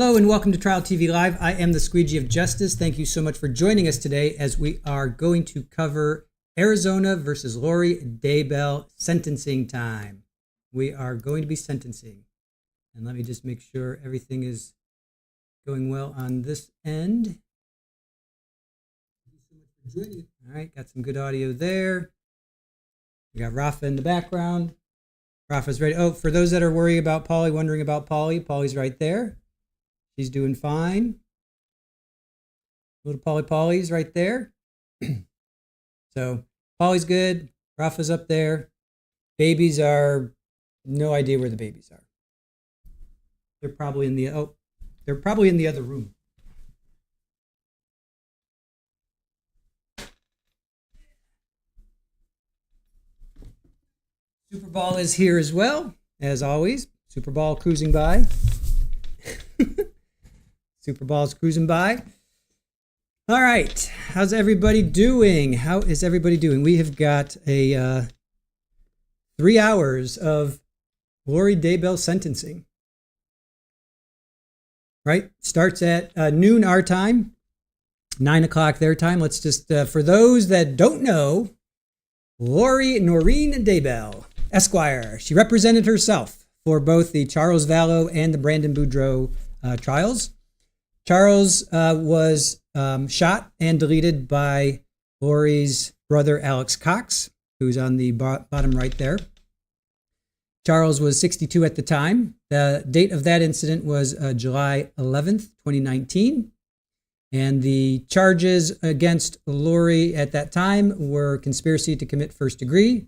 Hello and welcome to Trial TV Live. I am the Squeegee of Justice. Thank you so much for joining us today as we are going to cover Arizona versus Lori Daybell sentencing time. We are going to be sentencing. And let me just make sure everything is going well on this end. Thank you so much for joining. All right, got some good audio there. We got Rafa in the background. Rafa's ready. Oh, for those that are worried about Polly, wondering about Polly, Polly's right there. She's doing fine. Little Polly's right there. So Polly's good. Rafa's up there. Babies are no idea where the babies are. They're probably in the other room. Super Ball is here as well, as always. Super Ball cruising by. Super Ball's cruising by. All right. How's everybody doing? How is everybody doing? We have got a 3 hours of Lori Daybell sentencing. Right? Starts at noon our time, 9 o'clock their time. Let's just, for those that don't know, Lori Noreen Daybell, Esquire. She represented herself for both the Charles Vallow and the Brandon Boudreaux trials. Charles was shot and deleted by Lori's brother, Alex Cox, who's on the bottom right there. Charles was 62 at the time. The date of that incident was July 11th, 2019. And the charges against Lori at that time were conspiracy to commit first degree,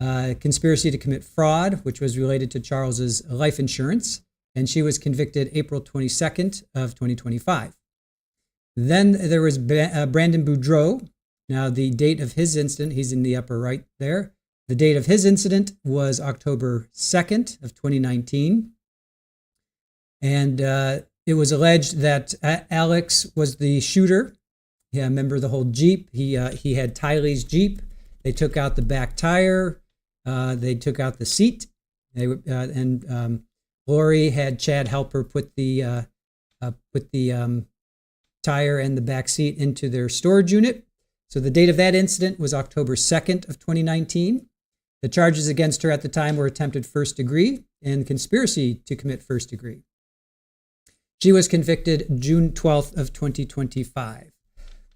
conspiracy to commit fraud, which was related to Charles's life insurance, and she was convicted April 22nd of 2025. Then there was Brandon Budro. Now the date of his incident, he's in the upper right there. The date of his incident was October 2nd of 2019. And it was alleged that Alex was the shooter. Yeah, remember the whole Jeep? He had Tylee's Jeep. They took out the back tire. They took out the seat. Lori had Chad help her put the tire and the back seat into their storage unit. So the date of that incident was October 2nd of 2019. The charges against her at the time were attempted first degree and conspiracy to commit first degree. She was convicted June 12th of 2025.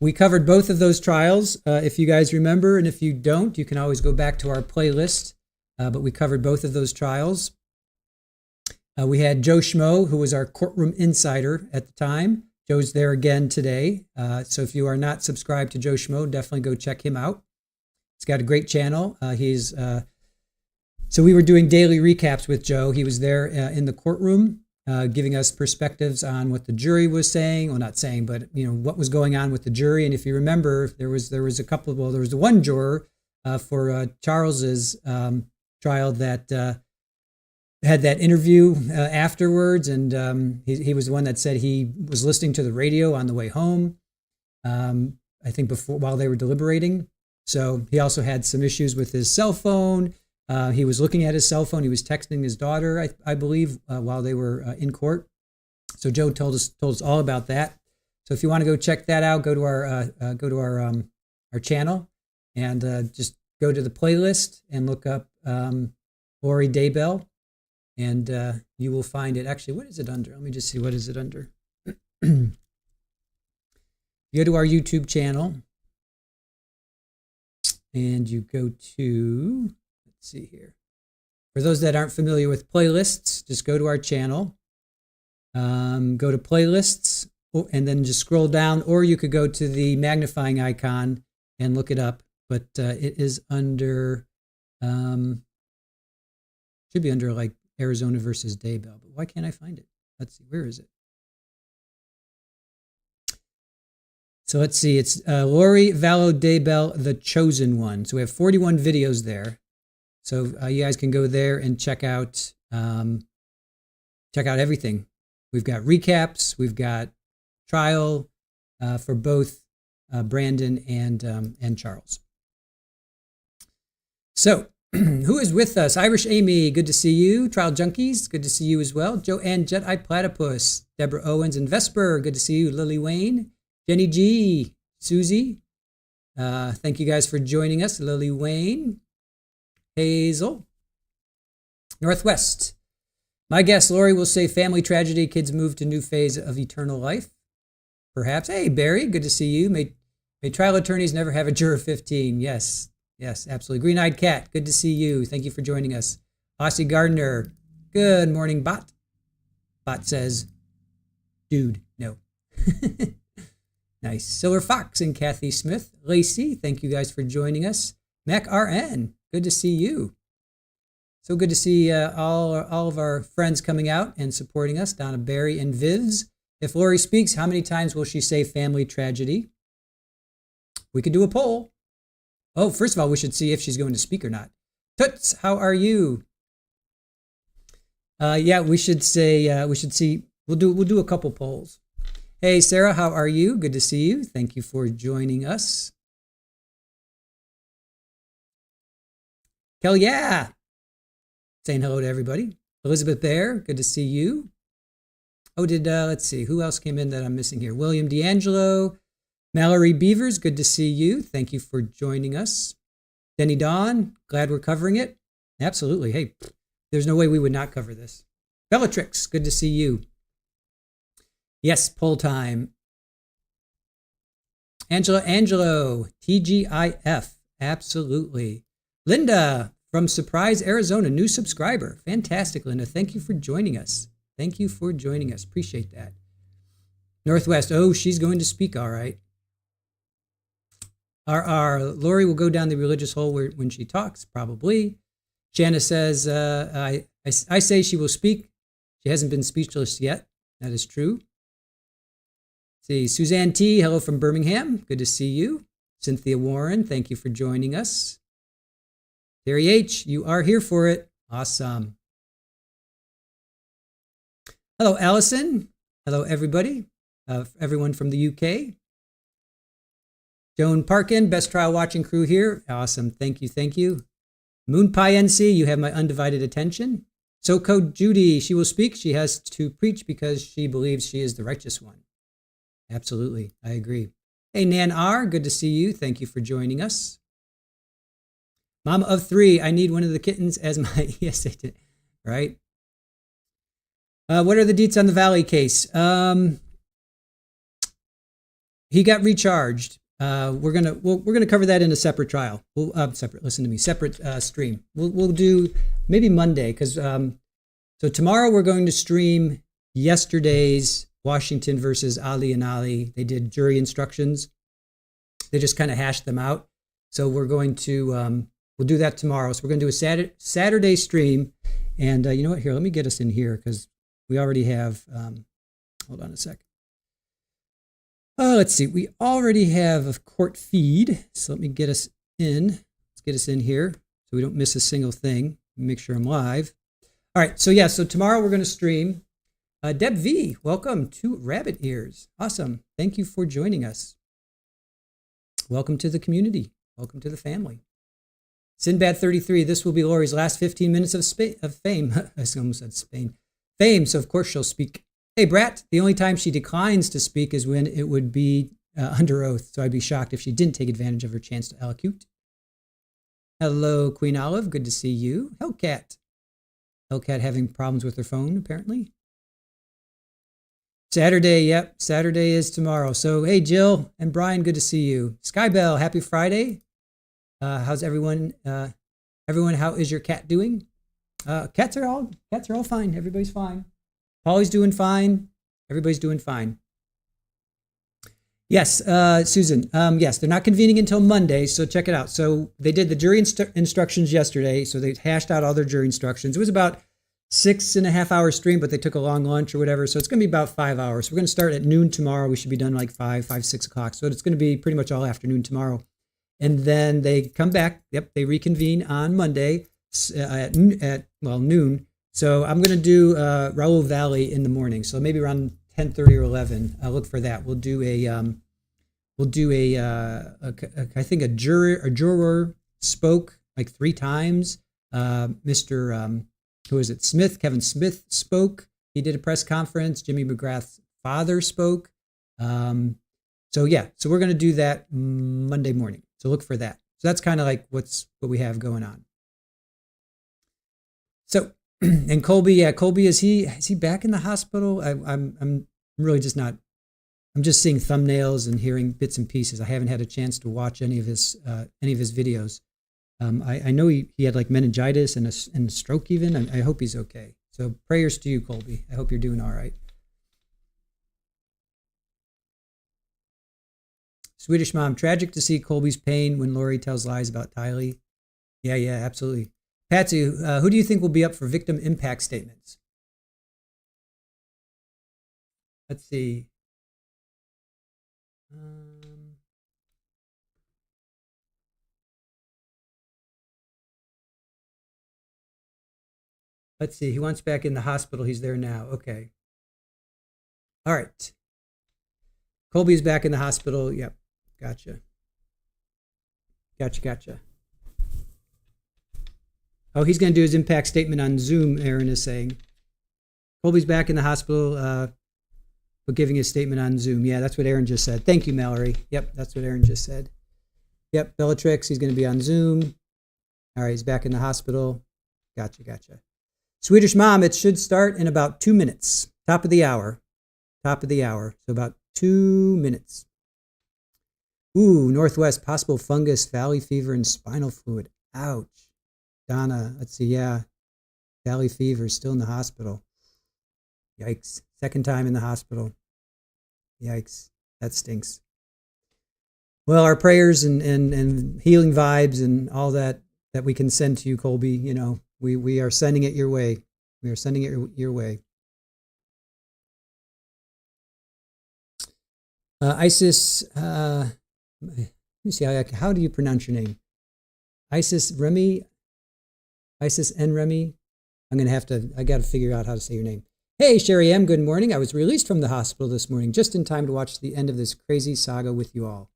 We covered both of those trials, if you guys remember, and if you don't, you can always go back to our playlist, but we covered both of those trials. We had Joe Schmo, who was our courtroom insider at the time. Joe's there again today. So if you are not subscribed to Joe Schmo, definitely go check him out. He's got a great channel. So we were doing daily recaps with Joe. He was there in the courtroom, giving us perspectives on what the jury was saying. Well, not saying, but what was going on with the jury. And if you remember, there was a couple. Well, there was the one juror for Charles's trial that had that interview afterwards, and he was the one that said he was listening to the radio on the way home. I think while they were deliberating. So he also had some issues with his cell phone. He was looking at his cell phone. He was texting his daughter, I believe, while they were in court. So Joe told us all about that. So if you want to go check that out, go to our channel and just go to the playlist and look up Lori Daybell. And you will find it. Actually, what is it under? Let me just see. What is it under? You go to our YouTube channel. And you go to, let's see here. For those that aren't familiar with playlists, just go to our channel. Go to playlists, and then just scroll down. Or you could go to the magnifying icon and look it up. But it is under, should be under like Arizona versus Daybell, but why can't I find it? Let's see, where is it? So let's see, it's Lori Vallow Daybell, The Chosen One. So we have 41 videos there. So you guys can go there and check out everything. We've got recaps, we've got trial for both Brandon and Charles. So Who is with us? Irish Amy, good to see you. Trial Junkies, good to see you as well. Joanne Jet-Eye Platypus, Deborah Owens and Vesper, good to see you. Lily Wayne, Jenny G, Susie, thank you guys for joining us. Lily Wayne, Hazel, Northwest. My guess, Lori will say family tragedy, kids move to new phase of eternal life. Perhaps. Hey, Barry, good to see you. May trial attorneys never have a juror 15. Yes, absolutely. Green-Eyed Cat, good to see you. Thank you for joining us. Aussie Gardner, good morning, Bot. Bot says, dude, no. Nice. Silver Fox and Kathy Smith. Lacey, thank you guys for joining us. Mac RN, good to see you. So good to see all of our friends coming out and supporting us. Donna Barry and Vivs. If Lori speaks, how many times will she say family tragedy? We could do a poll. Oh, first of all, we should see if she's going to speak or not. Toots, how are you? We should see. We'll do a couple polls. Hey, Sarah, how are you? Good to see you. Thank you for joining us. Hell yeah. Saying hello to everybody. Elizabeth Bear, good to see you. Oh, let's see, who else came in that I'm missing here? William D'Angelo, Mallory Beavers, good to see you. Thank you for joining us. Denny Dawn, glad we're covering it. Absolutely. Hey, there's no way we would not cover this. Bellatrix, good to see you. Yes, poll time. Angelo, TGIF, absolutely. Linda from Surprise, Arizona, new subscriber. Fantastic, Linda. Thank you for joining us. Appreciate that. Northwest, oh, she's going to speak, all right. Lori will go down the religious hole when she talks, probably. Shanna says, I say she will speak. She hasn't been speechless yet. That is true. See, Suzanne T, hello from Birmingham. Good to see you. Cynthia Warren, thank you for joining us. Terry H, you are here for it. Awesome. Hello, Allison. Hello, everybody. Everyone from the UK. Joan Parkin, best trial watching crew here. Awesome. Thank you. Moon Pie NC, you have my undivided attention. So Code Judy, she will speak. She has to preach because she believes she is the righteous one. Absolutely. I agree. Hey, Nan R, good to see you. Thank you for joining us. Mama of 3, I need one of the kittens as my, yes, I did, right? What are the deets on the Valley case? He got recharged. We're gonna cover that in a separate trial. Separate stream. We'll do maybe Monday because so tomorrow we're going to stream yesterday's Washington versus Ali and Ali. They did jury instructions. They just kind of hashed them out. So we're going to we'll do that tomorrow. So we're going to do a Saturday stream. And you know what? Here, let me get us in here because we already have. Hold on a sec. Let's see. We already have a court feed. So let me get us in. Let's get us in here so we don't miss a single thing. Make sure I'm live. All right. So yeah. So tomorrow we're going to stream. Deb V, welcome to Rabbit Ears. Awesome. Thank you for joining us. Welcome to the community. Welcome to the family. Sinbad 33, this will be Lori's last 15 minutes of fame. I almost said Spain. Fame, so of course she'll speak. Hey, Brat, the only time she declines to speak is when it would be under oath, so I'd be shocked if she didn't take advantage of her chance to allocute. Hello, Queen Olive, good to see you. Hellcat. Hellcat having problems with her phone, apparently. Saturday, yep, Saturday is tomorrow. So, hey, Jill and Brian, good to see you. Skybell, happy Friday. How's everyone? Everyone, how is your cat doing? Cats are all fine. Everybody's fine. Polly's doing fine. Everybody's doing fine. Yes, Susan. Yes, they're not convening until Monday, so check it out. So they did the jury instructions yesterday, so they hashed out all their jury instructions. It was about 6.5 hour stream, but they took a long lunch or whatever, so it's going to be about 5 hours. So we're going to start at noon tomorrow. We should be done like 6 o'clock. So it's going to be pretty much all afternoon tomorrow. And then they come back. Yep, they reconvene on Monday at noon. So I'm going to do Raoul Valley in the morning. So maybe around 10:30 or 11. I'll look for that. We'll do I think a juror spoke like 3 times. Mr. Who is it? Smith, Kevin Smith spoke. He did a press conference. Jimmy McGrath's father spoke. So we're going to do that Monday morning. So look for that. So that's kind of like what we have going on. So, and Colby, Colby, is he back in the hospital? I'm really just not. I'm just seeing thumbnails and hearing bits and pieces. I haven't had a chance to watch any of his videos. I know he had like meningitis and a stroke even. I hope he's okay. So prayers to you, Colby. I hope you're doing all right. Swedish Mom, tragic to see Colby's pain when Lori tells lies about Tylee. Yeah, absolutely. Patsy, who do you think will be up for victim impact statements? Let's see. Let's see. He wants back in the hospital. He's there now. Okay. All right. Colby's back in the hospital. Yep. Gotcha. Oh, he's going to do his impact statement on Zoom, Aaron is saying. Colby's back in the hospital, but giving his statement on Zoom. Yeah, that's what Aaron just said. Thank you, Mallory. Yep, that's what Aaron just said. Yep, Bellatrix, he's going to be on Zoom. All right, he's back in the hospital. Gotcha. Swedish Mom, it should start in about 2 minutes. Top of the hour. So about 2 minutes. Ooh, Northwest, possible fungus, valley fever, and spinal fluid. Ouch. Donna, let's see, yeah. Valley fever, still in the hospital. Yikes. Second time in the hospital. Yikes. That stinks. Well, our prayers and healing vibes and all that we can send to you, Colby, you know, we are sending it your way. We are sending it your way. Isis, let me see, how do you pronounce your name? Isis N. Remy. I got to figure out how to say your name. Hey, Sherry M., good morning. I was released from the hospital this morning just in time to watch the end of this crazy saga with you all.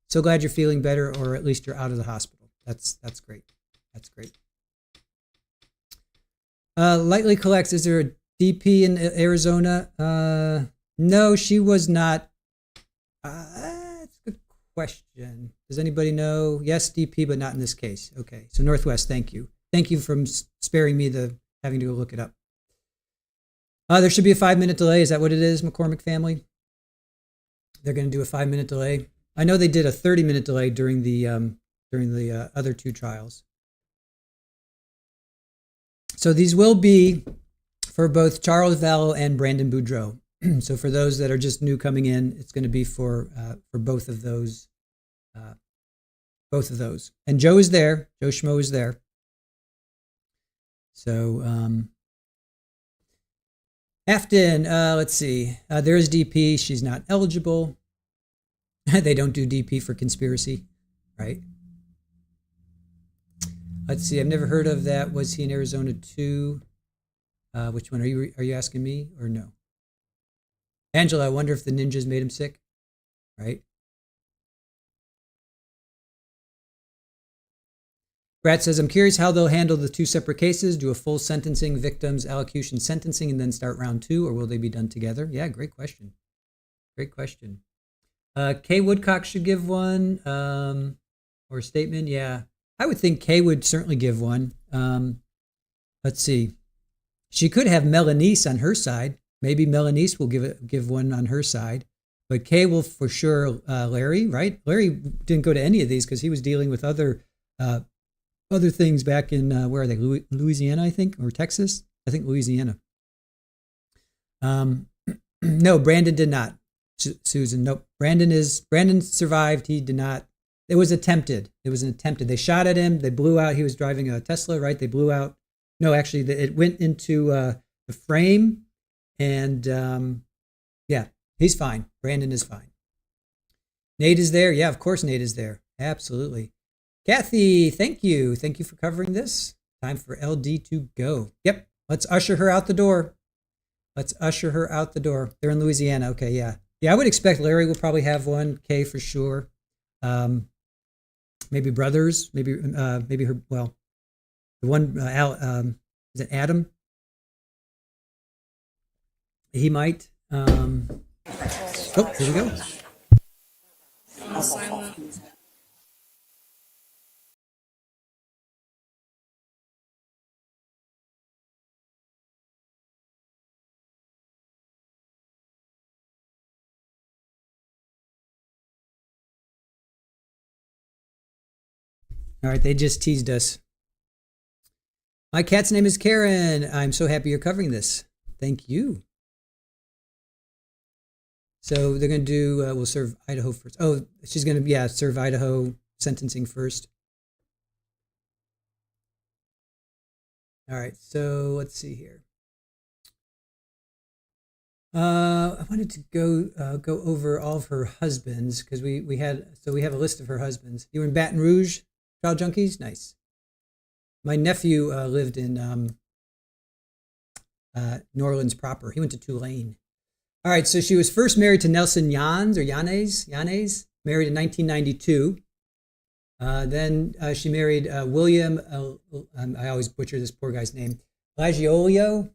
So glad you're feeling better, or at least you're out of the hospital. That's great. That's great. Lightly collects, is there a DP in Arizona? No, she was not. That's a good question. Does anybody know? Yes, DP, but not in this case. Okay, so Northwest, thank you. Thank you for sparing me the having to go look it up. There should be a 5-minute delay. Is that what it is, McCormick family? They're going to do a 5-minute delay. I know they did a 30-minute delay during the other two trials. So these will be for both Charles Vallow and Brandon Boudreaux. So for those that are just new coming in, it's going to be for both of those. And Joe is there. Joe Schmo is there. So Afton, let's see. There is DP. She's not eligible. They don't do DP for conspiracy, right? Let's see. I've never heard of that. Was he in Arizona too? Which one are you asking me or no? Angela, I wonder if the ninjas made him sick, right? Brad says, I'm curious how they'll handle the two separate cases. Do a full sentencing, victims, allocution, sentencing, and then start round two, or will they be done together? Yeah, great question. Great question. Kay Woodcock should give one, or a statement. Yeah, I would think Kay would certainly give one. Let's see. She could have Melanice on her side. Maybe Melanice will give one on her side. But Kay will for sure, Larry, right? Larry didn't go to any of these because he was dealing with other things back in, where are they? Louisiana, I think, or Texas? I think Louisiana. No, Brandon did not. Susan, nope. Brandon survived. He did not. It was attempted. They shot at him. They blew out. He was driving a Tesla, right? They blew out. No, actually, it went into the frame. And yeah, he's fine. Brandon is fine. Nate is there. Yeah, of course Nate is there. Absolutely. Kathy, thank you. Thank you for covering this. Time for LD to go. Yep. Let's usher her out the door. They're in Louisiana. Okay, yeah. Yeah, I would expect Larry will probably have one. Kay for sure. Maybe brothers. Maybe her. Well, The one, is it Adam? He might. Oh, here we go. Silent. All right, they just teased us. My cat's name is Karen. I'm so happy you're covering this. Thank you. So they're going to do, we'll serve Idaho first. Oh, she's going to, yeah, serve Idaho sentencing first. All right, so let's see here. I wanted to go over all of her husbands because we have a list of her husbands. You were in Baton Rouge, Trial Junkies? Nice. My nephew lived in New Orleans proper. He went to Tulane. All right, so she was first married to Nelson Yanes, married in 1992. Then she married William, I always butcher this poor guy's name, Lagioia.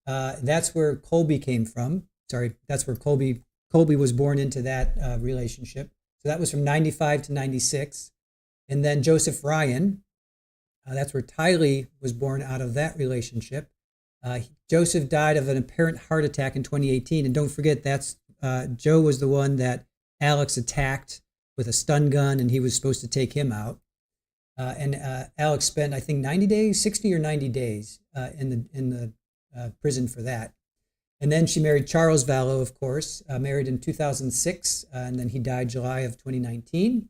That's where Colby came from. Sorry, that's where Colby was born into that relationship. So that was from 95 to 96. And then Joseph Ryan, that's where Tylee was born out of that relationship. Joseph died of an apparent heart attack in 2018. And don't forget, that's Joe was the one that Alex attacked with a stun gun, and he was supposed to take him out. And Alex spent, I think, 90 days, 60 or 90 days in the prison for that. And then she married Charles Vallow, of course, married in 2006, and then he died July of 2019.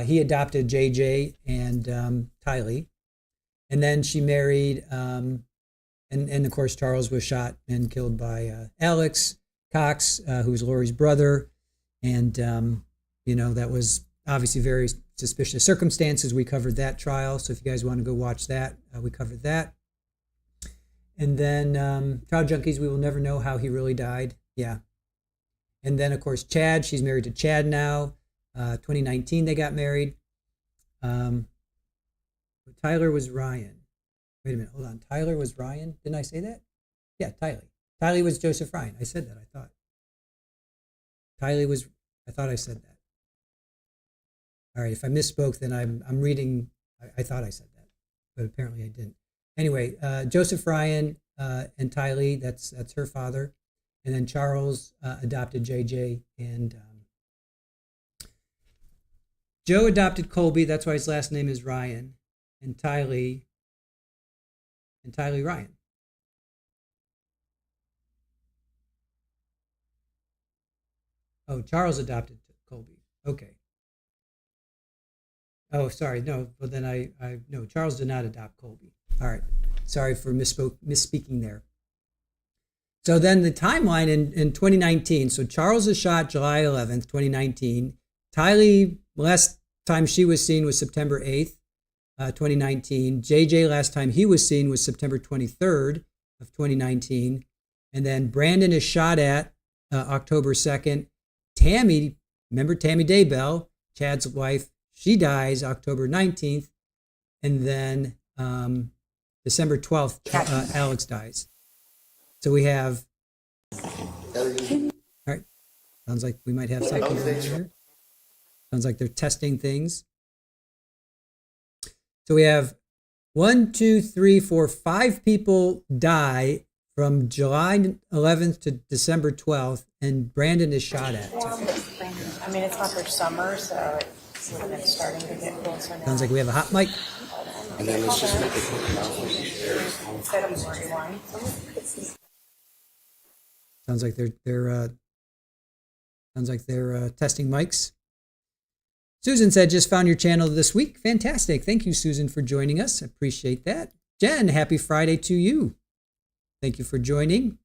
He adopted JJ and Tylee. And then she married, and of course, Charles was shot and killed by Alex Cox, who was Lori's brother. And, that was obviously very suspicious circumstances. We covered that trial. So if you guys want to go watch that, we covered that. And then Trial Junkies, we will never know how he really died. Yeah. And then, of course, Chad. She's married to Chad now. 2019, they got married. Tyler was Ryan. Wait a minute. Hold on. Tyler was Ryan. Didn't I say that? Yeah, Tylee. Tylee was Joseph Ryan. I said that, I thought. Tylee was, I thought I said that. All right. If I misspoke, then I'm reading. I thought I said that, but apparently I didn't. Anyway, Joseph Ryan and Tylee, that's her father. And then Charles adopted JJ, and Joe adopted Colby. That's why his last name is Ryan. And Tylee Ryan. Oh, Charles adopted Colby. Okay. Oh, sorry. No, but then no, Charles did not adopt Colby. All right. Sorry for misspeaking there. So then the timeline in 2019. So Charles is shot July 11th, 2019. Tylee, last time she was seen was September 8th, 2019. JJ, last time he was seen was September 23rd of 2019. And then Brandon is shot at October 2nd. Tammy, remember Tammy Daybell, Chad's wife, she dies October 19th. And then December 12th, Alex dies. So we have, all right, sounds like we might have something going on here. Sounds like they're testing things. So we have 5 people die from July 11th to December 12th, and Brandon is shot at. I mean, it's not their summer, so it's sort of starting to get closer now. Sounds like we have a hot mic. And then let's just make a quick Instead of Lori wine. Sounds like they're testing mics. Susan said, just found your channel this week. Fantastic. Thank you, Susan, for joining us. Appreciate that. Jen, happy Friday to you. Thank you for joining.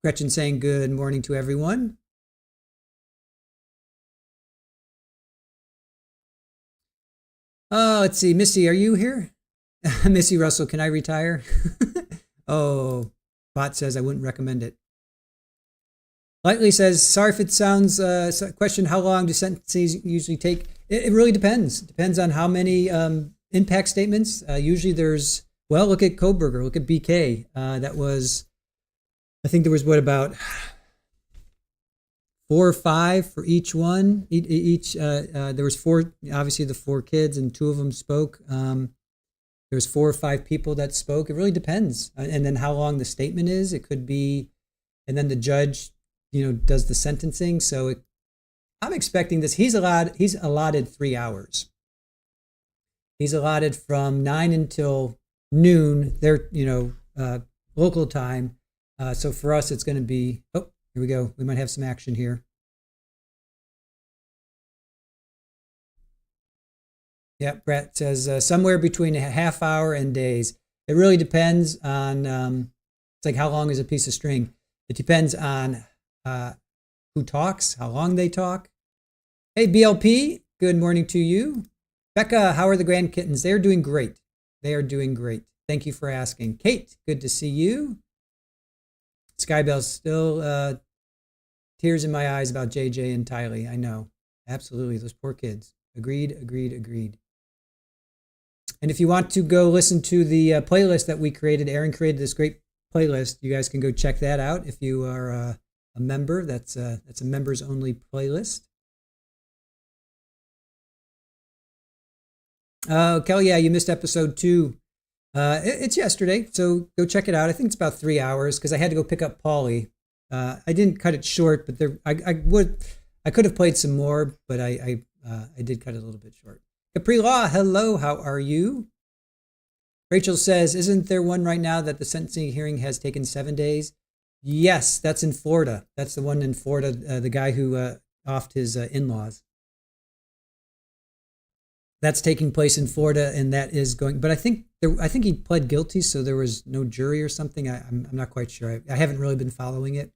Gretchen saying good morning to everyone. Let's see. Missy, are you here? Missy Russell, can I retire? Oh, Bot says I wouldn't recommend it. Lightly says, sorry if it sounds, question, how long do sentences usually take? It really depends. Depends on how many impact statements. Usually there's, well, look at Koberger, look at BK. That was, I think there was about 4 or 5 for each one. There was 4, obviously the 4 kids, and 2 of them spoke. There was 4 or 5 people that spoke. It really depends. And then how long the statement is. It could be, and then the judge, does the sentencing. So I'm expecting this. He's allotted 3 hours. He's allotted from 9 until noon, their, local time. So for us, it's going to be, oh, here we go. We might have some action here. Yeah, Brett says somewhere between a half hour and days. It really depends on, it's like how long is a piece of string? It depends on who talks, how long they talk. Hey, BLP, good morning to you. Becca, how are the grand kittens? They're doing great. They are doing great. Thank you for asking. Kate, good to see you. Skybell's still tears in my eyes about JJ and Tylee. I know. Absolutely. Those poor kids. Agreed. And if you want to go listen to the playlist that we created, Aaron created this great playlist. You guys can go check that out if you are a member. That's a members only playlist. Oh, Kelly, yeah, you missed episode 2. It's yesterday, so go check it out. I think it's about 3 hours because I had to go pick up Paulie. I didn't cut it short, but I could have played some more, but I did cut it a little bit short. Capri Law, hello, how are you? Rachel says, isn't there one right now that the sentencing hearing has taken 7 days? Yes, that's in Florida. That's the one in Florida, the guy who offed his in-laws. That's taking place in Florida, and that is going. But I think he pled guilty, so there was no jury or something. I'm not quite sure. I haven't really been following it.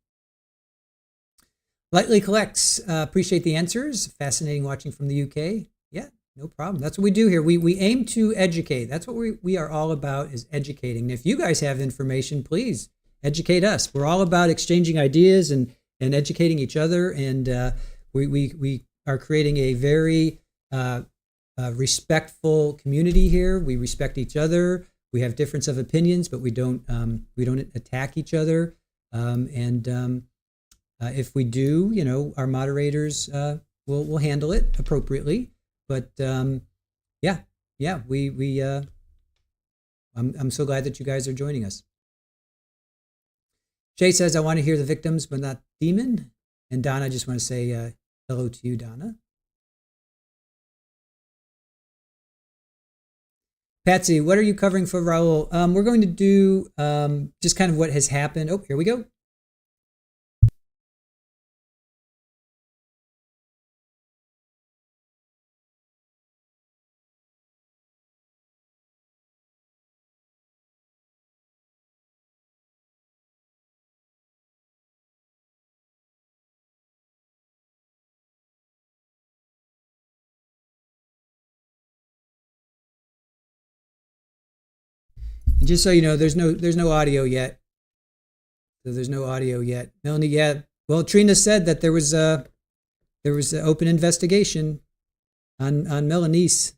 Lightly collects. Appreciate the answers. Fascinating watching from the UK. Yeah, no problem. That's what we do here. We aim to educate. That's what we are all about, is educating. And if you guys have information, please educate us. We're all about exchanging ideas and educating each other. And we are creating a very respectful community here. We respect each other. We have difference of opinions, but we don't attack each other. If we do, our moderators will handle it appropriately. But I'm so glad that you guys are joining us. Shay says, I want to hear the victims, but not Demon. And Donna, I just want to say hello to you, Donna. Patsy, what are you covering for Raul? We're going to do just kind of what has happened. Oh, here we go. And just so you know, there's no audio yet. So there's no audio yet. Melanie, yeah. Well, Trina said that there was an open investigation on Melanice.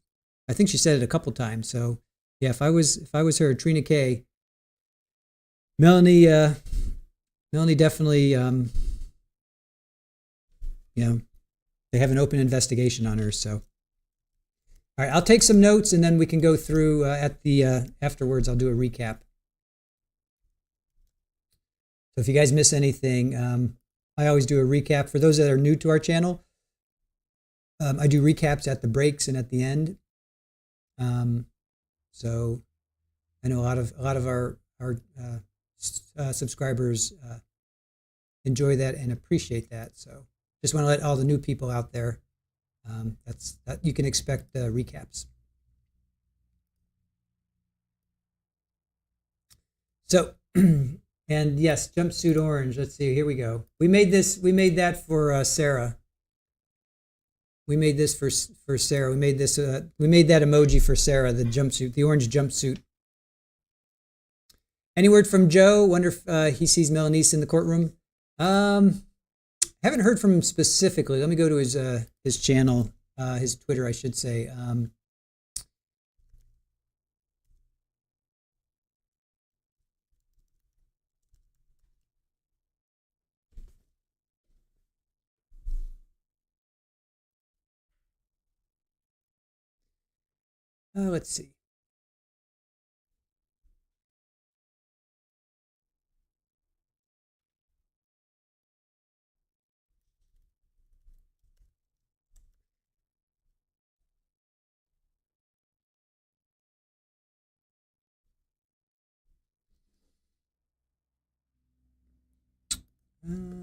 I think she said it a couple times. So yeah, if I was her, Trina K. Melanie definitely they have an open investigation on her. So. All right, I'll take some notes and then we can go through at the afterwards. I'll do a recap. So if you guys miss anything, I always do a recap. For those that are new to our channel, I do recaps at the breaks and at the end. So I know a lot of our subscribers enjoy that and appreciate that. So just want to let all the new people out there. That you can expect recaps. So, and yes, jumpsuit orange. Let's see. Here we go. We made that for Sarah. We made this for Sarah. We made this. We made that emoji for Sarah. The jumpsuit, the orange jumpsuit. Any word from Joe? Wonder if he sees Melanice in the courtroom. Haven't heard from him specifically. Let me go to his channel, his Twitter, I should say. Let's see.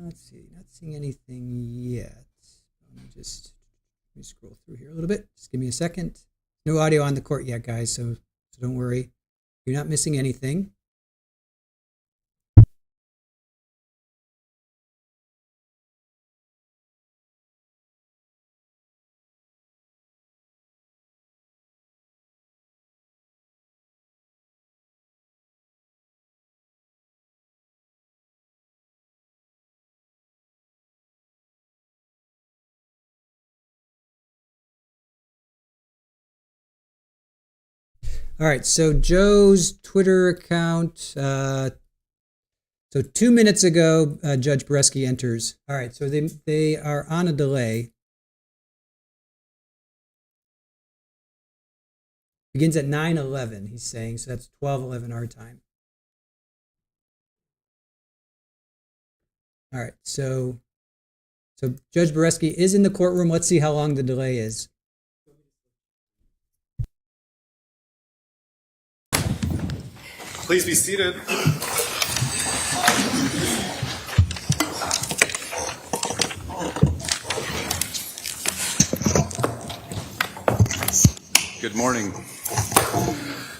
Let's see. Not seeing anything yet. Let me scroll through here a little bit. Just give me a second. No audio on the court yet, guys, so don't worry. You're not missing anything. All right, so Joe's Twitter account. So 2 minutes ago, Judge Bresky enters. All right, so they are on a delay. Begins at 9:11. He's saying, so that's 12:11 our time. All right, so Judge Bresky is in the courtroom. Let's see how long the delay is. Please be seated. Good morning.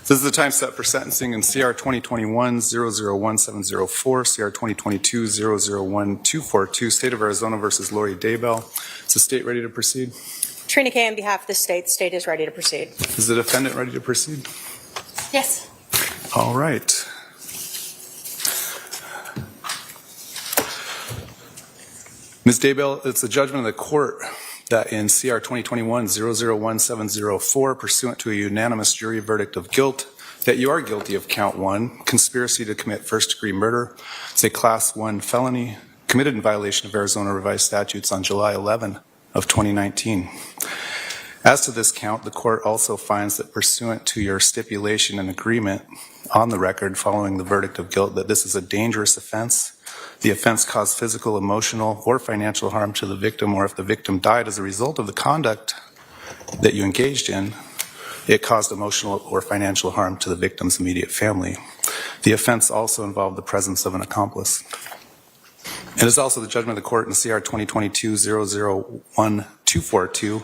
This is the time set for sentencing in CR 2021-001704, CR 2022-001242, State of Arizona versus Lori Daybell. Is the state ready to proceed? Trina Kay on behalf of the state. State is ready to proceed. Is the defendant ready to proceed? Yes. All right. Ms. Daybell, it's the judgment of the court that in CR 2021-001704, pursuant to a unanimous jury verdict of guilt, that you are guilty of count 1, conspiracy to commit first-degree murder. It's a Class 1 felony committed in violation of Arizona revised statutes on July 11 of 2019. As to this count, the court also finds that pursuant to your stipulation and agreement on the record following the verdict of guilt that this is a dangerous offense. The offense caused physical, emotional, or financial harm to the victim, or if the victim died as a result of the conduct that you engaged in, it caused emotional or financial harm to the victim's immediate family. The offense also involved the presence of an accomplice. It is also the judgment of the court in CR 2022-001242,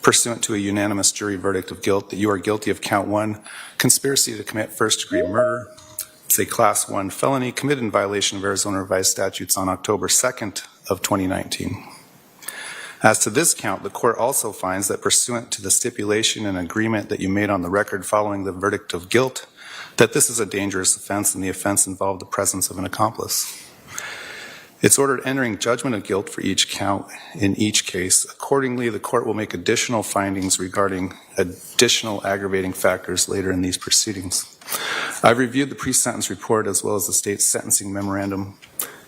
pursuant to a unanimous jury verdict of guilt, that you are guilty of count 1, conspiracy to commit first-degree murder. It's a Class 1 felony committed in violation of Arizona revised statutes on October 2nd of 2019. As to this count, the court also finds that pursuant to the stipulation and agreement that you made on the record following the verdict of guilt, that this is a dangerous offense and the offense involved the presence of an accomplice. It's ordered entering judgment of guilt for each count in each case. Accordingly, the court will make additional findings regarding additional aggravating factors later in these proceedings. I've reviewed the pre-sentence report as well as the state's sentencing memorandum.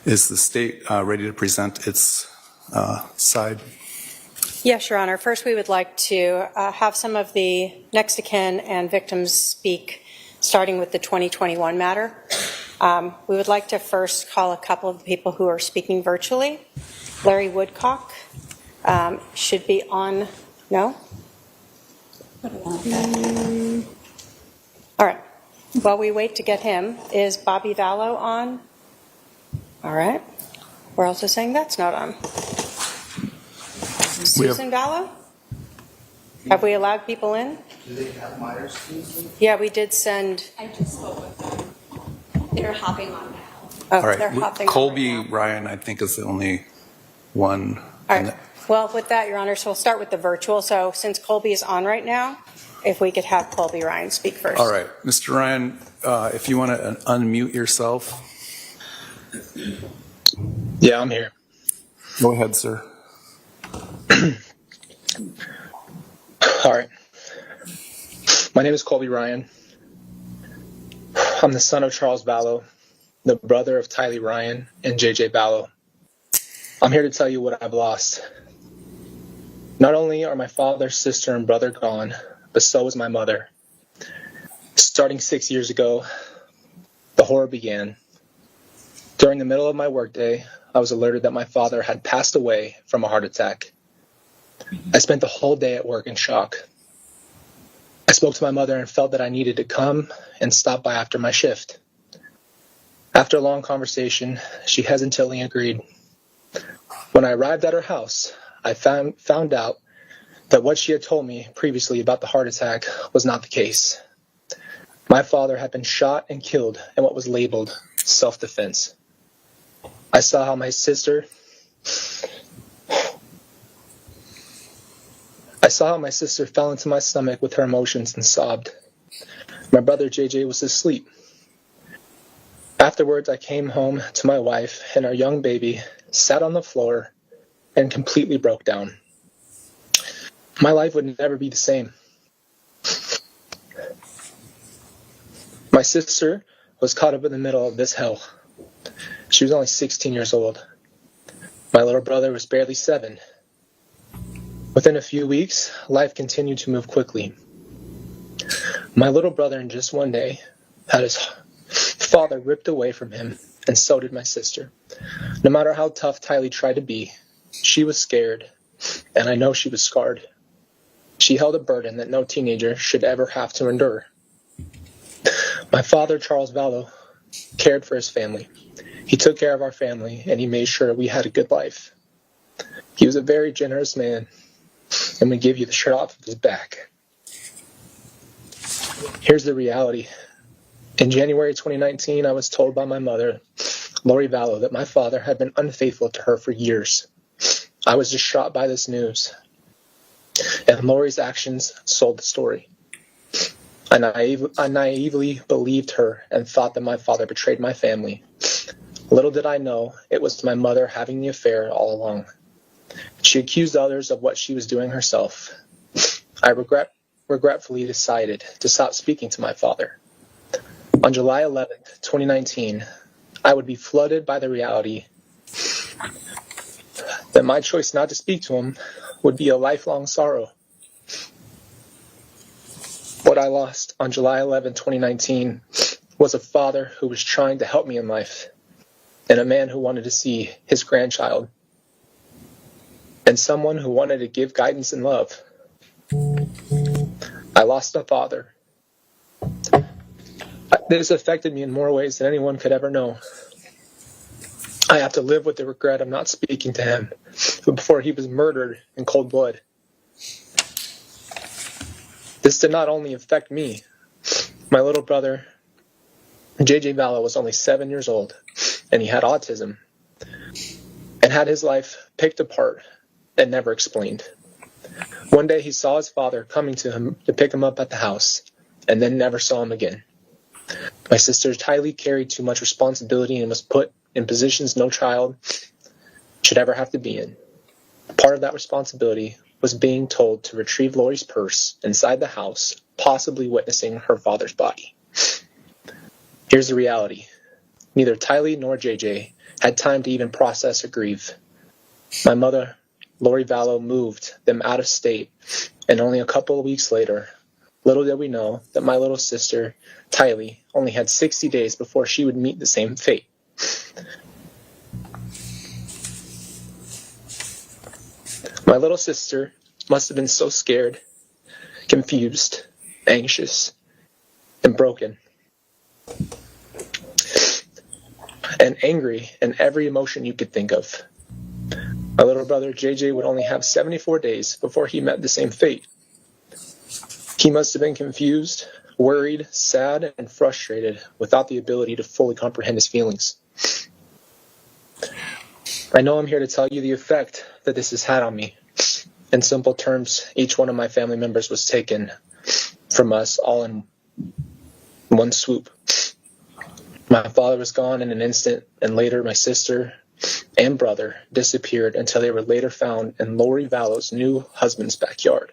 Is the state ready to present its side? Yes, Your Honor. First, we would like to have some of the next of kin and victims speak, starting with the 2021 matter. We would like to first call a couple of the people who are speaking virtually. Larry Woodcock should be on. No? All right. While we wait to get him, is Bobby Vallow on? All right. We're also saying that's not on. Susan Vallow? Have we allowed people in? Do they have Myers? Yeah, we did send. I just spoke with them. They're hopping on now. Oh, All right. they're hopping. Colby on right now. Ryan, I think, is the only one. All right. Well, with that, Your Honor, so we'll start with the virtual. So since Colby is on right now, if we could have Colby Ryan speak first. All right. Mr. Ryan, if you want to unmute yourself. Yeah, I'm here. Go ahead, sir. All right. My name is Colby Ryan. I'm the son of Charles Vallow, the brother of Tylee Ryan and JJ Vallow. I'm here to tell you what I've lost. Not only are my father, sister, and brother gone, but so is my mother. Starting 6 years ago, the horror began. During the middle of my workday, I was alerted that my father had passed away from a heart attack. I spent the whole day at work in shock. I spoke to my mother and felt that I needed to come and stop by after my shift. After a long conversation, she hesitantly agreed. When I arrived at her house, I found out that what she had told me previously about the heart attack was not the case. My father had been shot and killed in what was labeled self-defense. I saw how my sister fell into my stomach with her emotions and sobbed. My brother JJ was asleep. Afterwards, I came home to my wife, and our young baby sat on the floor and completely broke down. My life would never be the same. My sister was caught up in the middle of this hell. She was only 16 years old. My little brother was barely 7. Within a few weeks, life continued to move quickly. My little brother, in just one day, had his father ripped away from him, and so did my sister. No matter how tough Tylee tried to be, she was scared, and I know she was scarred. She held a burden that no teenager should ever have to endure. My father, Charles Vallow, cared for his family. He took care of our family, and he made sure we had a good life. He was a very generous man, and would give you the shirt off of his back. Here's the reality. In January 2019, I was told by my mother, Lori Vallow, that my father had been unfaithful to her for years. I was just shocked by this news, and Lori's actions sold the story. I naively believed her and thought that my father betrayed my family. Little did I know it was my mother having the affair all along. She accused others of what she was doing herself. I regretfully decided to stop speaking to my father. On July 11th, 2019, I would be flooded by the reality that my choice not to speak to him would be a lifelong sorrow. What I lost on July 11, 2019 was a father who was trying to help me in life, and a man who wanted to see his grandchild, and someone who wanted to give guidance and love. I lost a father. This affected me in more ways than anyone could ever know. I have to live with the regret of not speaking to him before he was murdered in cold blood. This did not only affect me. My little brother, JJ Vallow, was only 7 years old, and he had autism, and had his life picked apart and never explained. One day he saw his father coming to him to pick him up at the house, and then never saw him again. My sister Tylee carried too much responsibility and was put in positions no child should ever have to be in. Part of that responsibility was being told to retrieve Lori's purse inside the house, possibly witnessing her father's body. Here's the reality. Neither Tylee nor JJ had time to even process or grieve. My mother, Lori Vallow, moved them out of state, and only a couple of weeks later, little did we know that my little sister, Tylee, only had 60 days before she would meet the same fate. My little sister must have been so scared, confused, anxious, and broken, and angry in every emotion you could think of. My little brother JJ would only have 74 days before he met the same fate. He must have been confused, worried, sad, and frustrated without the ability to fully comprehend his feelings. I know I'm here to tell you the effect that this has had on me. In simple terms, each one of my family members was taken from us all in one swoop. My father was gone in an instant, and later my sister, and brother disappeared until they were later found in Lori Vallow's new husband's backyard.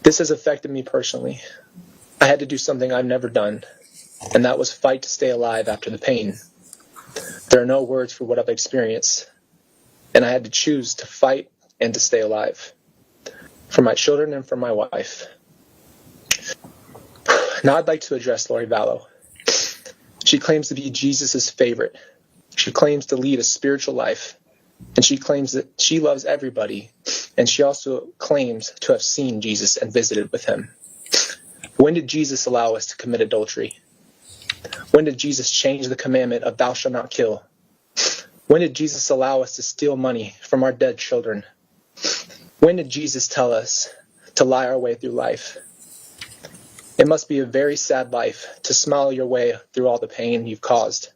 This has affected me personally. I had to do something I've never done, and that was fight to stay alive after the pain. There are no words for what I've experienced, and I had to choose to fight and to stay alive. For my children and for my wife. Now I'd like to address Lori Vallow. She claims to be Jesus' favorite. She claims to lead a spiritual life, and she claims that she loves everybody, and she also claims to have seen Jesus and visited with him. When did Jesus allow us to commit adultery? When did Jesus change the commandment of thou shalt not kill? When did Jesus allow us to steal money from our dead children? When did Jesus tell us to lie our way through life? It must be a very sad life to smile your way through all the pain you've caused.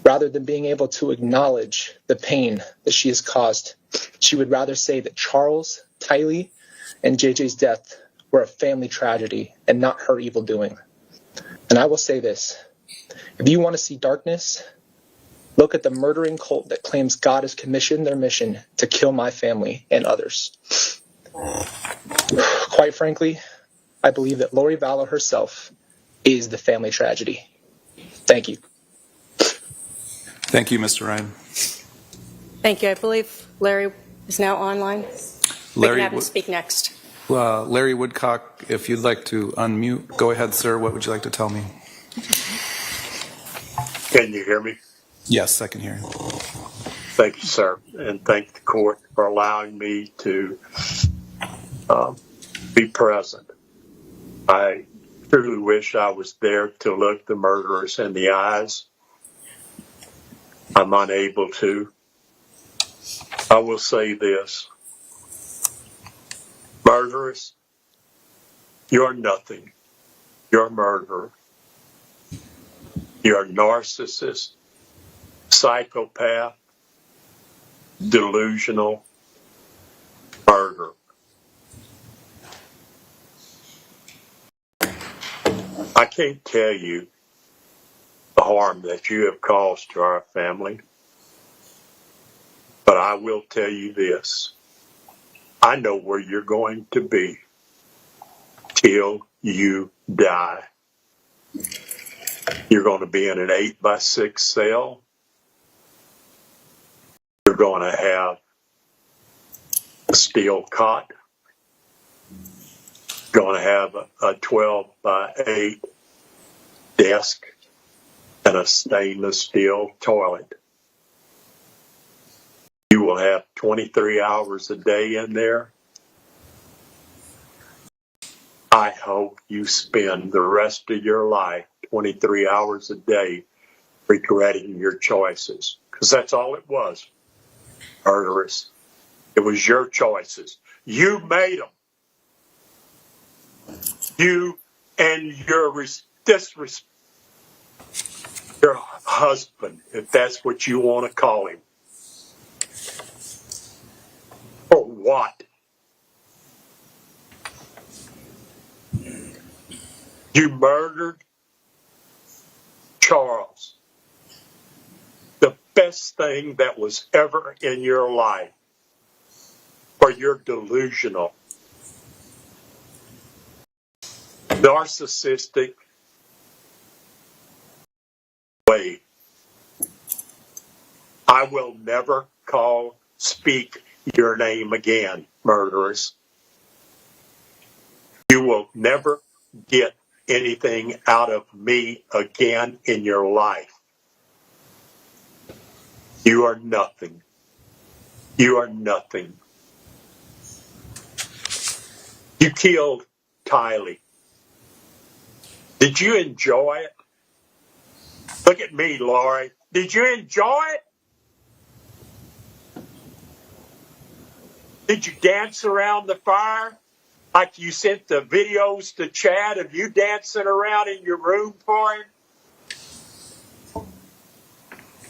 Rather than being able to acknowledge the pain that she has caused, she would rather say that Charles, Tylee, and JJ's death were a family tragedy and not her evil doing. And I will say this, if you want to see darkness, look at the murdering cult that claims God has commissioned their mission to kill my family and others. Quite frankly, I believe that Lori Vallow herself is the family tragedy. Thank you. Thank you, Mr. Ryan. Thank you. I believe Larry is now online. We can have him speak next. Larry Woodcock, if you'd like to unmute, go ahead, sir. What would you like to tell me? Can you hear me? Yes, I can hear you. Thank you, sir, and thank the court for allowing me to be present. I truly wish I was there to look the murderers in the eyes. I'm unable to. I will say this. Murderers, you're nothing. You're a murderer. You're a narcissist, psychopath, delusional murderer. I can't tell you the harm that you have caused to our family, but I will tell you this. I know where you're going to be till you die. You're going to be in an 8x6 cell. You're going to have a steel cot. You're going to have a 12x8 desk and a stainless steel toilet. You will have 23 hours a day in there. I hope you spend the rest of your life 23 hours a day regretting your choices, because that's all it was, murderers. It was your choices. You made them. You and your husband, if that's what you want to call him. For what? You murdered Charles. The best thing that was ever in your life for your delusional, narcissistic way. I will never speak your name again, murderers. You will never get anything out of me again in your life. You are nothing. You are nothing. You killed Tylee. Did you enjoy it? Look at me, Lori. Did you enjoy it? Did you dance around the fire like you sent the videos to Chad of you dancing around in your room for him?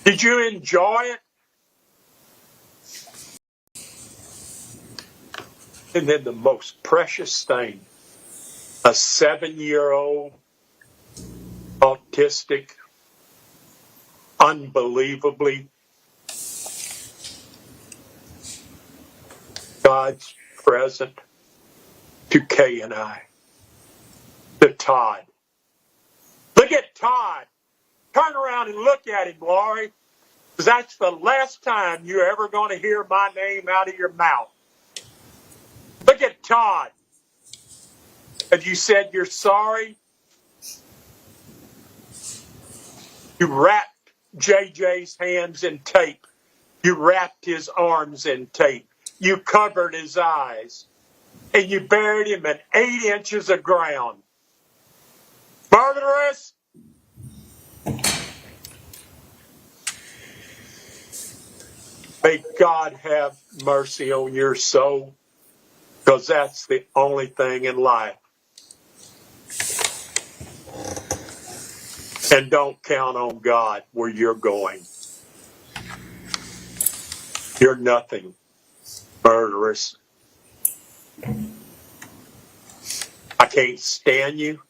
Did you enjoy it? And then the most precious thing, a 7-year-old autistic unbelievably, God's present to Kay and I, to Todd. Look at Todd. Turn around and look at him, Lori, because that's the last time you're ever going to hear my name out of your mouth. Look at Todd. Have you said you're sorry? You wrapped JJ's hands in tape. You wrapped his arms in tape. You covered his eyes. And you buried him in 8 inches of ground. Murderous! May God have mercy on your soul, because that's the only thing in life. And don't count on God where you're going. You're nothing, murderous. I can't stand you.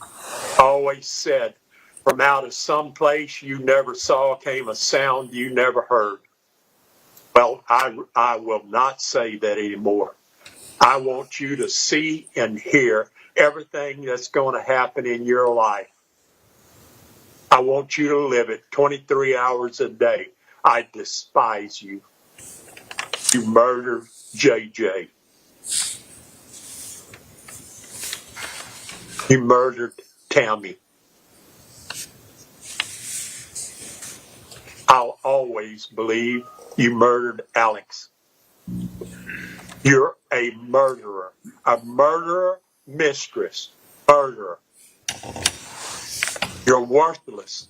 I always said, from out of some place you never saw came a sound you never heard. Well, I will not say that anymore. I want you to see and hear everything that's going to happen in your life. I want you to live it 23 hours a day. I despise you. You murdered JJ. You murdered Tammy. I'll always believe you murdered Alex. You're a murderer mistress, murderer. You're worthless.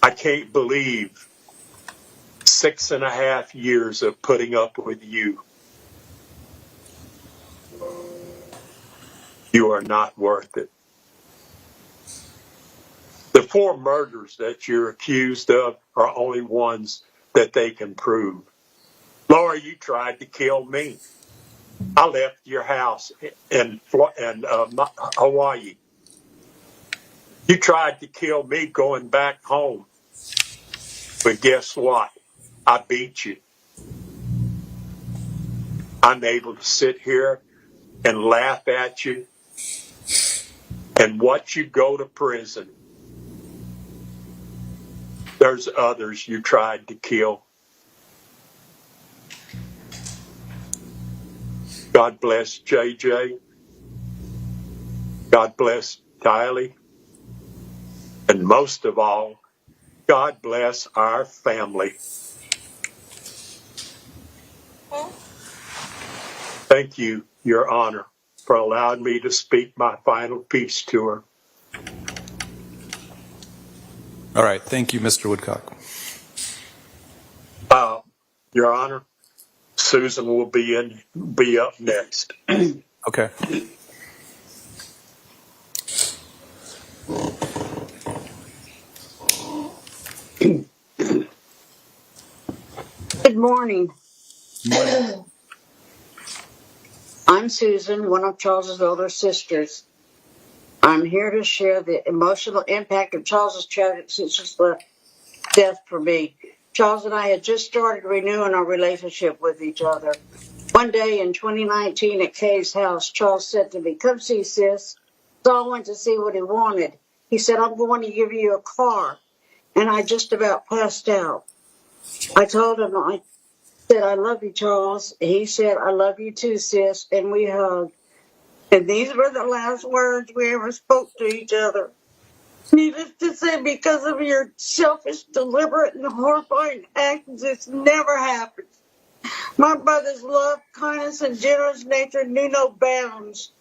I can't believe 6.5 years of putting up with you. You are not worth it. The 4 murders that you're accused of are only ones that they can prove. Laura, you tried to kill me. I left your house in Hawaii. You tried to kill me going back home. But guess what? I beat you. I'm able to sit here and laugh at you and watch you go to prison. There's others you tried to kill. God bless JJ. God bless Tylee. And most of all, God bless our family. Thank you, Your Honor, for allowing me to speak my final piece to her. All right. Thank you, Mr. Woodcock. Your Honor, Susan will be up next. Okay. Good morning. I'm Susan, one of Charles's older sisters. I'm here to share the emotional impact of Charles's tragic sister's death for me. Charles and I had just started renewing our relationship with each other. One day in 2019 at Kay's house, Charles said to me, "Come see, sis." So I went to see what he wanted. He said, "I'm going to give you a car." And I just about passed out. I told him, I said, "I love you, Charles." He said, "I love you too, sis." And we hugged. And these were the last words we ever spoke to each other. Needless to say, because of your selfish, deliberate, and horrifying actions, this never happened. My brother's love, kindness, and generous nature knew no bounds.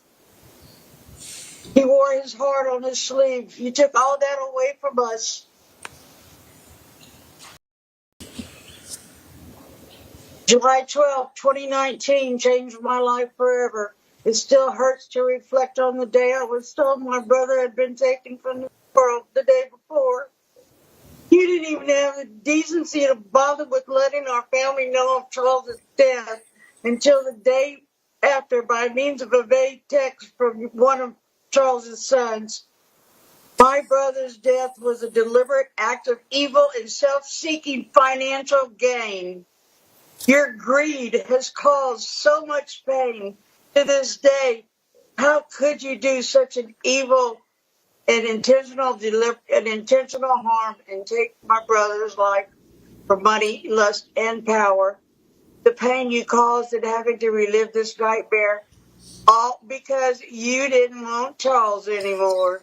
He wore his heart on his sleeve. You took all that away from us. July 12, 2019 changed my life forever. It still hurts to reflect on the day I was told my brother had been taken from the world the day before. You didn't even have the decency to bother with letting our family know of Charles' death until the day after by means of a vague text from one of Charles's sons. My brother's death was a deliberate act of evil and self-seeking financial gain. Your greed has caused so much pain to this day. How could you do such an evil and intentional harm and take my brother's life for money, lust, and power? The pain you caused in having to relive this nightmare, all because you didn't want Charles anymore.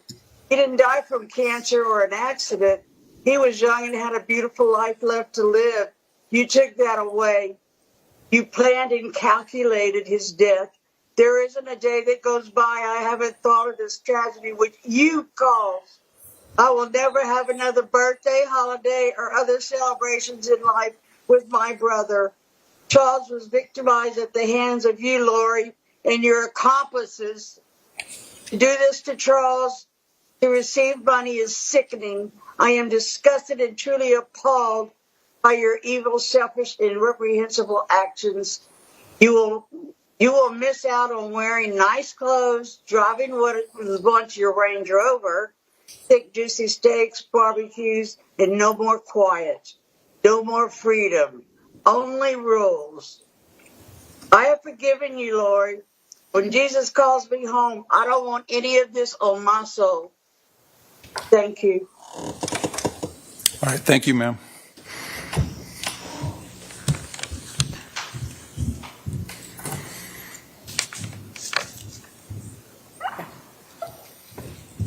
He didn't die from cancer or an accident. He was young and had a beautiful life left to live. You took that away. You planned and calculated his death. There isn't a day that goes by I haven't thought of this tragedy which you caused. I will never have another birthday, holiday, or other celebrations in life with my brother. Charles was victimized at the hands of you, Lori, and your accomplices. To do this to Charles, to receive money, is sickening. I am disgusted and truly appalled by your evil, selfish, and reprehensible actions. You will miss out on wearing nice clothes, driving what was once your Range Rover, thick, juicy steaks, barbecues, and no more quiet, no more freedom, only rules. I have forgiven you, Lord. When Jesus calls me home, I don't want any of this on my soul. Thank you. All right, thank you, ma'am.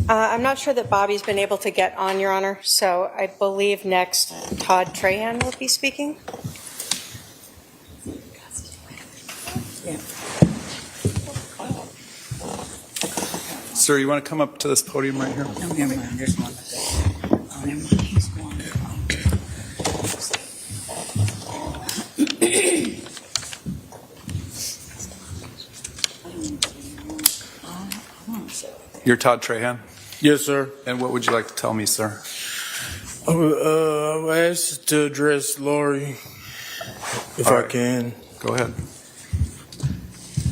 I'm not sure that Bobby's been able to get on, Your Honor, so I believe next Todd Trahan will be speaking. Sir, you want to come up to this podium right here? No, never mind. There's one. Oh, never mind. He's gone. You're Todd Trahan? Yes, sir. And what would you like to tell me, sir? I'm asked to address Lori, if I can. Go ahead.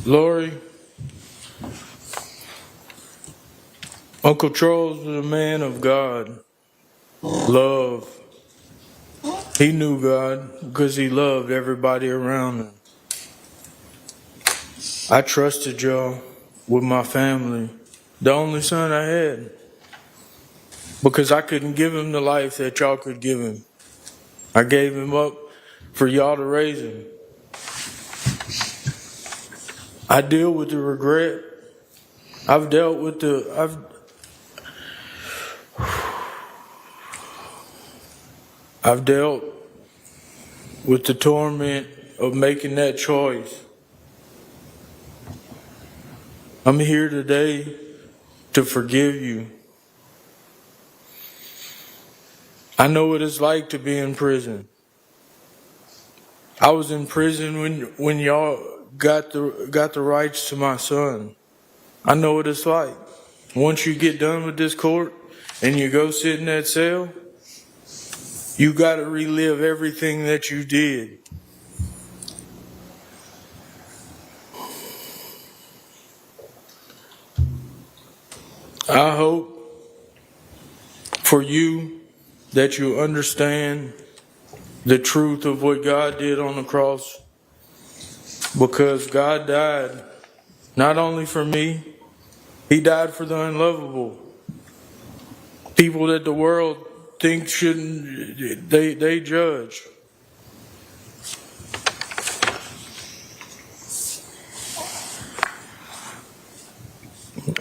Lori, Uncle Charles was a man of God, love. He knew God because he loved everybody around him. I trusted y'all with my family, the only son I had, because I couldn't give him the life that y'all could give him. I gave him up for y'all to raise him. I deal with the regret. I've dealt with the torment of making that choice. I'm here today to forgive you. I know what it's like to be in prison. I was in prison when y'all got the rights to my son. I know what it's like. Once you get done with this court and you go sit in that cell, you got to relive everything that you did. I hope for you that you understand the truth of what God did on the cross, because God died not only for me, he died for the unlovable. People that the world thinks shouldn't, they judge.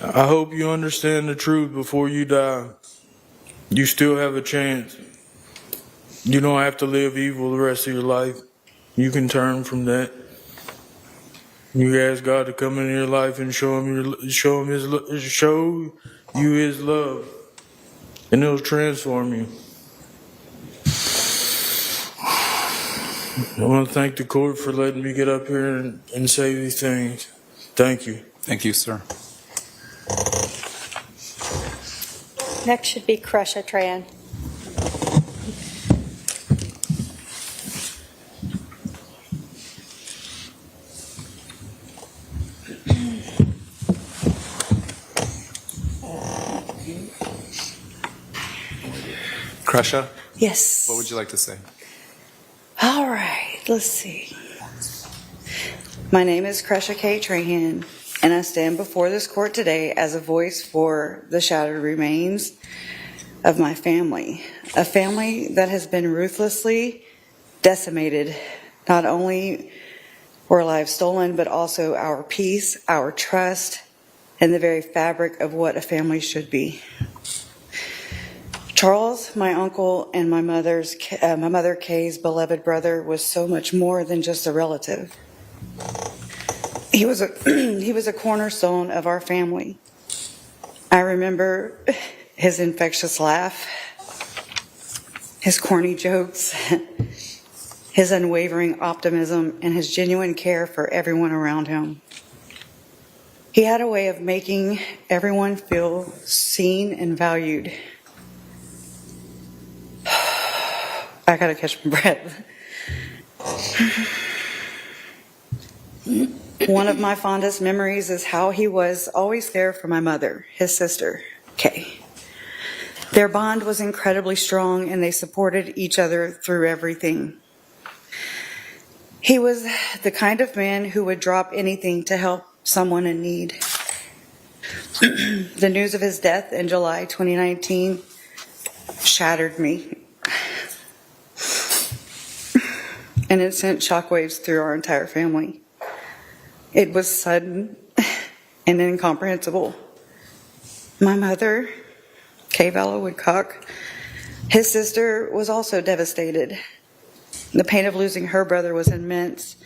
I hope you understand the truth before you die. You still have a chance. You don't have to live evil the rest of your life. You can turn from that. You ask God to come into your life and show you His love, and it'll transform you. I want to thank the court for letting me get up here and say these things. Thank you. Thank you, sir. Next should be Kresha Tran. Kresha, Yes. what would you like to say? All right, let's see. My name is Kresha Tran, and I stand before this court today as a voice for the shattered remains of my family. A family that has been ruthlessly decimated. Not only were lives stolen, but also our peace, our trust, and the very fabric of what a family should be. Charles, my uncle, and my mother Kay's beloved brother, was so much more than just a relative. He was a cornerstone of our family. I remember his infectious laugh, his corny jokes, his unwavering optimism, and his genuine care for everyone around him. He had a way of making everyone feel seen and valued. I gotta catch my breath. One of my fondest memories is how he was always there for my mother, his sister, Kay. Their bond was incredibly strong, and they supported each other through everything. He was the kind of man who would drop anything to help someone in need. The news of his death in July 2019 shattered me, and it sent shockwaves through our entire family. It was sudden and incomprehensible. My mother, Kay Vallow Woodcock, his sister, was also devastated. The pain of losing her brother was immense,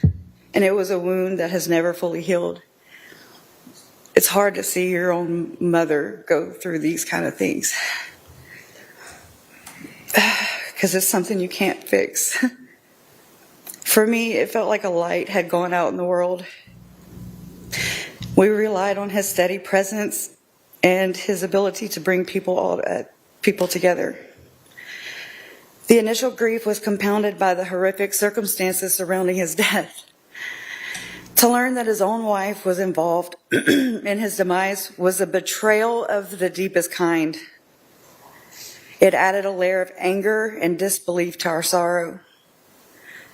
and it was a wound that has never fully healed. It's hard to see your own mother go through these kind of things, because it's something you can't fix. For me, it felt like a light had gone out in the world. We relied on his steady presence and his ability to bring people together. The initial grief was compounded by the horrific circumstances surrounding his death. To learn that his own wife was involved in his demise was a betrayal of the deepest kind. It added a layer of anger and disbelief to our sorrow.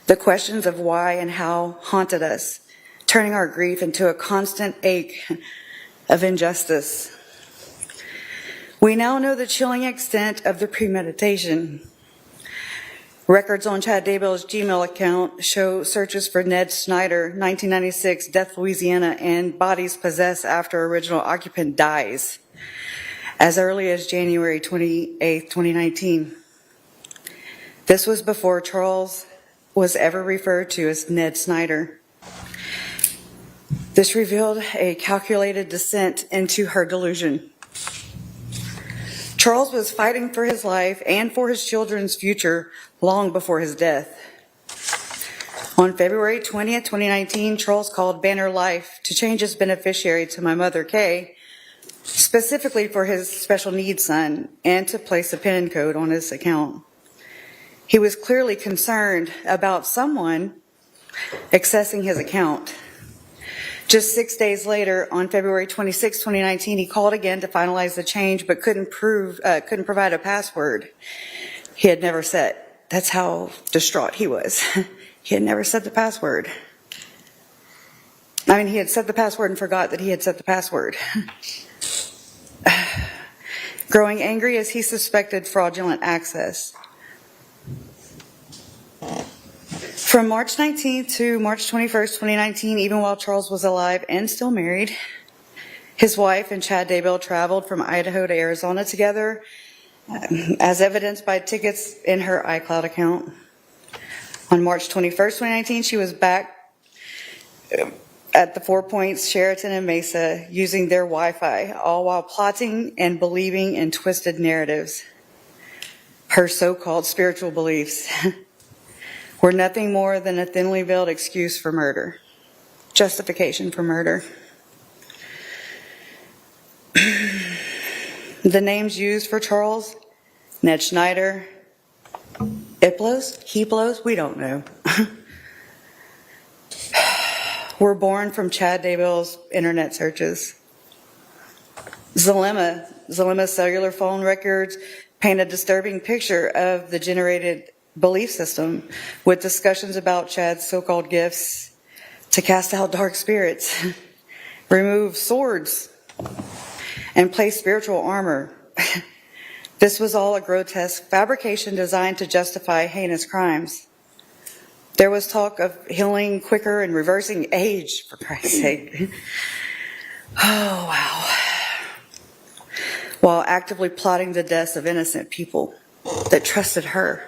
The questions of why and how haunted us, turning our grief into a constant ache of injustice. We now know the chilling extent of the premeditation. Records on Chad Daybell's Gmail account show searches for Ned Snyder, 1996, Death, Louisiana, and bodies possessed after original occupant dies, as early as January 28, 2019. This was before Charles was ever referred to as Ned Snyder. This revealed a calculated descent into her delusion. Charles was fighting for his life and for his children's future long before his death. On February 20th, 2019, Charles called Banner Life to change his beneficiary to my mother, Kay, specifically for his special needs son, and to place a PIN code on his account. He was clearly concerned about someone accessing his account. Just 6 days later, on February 26, 2019, he called again to finalize the change, but couldn't provide a password he had never set. That's how distraught he was. He had never set the password. I mean, he had set the password and forgot that he had set the password. Growing angry as he suspected fraudulent access. From March 19th to March 21st, 2019, even while Charles was alive and still married, his wife and Chad Daybell traveled from Idaho to Arizona together, as evidenced by tickets in her iCloud account. On March 21st, 2019, she was back at the 4 Points Sheraton in Mesa using their Wi-Fi, all while plotting and believing in twisted narratives. Her so-called spiritual beliefs were nothing more than a thinly veiled excuse for murder, justification for murder. The names used for Charles, Ned Schneider, Heplos, we don't know, were born from Chad Daybell's internet searches. Zalema's cellular phone records paint a disturbing picture of the generated belief system with discussions about Chad's so-called gifts to cast out dark spirits, remove swords, and place spiritual armor. This was all a grotesque fabrication designed to justify heinous crimes. There was talk of healing quicker and reversing age, for Christ's sake. Oh, wow. While actively plotting the deaths of innocent people that trusted her.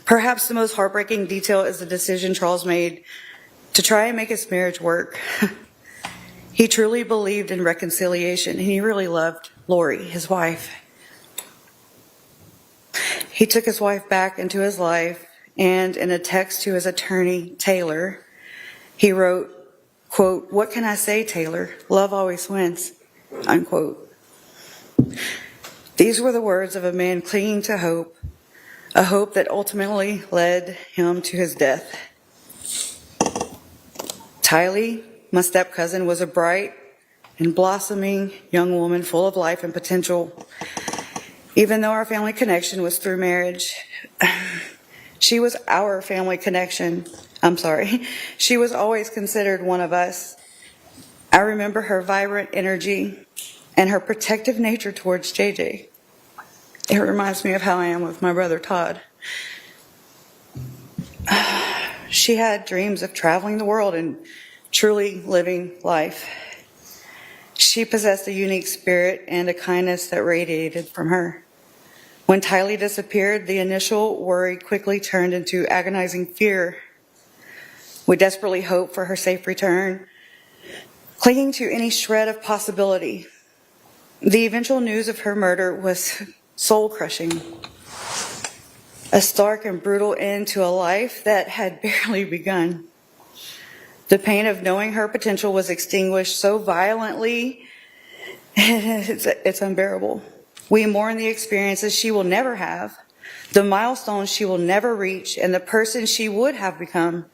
Perhaps the most heartbreaking detail is the decision Charles made to try and make his marriage work. He truly believed in reconciliation, and he really loved Lori, his wife. He took his wife back into his life, and in a text to his attorney, Taylor, he wrote, quote, "What can I say, Taylor? Love always wins," unquote. These were the words of a man clinging to hope, a hope that ultimately led him to his death. Tylee, my step-cousin, was a bright and blossoming young woman full of life and potential. Even though our family connection was through marriage, she was our family connection. She was always considered one of us. I remember her vibrant energy and her protective nature towards JJ. It reminds me of how I am with my brother Todd. She had dreams of traveling the world and truly living life. She possessed a unique spirit and a kindness that radiated from her. When Tylee disappeared, the initial worry quickly turned into agonizing fear. We desperately hoped for her safe return, clinging to any shred of possibility. The eventual news of her murder was soul-crushing. A stark and brutal end to a life that had barely begun. The pain of knowing her potential was extinguished so violently, it's unbearable. We mourn the experiences she will never have, the milestones she will never reach, and the person she would have become.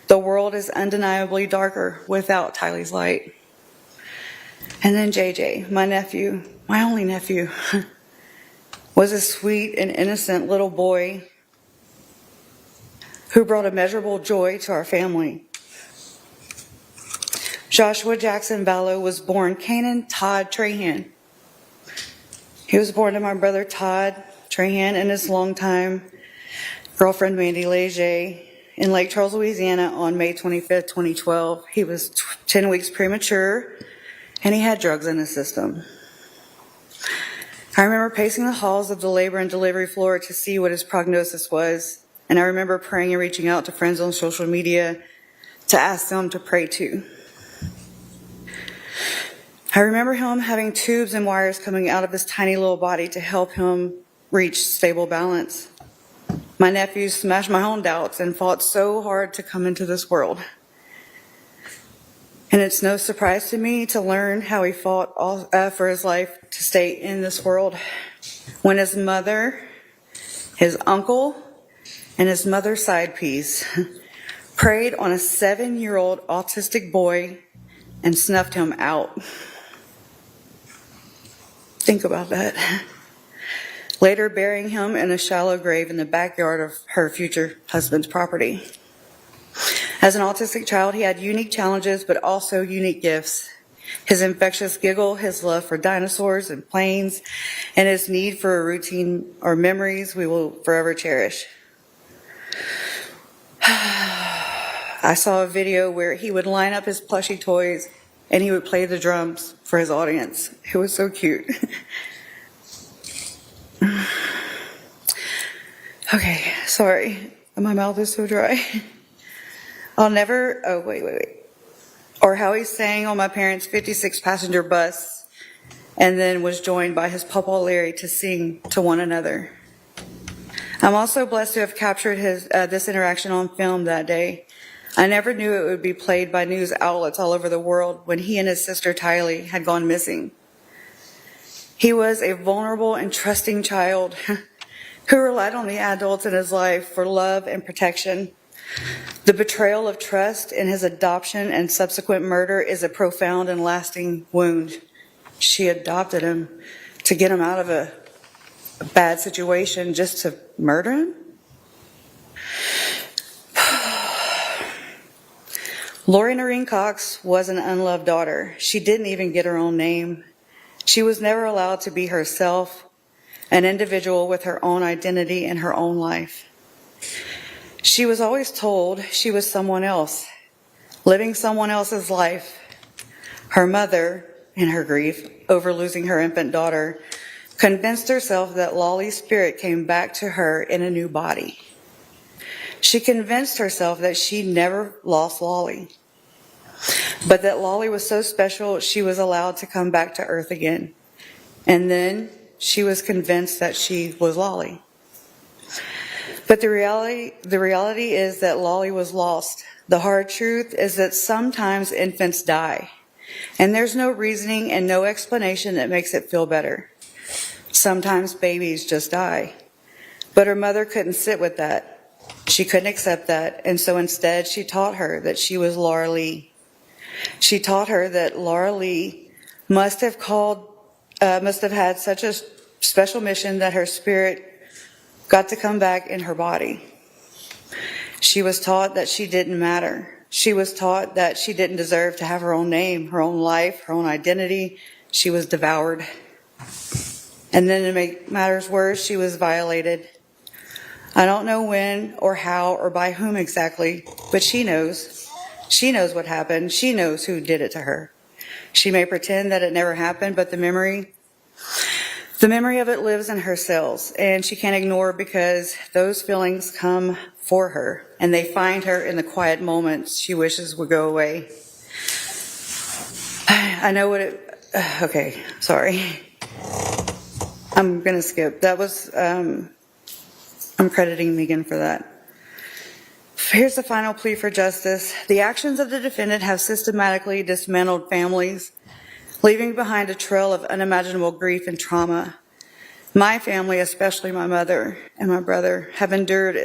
The world is undeniably darker without Tylee's light. And then JJ, my nephew, my only nephew, was a sweet and innocent little boy who brought immeasurable joy to our family. Joshua Jackson Vallow was born Canaan Todd Trahan. He was born to my brother Todd Trahan and his longtime girlfriend Mandy Leger in Lake Charles, Louisiana on May 25th, 2012. He was 10 weeks premature and he had drugs in his system. I remember pacing the halls of the labor and delivery floor to see what his prognosis was, and I remember praying and reaching out to friends on social media to ask them to pray too. I remember him having tubes and wires coming out of his tiny little body to help him reach stable balance. My nephew smashed my own doubts and fought so hard to come into this world. And it's no surprise to me to learn how he fought for his life to stay in this world. When his mother, his uncle, and his mother's side piece preyed on a 7-year-old autistic boy and snuffed him out. Think about that. Later burying him in a shallow grave in the backyard of her future husband's property. As an autistic child, he had unique challenges, but also unique gifts. His infectious giggle, his love for dinosaurs and planes, and his need for a routine or memories we will forever cherish. I saw a video where he would line up his plushy toys and he would play the drums for his audience. It was so cute. Okay, sorry. My mouth is so dry. I'll never, or how he sang on my parents' 56-passenger bus and then was joined by his Papa Larry to sing to one another. I'm also blessed to have captured this interaction on film that day. I never knew it would be played by news outlets all over the world when he and his sister Tylee had gone missing. He was a vulnerable and trusting child who relied on the adults in his life for love and protection. The betrayal of trust in his adoption and subsequent murder is a profound and lasting wound. She adopted him to get him out of a bad situation just to murder him? Lori Noreen Cox was an unloved daughter. She didn't even get her own name. She was never allowed to be herself, an individual with her own identity and her own life. She was always told she was someone else, living someone else's life. Her mother, in her grief over losing her infant daughter, convinced herself that Lolly's spirit came back to her in a new body. She convinced herself that she never lost Lolly, but that Lolly was so special she was allowed to come back to Earth again. And then she was convinced that she was Lolly. But the reality is that Lolly was lost. The hard truth is that sometimes infants die, and there's no reasoning and no explanation that makes it feel better. Sometimes babies just die. But her mother couldn't sit with that. She couldn't accept that, and so instead she taught her that she was Laura Lee. She taught her that Laura Lee must have had such a special mission that her spirit got to come back in her body. She was taught that she didn't matter. She was taught that she didn't deserve to have her own name, her own life, her own identity. She was devoured. And then to make matters worse, she was violated. I don't know when or how or by whom exactly, but she knows. She knows what happened. She knows who did it to her. She may pretend that it never happened, but the memory of it lives in her cells, and she can't ignore because those feelings come for her, and they find her in the quiet moments she wishes would go away. I know what it... Okay, sorry. I'm going to skip. That was... I'm crediting Megan for that. Here's the final plea for justice. The actions of the defendant have systematically dismantled families, leaving behind a trail of unimaginable grief and trauma. My family, especially my mother and my brother, have endured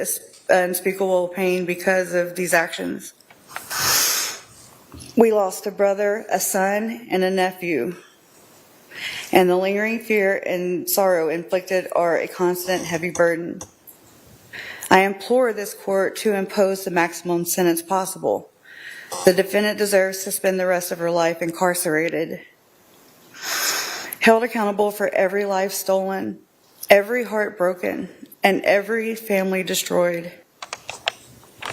unspeakable pain because of these actions. We lost a brother, a son, and a nephew. And the lingering fear and sorrow inflicted are a constant heavy burden. I implore this court to impose the maximum sentence possible. The defendant deserves to spend the rest of her life incarcerated, held accountable for every life stolen, every heart broken, and every family destroyed.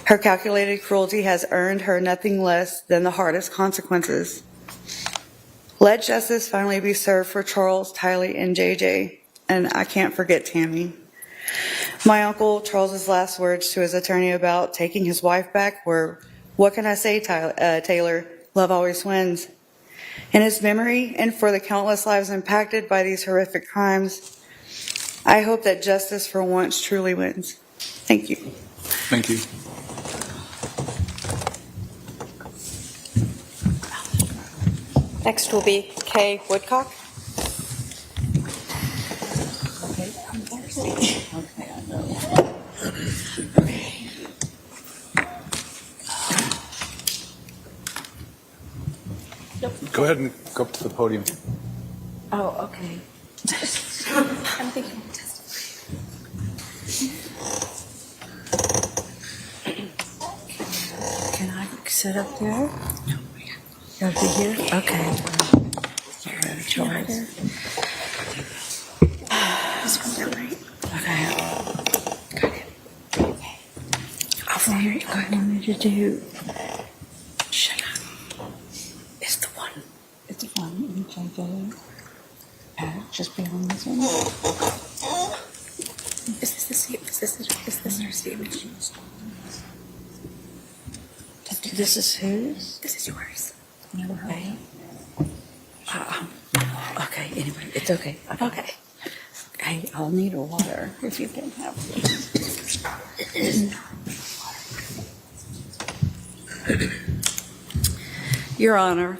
Her calculated cruelty has earned her nothing less than the hardest consequences. Let justice finally be served for Charles, Tylee, and JJ, and I can't forget Tammy. My uncle Charles's last words to his attorney about taking his wife back were, "What can I say, Taylor? Love always wins." In his memory and for the countless lives impacted by these horrific crimes, I hope that justice for once truly wins. Thank you. Thank you. Next will be Kay Woodcock. Go ahead and go up to the podium. Oh, okay. I'm thinking of testifying. Can I sit up there? No. Over here? Okay. Charles. This one's right. Okay. Got it. Okay. I'll figure it out. What I want me to do. Shut up. It's the one. It's the one in JJ. Just be on this one. Is this her statement? This is whose? This is yours. Okay. Okay, anyway, it's okay. Okay. Hey, I'll need a water if you can have it. Your Honor,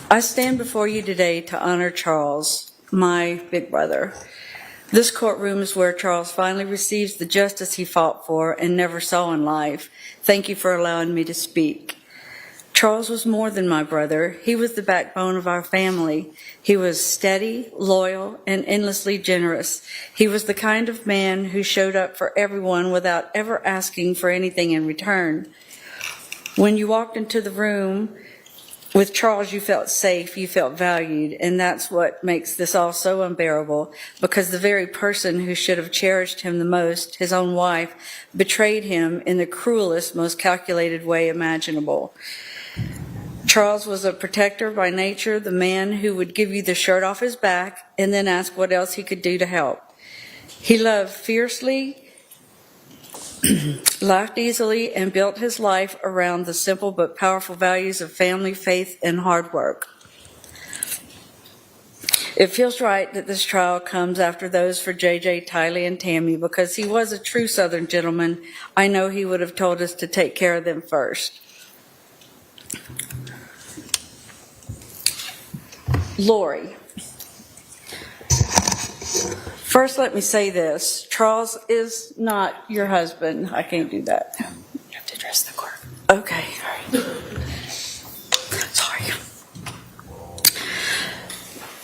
I stand before you today to honor Charles, my big brother. This courtroom is where Charles finally receives the justice he fought for and never saw in life. Thank you for allowing me to speak. Charles was more than my brother. He was the backbone of our family. He was steady, loyal, and endlessly generous. He was the kind of man who showed up for everyone without ever asking for anything in return. When you walked into the room with Charles, you felt safe, you felt valued, and that's what makes this all so unbearable, because the very person who should have cherished him the most, his own wife, betrayed him in the cruelest, most calculated way imaginable. Charles was a protector by nature, the man who would give you the shirt off his back and then ask what else he could do to help. He loved fiercely, laughed easily, and built his life around the simple but powerful values of family, faith, and hard work. It feels right that this trial comes after those for JJ, Tylee, and Tammy, because he was a true Southern gentleman. I know he would have told us to take care of them first. Lori. First, let me say this. Charles is not your husband. I can't do that. You have to address the court. Okay. All right. Sorry.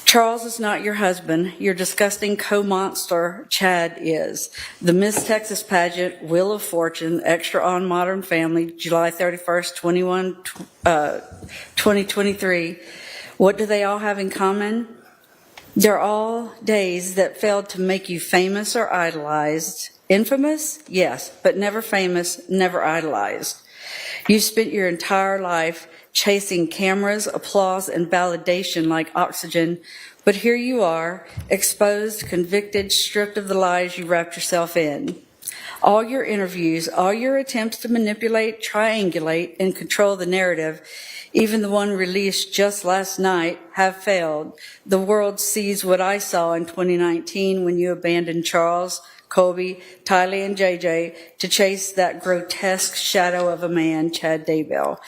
Charles is not your husband. Your disgusting co-monster, Chad, is. The Miss Texas pageant, Wheel of Fortune, Extra on Modern Family, July 31st, 2023. What do they all have in common? They're all days that failed to make you famous or idolized. Infamous? Yes, but never famous, never idolized. You spent your entire life chasing cameras, applause, and validation like oxygen, but here you are, exposed, convicted, stripped of the lies you wrapped yourself in. All your interviews, all your attempts to manipulate, triangulate, and control the narrative, even the one released just last night, have failed. The world sees what I saw in 2019 when you abandoned Charles, Colby, Tylee, and JJ to chase that grotesque shadow of a man, Chad Daybell.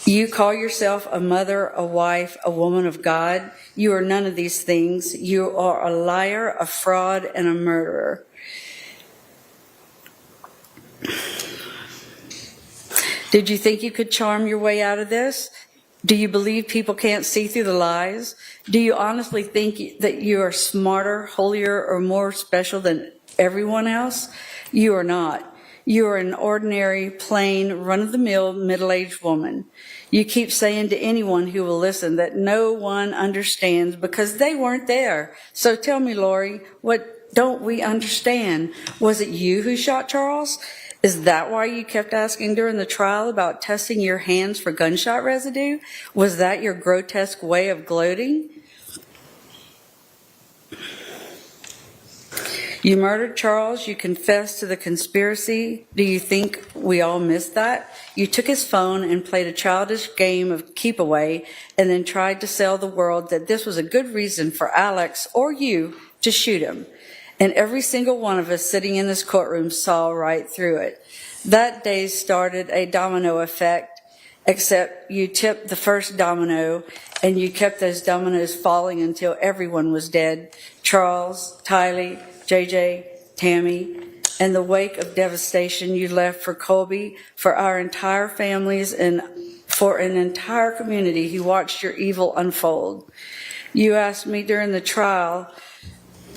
You call yourself a mother, a wife, a woman of God. You are none of these things. You are a liar, a fraud, and a murderer. Did you think you could charm your way out of this? Do you believe people can't see through the lies? Do you honestly think that you are smarter, holier, or more special than everyone else? You are not. You are an ordinary, plain, run-of-the-mill, middle-aged woman. You keep saying to anyone who will listen that no one understands because they weren't there. So tell me, Lori, what don't we understand? Was it you who shot Charles? Is that why you kept asking during the trial about testing your hands for gunshot residue? Was that your grotesque way of gloating? You murdered Charles. You confessed to the conspiracy. Do you think we all missed that? You took his phone and played a childish game of keep away and then tried to sell the world that this was a good reason for Alex or you to shoot him. And every single one of us sitting in this courtroom saw right through it. That day started a domino effect, except you tipped the first domino and you kept those dominoes falling until everyone was dead. Charles, Tylee, JJ, Tammy, and the wake of devastation you left for Colby, for our entire families, and for an entire community who watched your evil unfold. You asked me during the trial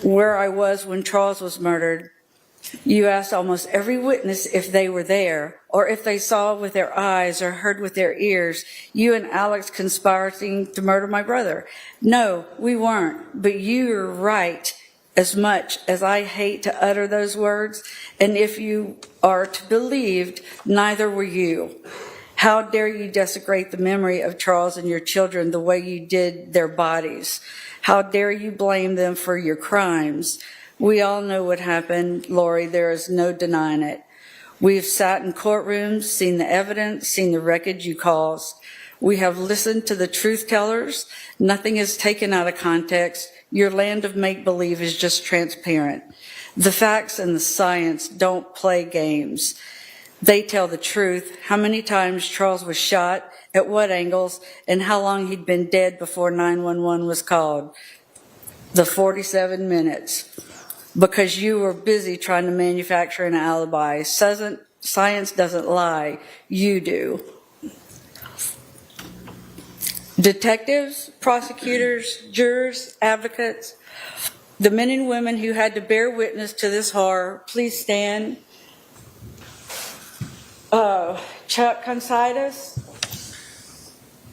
where I was when Charles was murdered. You asked almost every witness if they were there, or if they saw with their eyes or heard with their ears you and Alex conspiring to murder my brother. No, we weren't, but you're right, as much as I hate to utter those words, and if you are to be believed, neither were you. How dare you desecrate the memory of Charles and your children the way you did their bodies? How dare you blame them for your crimes? We all know what happened, Lori. There is no denying it. We've sat in courtrooms, seen the evidence, seen the wreckage you caused. We have listened to the truth tellers. Nothing is taken out of context. Your land of make-believe is just transparent. The facts and the science don't play games. They tell the truth, how many times Charles was shot, at what angles, and how long he'd been dead before 911 was called. The 47 minutes. Because you were busy trying to manufacture an alibi. Science doesn't lie. You do. detectives, prosecutors, jurors, advocates, the men and women who had to bear witness to this horror, please stand. Chuck Considas,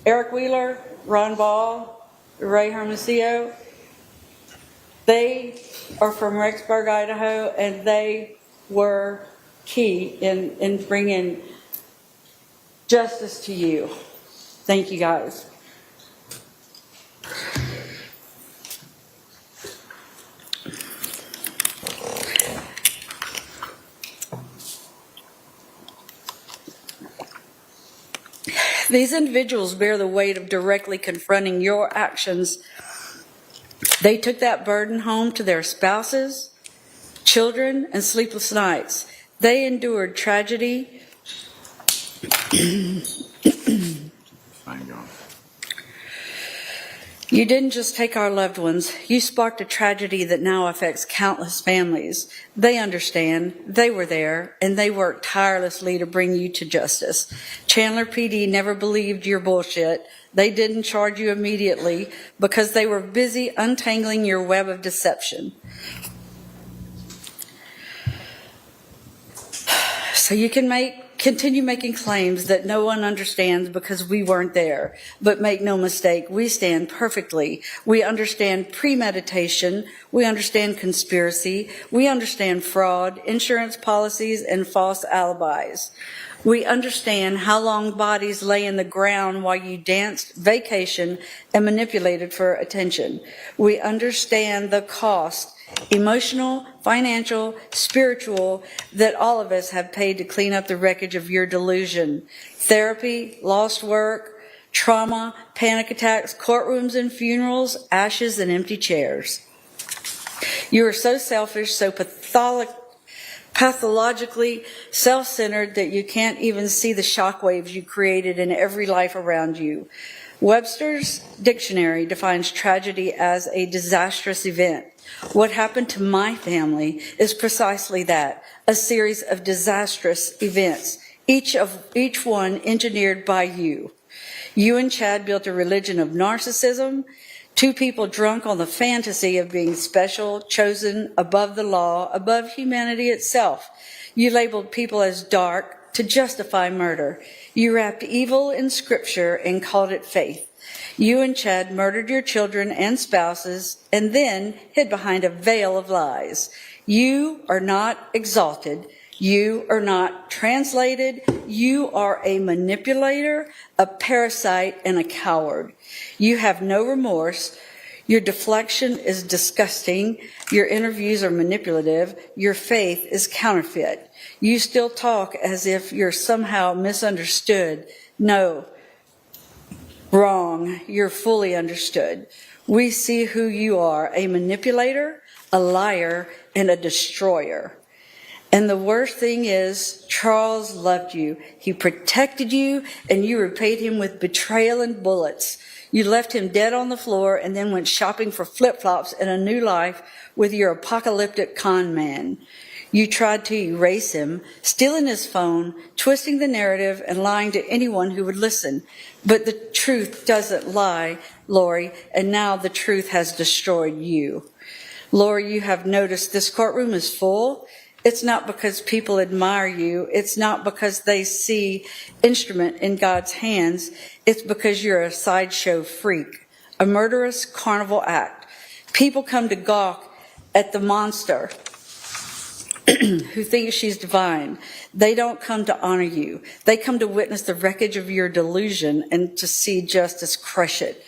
Eric Wheeler, Ron Ball, Ray Hermosillo. They are from Rexburg, Idaho, and they were key in bringing justice to you. Thank you, guys. These individuals bear the weight of directly confronting your actions. They took that burden home to their spouses, children, and sleepless nights. They endured tragedy. You didn't just take our loved ones. You sparked a tragedy that now affects countless families. They understand. They were there, and they worked tirelessly to bring you to justice. Chandler PD never believed your bullshit. They didn't charge you immediately because they were busy untangling your web of deception. So you can continue making claims that no one understands because we weren't there. But make no mistake, we stand perfectly. We understand premeditation. We understand conspiracy. We understand fraud, insurance policies, and false alibis. We understand how long bodies lay in the ground while you danced, vacationed, and manipulated for attention. We understand the cost, emotional, financial, spiritual, that all of us have paid to clean up the wreckage of your delusion. Therapy, lost work, trauma, panic attacks, courtrooms and funerals, ashes and empty chairs. You are so selfish, so pathologically self-centered that you can't even see the shockwaves you created in every life around you. Webster's dictionary defines tragedy as a disastrous event. What happened to my family is precisely that, a series of disastrous events, each one engineered by you. You and Chad built a religion of narcissism, two people drunk on the fantasy of being special, chosen, above the law, above humanity itself. You labeled people as dark to justify murder. You wrapped evil in scripture and called it faith. You and Chad murdered your children and spouses and then hid behind a veil of lies. You are not exalted. You are not translated. You are a manipulator, a parasite, and a coward. You have no remorse. Your deflection is disgusting. Your interviews are manipulative. Your faith is counterfeit. You still talk as if you're somehow misunderstood. No. Wrong. You're fully understood. We see who you are, a manipulator, a liar, and a destroyer. And the worst thing is, Charles loved you. He protected you, and you repaid him with betrayal and bullets. You left him dead on the floor and then went shopping for flip-flops and a new life with your apocalyptic con man. You tried to erase him, stealing his phone, twisting the narrative, and lying to anyone who would listen. But the truth doesn't lie, Lori, and now the truth has destroyed you. Lori, you have noticed this courtroom is full. It's not because people admire you. It's not because they see instrument in God's hands. It's because you're a sideshow freak, a murderous carnival act. People come to gawk at the monster who thinks she's divine. They don't come to honor you. They come to witness the wreckage of your delusion and to see justice crush it.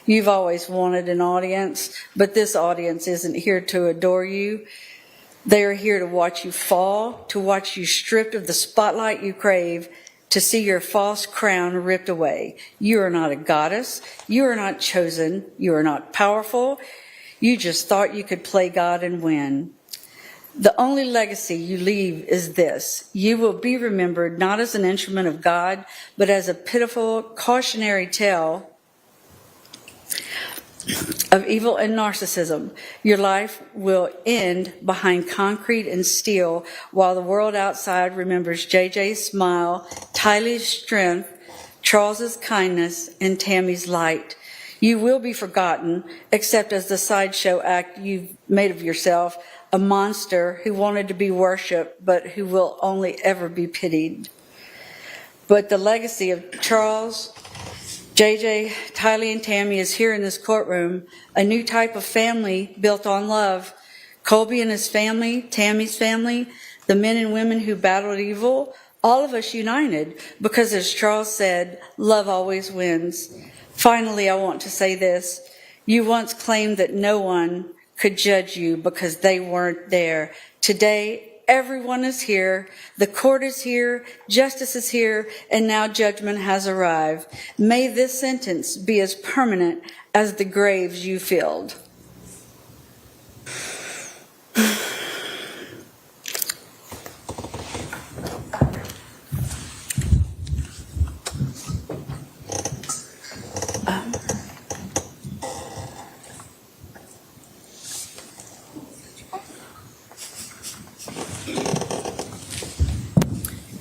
You've always wanted an audience, but this audience isn't here to adore you. They are here to watch you fall, to watch you stripped of the spotlight you crave, to see your false crown ripped away. You are not a goddess. You are not chosen. You are not powerful. You just thought you could play God and win. The only legacy you leave is this. You will be remembered not as an instrument of God, but as a pitiful, cautionary tale of evil and narcissism. Your life will end behind concrete and steel while the world outside remembers JJ's smile, Tylee's strength, Charles's kindness, and Tammy's light. You will be forgotten, except as the sideshow act you've made of yourself, a monster who wanted to be worshipped, but who will only ever be pitied. But the legacy of Charles, JJ, Tylee, and Tammy is here in this courtroom, a new type of family built on love. Colby and his family, Tammy's family, the men and women who battled evil, all of us united, because as Charles said, love always wins. Finally, I want to say this. You once claimed that no one could judge you because they weren't there. Today, everyone is here. The court is here. Justice is here. And now judgment has arrived. May this sentence be as permanent as the graves you filled.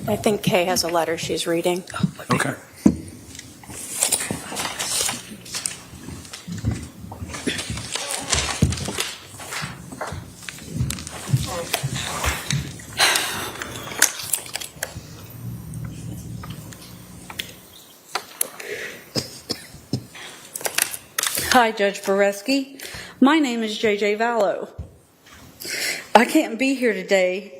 I think Kay has a letter she's reading. Okay. Hi, Judge Boreski. My name is JJ Vallow. I can't be here today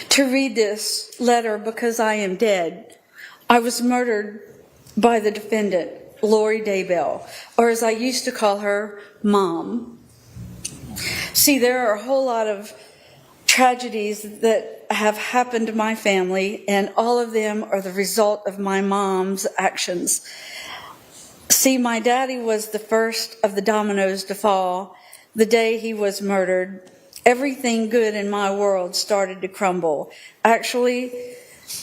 to read this letter because I am dead. I was murdered by the defendant, Lori Daybell, or as I used to call her, Mom. See, there are a whole lot of tragedies that have happened to my family, and all of them are the result of my mom's actions. See, my daddy was the first of the dominoes to fall. The day he was murdered, everything good in my world started to crumble. Actually,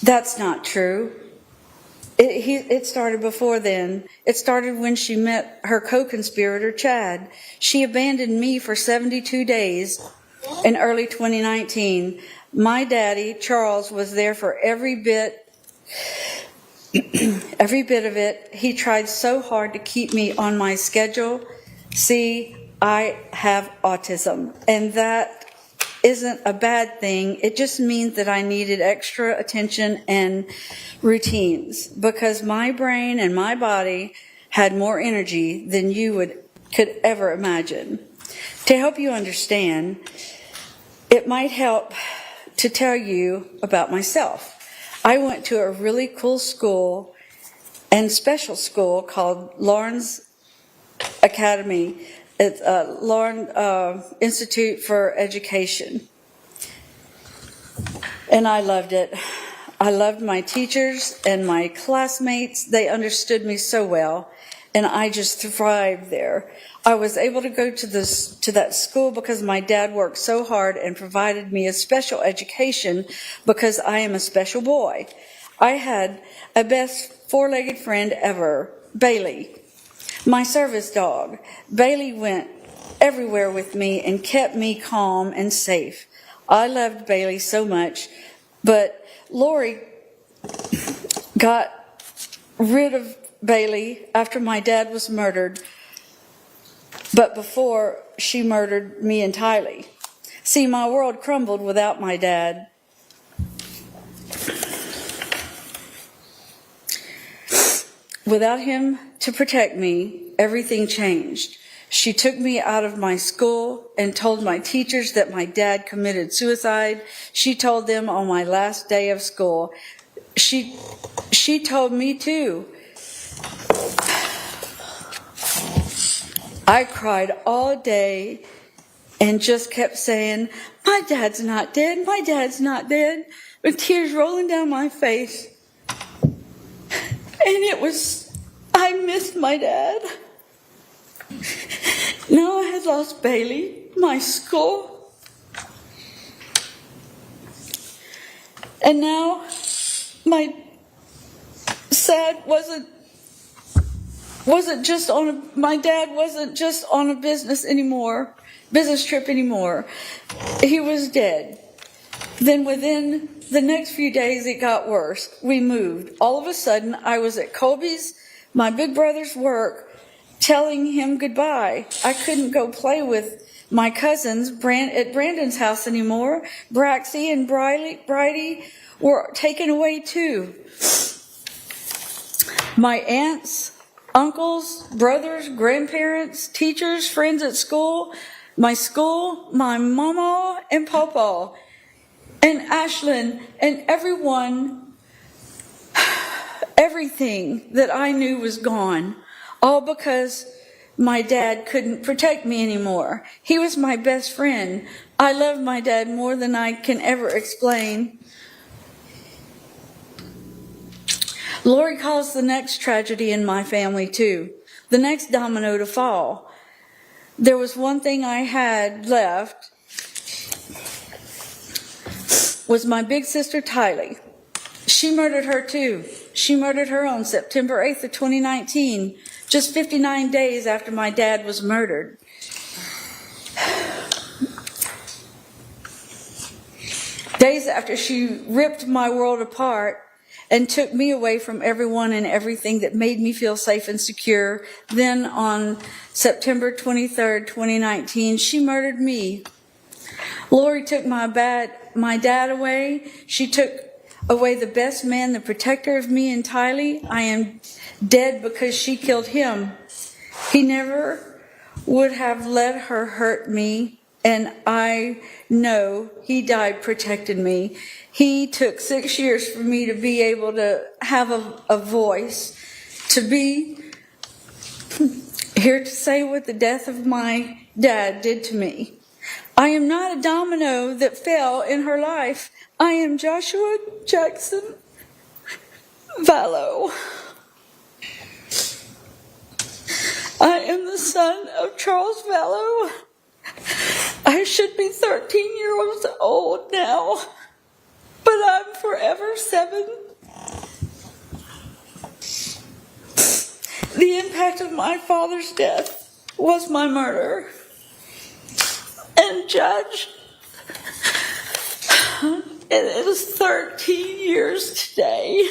that's not true. It started before then. It started when she met her co-conspirator, Chad. She abandoned me for 72 days in early 2019. My daddy, Charles, was there for every bit of it. He tried so hard to keep me on my schedule. See, I have autism, and that isn't a bad thing. It just means that I needed extra attention and routines because my brain and my body had more energy than you could ever imagine. To help you understand, it might help to tell you about myself. I went to a really cool school and special school called Lawrence Academy. It's Lawrence Institute for Education. And I loved it. I loved my teachers and my classmates. They understood me so well, and I just thrived there. I was able to go to that school because my dad worked so hard and provided me a special education because I am a special boy. I had a best four-legged friend ever, Bailey. My service dog. Bailey went everywhere with me and kept me calm and safe. I loved Bailey so much, but Lori got rid of Bailey after my dad was murdered, but before she murdered me and Tylee. See, my world crumbled without my dad. Without him to protect me, everything changed. She took me out of my school and told my teachers that my dad committed suicide. She told them on my last day of school. She told me too. I cried all day and just kept saying, my dad's not dead, my dad's not dead, with tears rolling down my face. And I missed my dad. Now I had lost Bailey, my school. And now my dad wasn't just on a business trip anymore. He was dead. Then within the next few days, it got worse. We moved. All of a sudden, I was at Colby's, my big brother's work, telling him goodbye. I couldn't go play with my cousins at Brandon's house anymore. Braxy and Bridie were taken away too. My aunts, uncles, brothers, grandparents, teachers, friends at school, my mama and papa, and Ashlyn, and everyone, everything that I knew was gone, all because my dad couldn't protect me anymore. He was my best friend. I loved my dad more than I can ever explain. Lori caused the next tragedy in my family too, the next domino to fall. There was one thing I had left, was my big sister Tylee. She murdered her too. She murdered her on September 8th of 2019, just 59 days after my dad was murdered. Days after she ripped my world apart and took me away from everyone and everything that made me feel safe and secure. Then on September 23rd, 2019, she murdered me. Lori took my dad away. She took away the best man, the protector of me and Tylee. I am dead because she killed him. He never would have let her hurt me, and I know he died protecting me. He took 6 years for me to be able to have a voice, to be here to say what the death of my dad did to me. I am not a domino that fell in her life. I am Joshua Jackson Vallow. I am the son of Charles Vallow. I should be 13 years old now, but I'm forever 7. The impact of my father's death was my murder. And Judge, it is 13 years today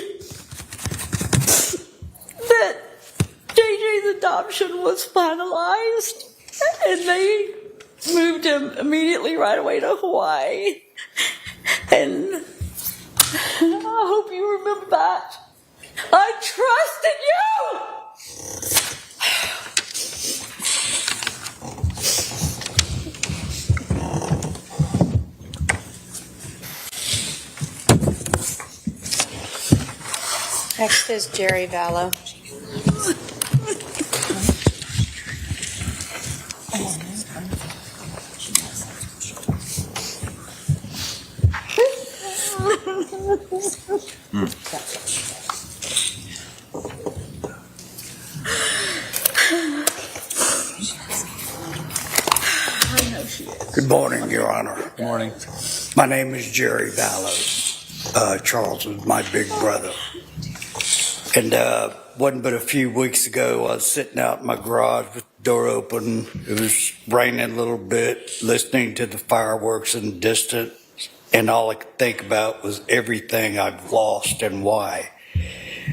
that JJ's adoption was finalized, and they moved him immediately right away to Hawaii. And I hope you remember that. I trusted you! Next is Jerry Vallow. Good morning, Your Honor. Good morning. My name is Jerry Vallow. Charles was my big brother. And wasn't but a few weeks ago, I was sitting out in my garage with the door open. It was raining a little bit, listening to the fireworks in the distance. And all I could think about was everything I've lost and why.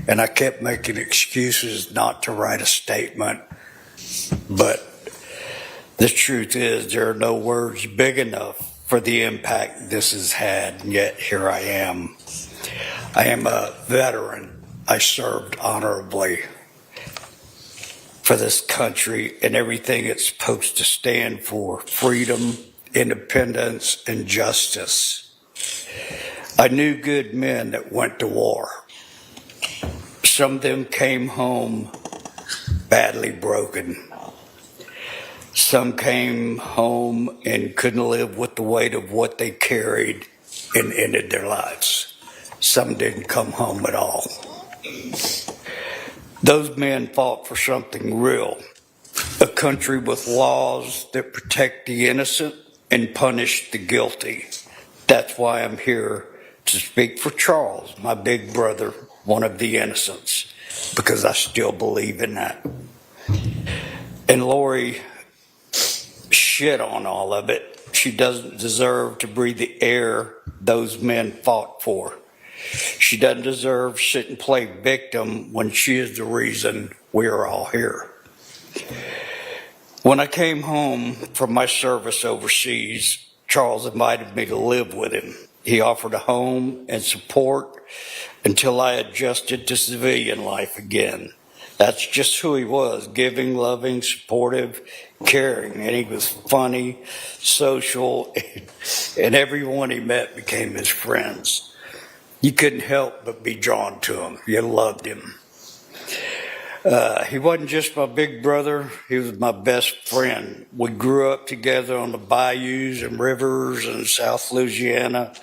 And I kept making excuses not to write a statement. But the truth is, there are no words big enough for the impact this has had, and yet here I am. I am a veteran. I served honorably for this country and everything it's supposed to stand for: freedom, independence, and justice. I knew good men that went to war. Some of them came home badly broken. Some came home and couldn't live with the weight of what they carried and ended their lives. Some didn't come home at all. Those men fought for something real, a country with laws that protect the innocent and punish the guilty. That's why I'm here to speak for Charles, my big brother, one of the innocents, because I still believe in that. And Lori shit on all of it. She doesn't deserve to breathe the air those men fought for. She doesn't deserve to sit and play victim when she is the reason we are all here. When I came home from my service overseas, Charles invited me to live with him. He offered a home and support until I adjusted to civilian life again. That's just who he was, giving, loving, supportive, caring. And he was funny, social, and everyone he met became his friends. You couldn't help but be drawn to him. You loved him. He wasn't just my big brother, he was my best friend. We grew up together on the bayous and rivers in South Louisiana,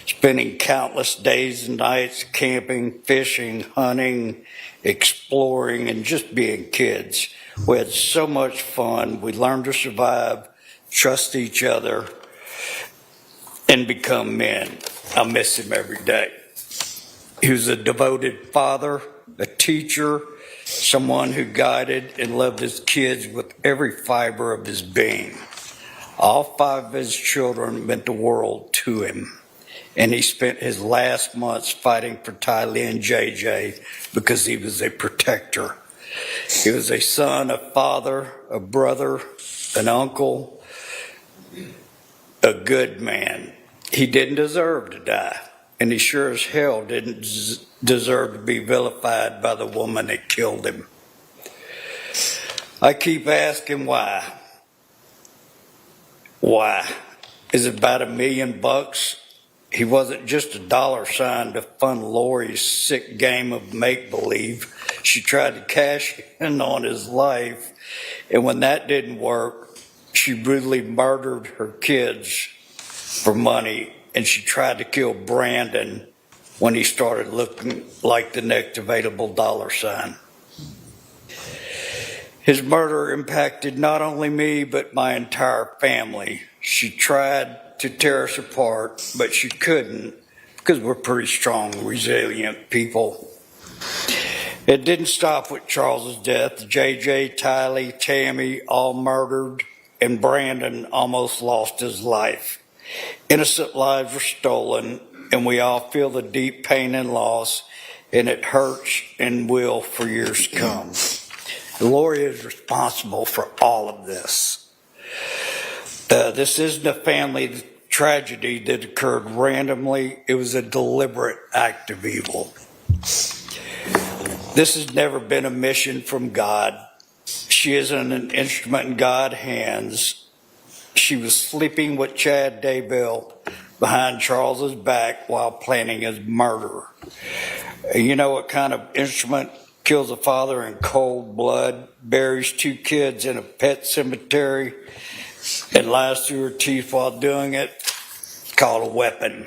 spending countless days and nights camping, fishing, hunting, exploring, and just being kids. We had so much fun. We learned to survive, trust each other, and become men. I miss him every day. He was a devoted father, a teacher, someone who guided and loved his kids with every fiber of his being. All 5 of his children meant the world to him, and he spent his last months fighting for Tylee and JJ because he was a protector. He was a son, a father, a brother, an uncle, a good man. He didn't deserve to die, and he sure as hell didn't deserve to be vilified by the woman that killed him. I keep asking why. Why? Is it about $1 million? He wasn't just a dollar sign to fund Lori's sick game of make-believe. She tried to cash in on his life, and when that didn't work, she brutally murdered her kids for money, and she tried to kill Brandon when he started looking like the next available dollar sign. His murder impacted not only me, but my entire family. She tried to tear us apart, but she couldn't because we're pretty strong, resilient people. It didn't stop with Charles's death. JJ, Tylee, Tammy, all murdered, and Brandon almost lost his life. Innocent lives were stolen, and we all feel the deep pain and loss, and it hurts and will for years to come. Lori is responsible for all of this. This isn't a family tragedy that occurred randomly. It was a deliberate act of evil. This has never been a mission from God. She isn't an instrument in God's hands. She was sleeping with Chad Daybell behind Charles's back while planning his murder. You know what kind of instrument kills a father in cold blood, buries 2 kids in a pet cemetery, and lies through her teeth while doing it? It's called a weapon.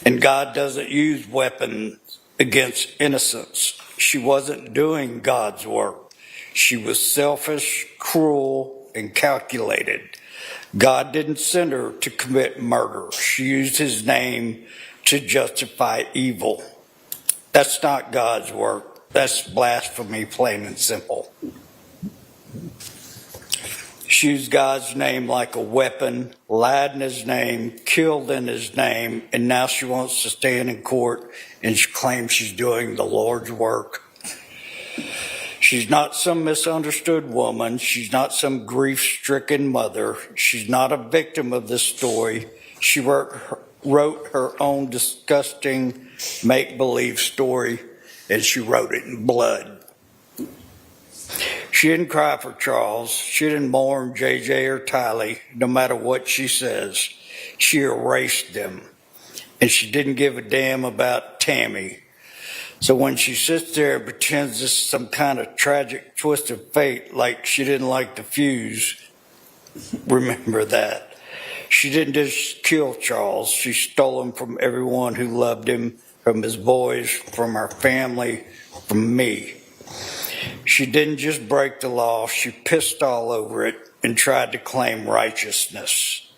And God doesn't use weapons against innocence. She wasn't doing God's work. She was selfish, cruel, and calculated. God didn't send her to commit murder. She used his name to justify evil. That's not God's work. That's blasphemy, plain and simple. She used God's name like a weapon, lied in his name, killed in his name, and now she wants to stand in court and she claims she's doing the Lord's work. She's not some misunderstood woman. She's not some grief-stricken mother. She's not a victim of this story. She wrote her own disgusting make-believe story, and she wrote it in blood. She didn't cry for Charles. She didn't mourn JJ or Tylee, no matter what she says. She erased them. And she didn't give a damn about Tammy. So when she sits there and pretends this is some kind of tragic twist of fate, like she didn't like the fuse, remember that. She didn't just kill Charles. She stole him from everyone who loved him, from his boys, from our family, from me. She didn't just break the law. She pissed all over it and tried to claim righteousness.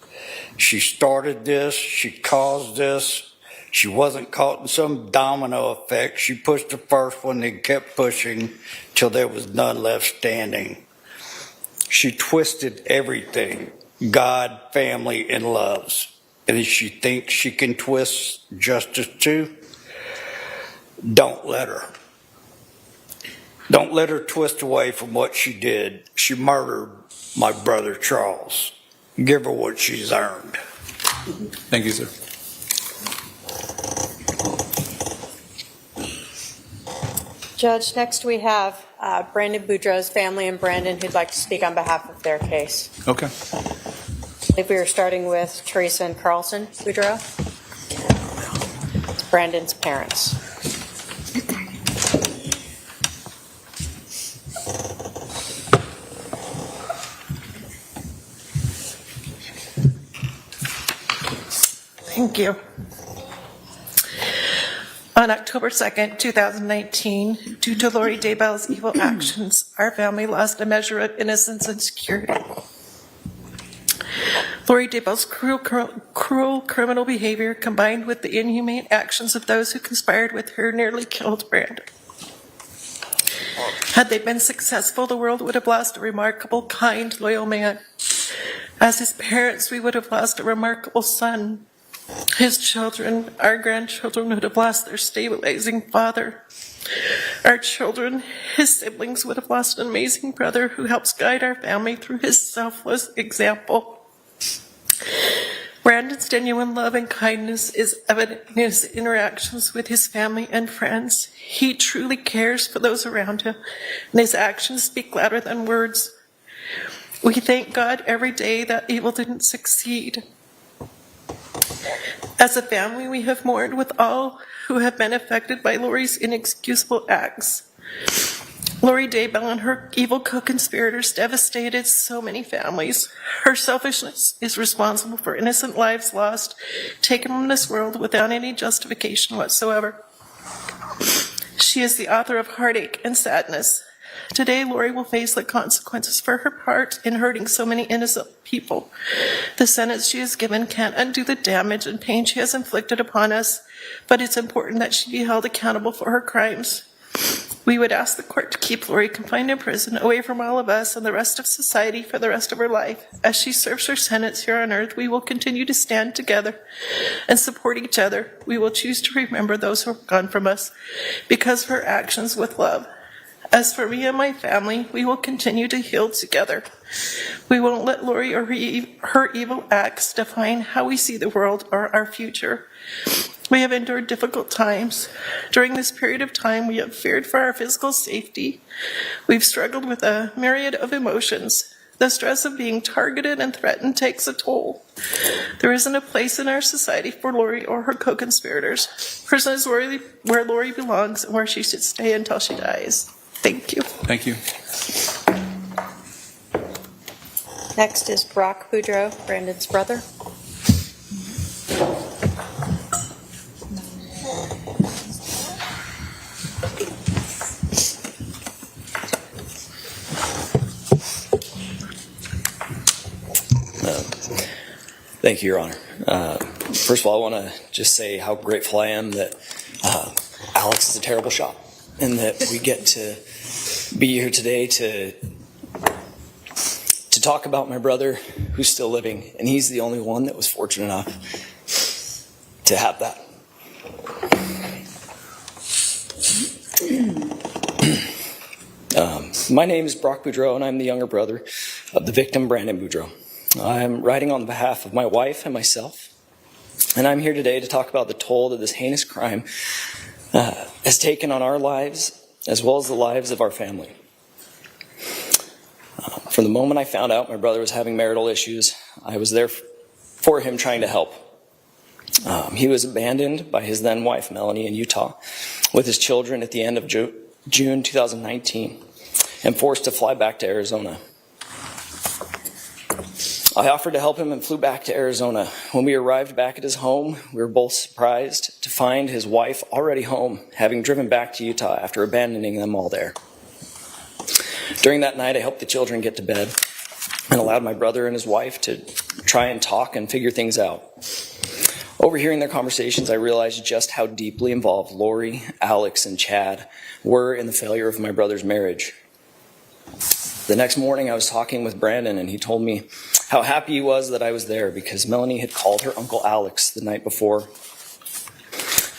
She started this. She caused this. She wasn't caught in some domino effect. She pushed the first one and kept pushing till there was none left standing. She twisted everything, God, family, and loves. and she thinks she can twist justice to, don't let her. Don't let her twist away from what she did. She murdered my brother Charles. Give her what she's earned. Thank you, sir. Judge, next we have Brandon Boudreaux's family and Brandon who'd like to speak on behalf of their case. Okay. If we are starting with Teresa and Carlson Boudreaux. It's Brandon's parents. Thank you. On October 2nd, 2019, due to Lori Daybell's evil actions, our family lost a measure of innocence and security. Lori Daybell's cruel criminal behavior, combined with the inhumane actions of those who conspired with her, nearly killed Brandon. Had they been successful, the world would have lost a remarkable, kind, loyal man. As his parents, we would have lost a remarkable son. His children, our grandchildren, would have lost their stabilizing father. Our children, his siblings, would have lost an amazing brother who helps guide our family through his selfless example. Brandon's genuine love and kindness is evident in his interactions with his family and friends. He truly cares for those around him, and his actions speak louder than words. We thank God every day that evil didn't succeed. As a family, we have mourned with all who have been affected by Lori's inexcusable acts. Lori Daybell and her evil co-conspirators devastated so many families. Her selfishness is responsible for innocent lives lost, taken from this world without any justification whatsoever. She is the author of heartache and sadness. Today, Lori will face the consequences for her part in hurting so many innocent people. The sentence she is given can't undo the damage and pain she has inflicted upon us, but it's important that she be held accountable for her crimes. We would ask the court to keep Lori confined in prison, away from all of us and the rest of society for the rest of her life. As she serves her sentence here on earth, we will continue to stand together and support each other. We will choose to remember those who have gone from us because of her actions with love. As for me and my family, we will continue to heal together. We won't let Lori or her evil acts define how we see the world or our future. We have endured difficult times. During this period of time, we have feared for our physical safety. We've struggled with a myriad of emotions. The stress of being targeted and threatened takes a toll. There isn't a place in our society for Lori or her co-conspirators. Prison is where Lori belongs and where she should stay until she dies. Thank you. Thank you. Next is Brock Boudreaux, Brandon's brother. Thank you, Your Honor. First of all, I want to just say how grateful I am that Alex is a terrible shot and that we get to be here today to talk about my brother who's still living, and he's the only one that was fortunate enough to have that. My name is Brock Boudreaux, and I'm the younger brother of the victim, Brandon Boudreaux. I'm writing on behalf of my wife and myself, and I'm here today to talk about the toll that this heinous crime has taken on our lives as well as the lives of our family. From the moment I found out my brother was having marital issues, I was there for him trying to help. He was abandoned by his then wife, Melanie, in Utah, with his children at the end of June 2019, and forced to fly back to Arizona. I offered to help him and flew back to Arizona. When we arrived back at his home, we were both surprised to find his wife already home, having driven back to Utah after abandoning them all there. During that night, I helped the children get to bed and allowed my brother and his wife to try and talk and figure things out. Overhearing their conversations, I realized just how deeply involved Lori, Alex, and Chad were in the failure of my brother's marriage. The next morning I was talking with Brandon, and he told me how happy he was that I was there because Melanie had called her Uncle Alex the night before.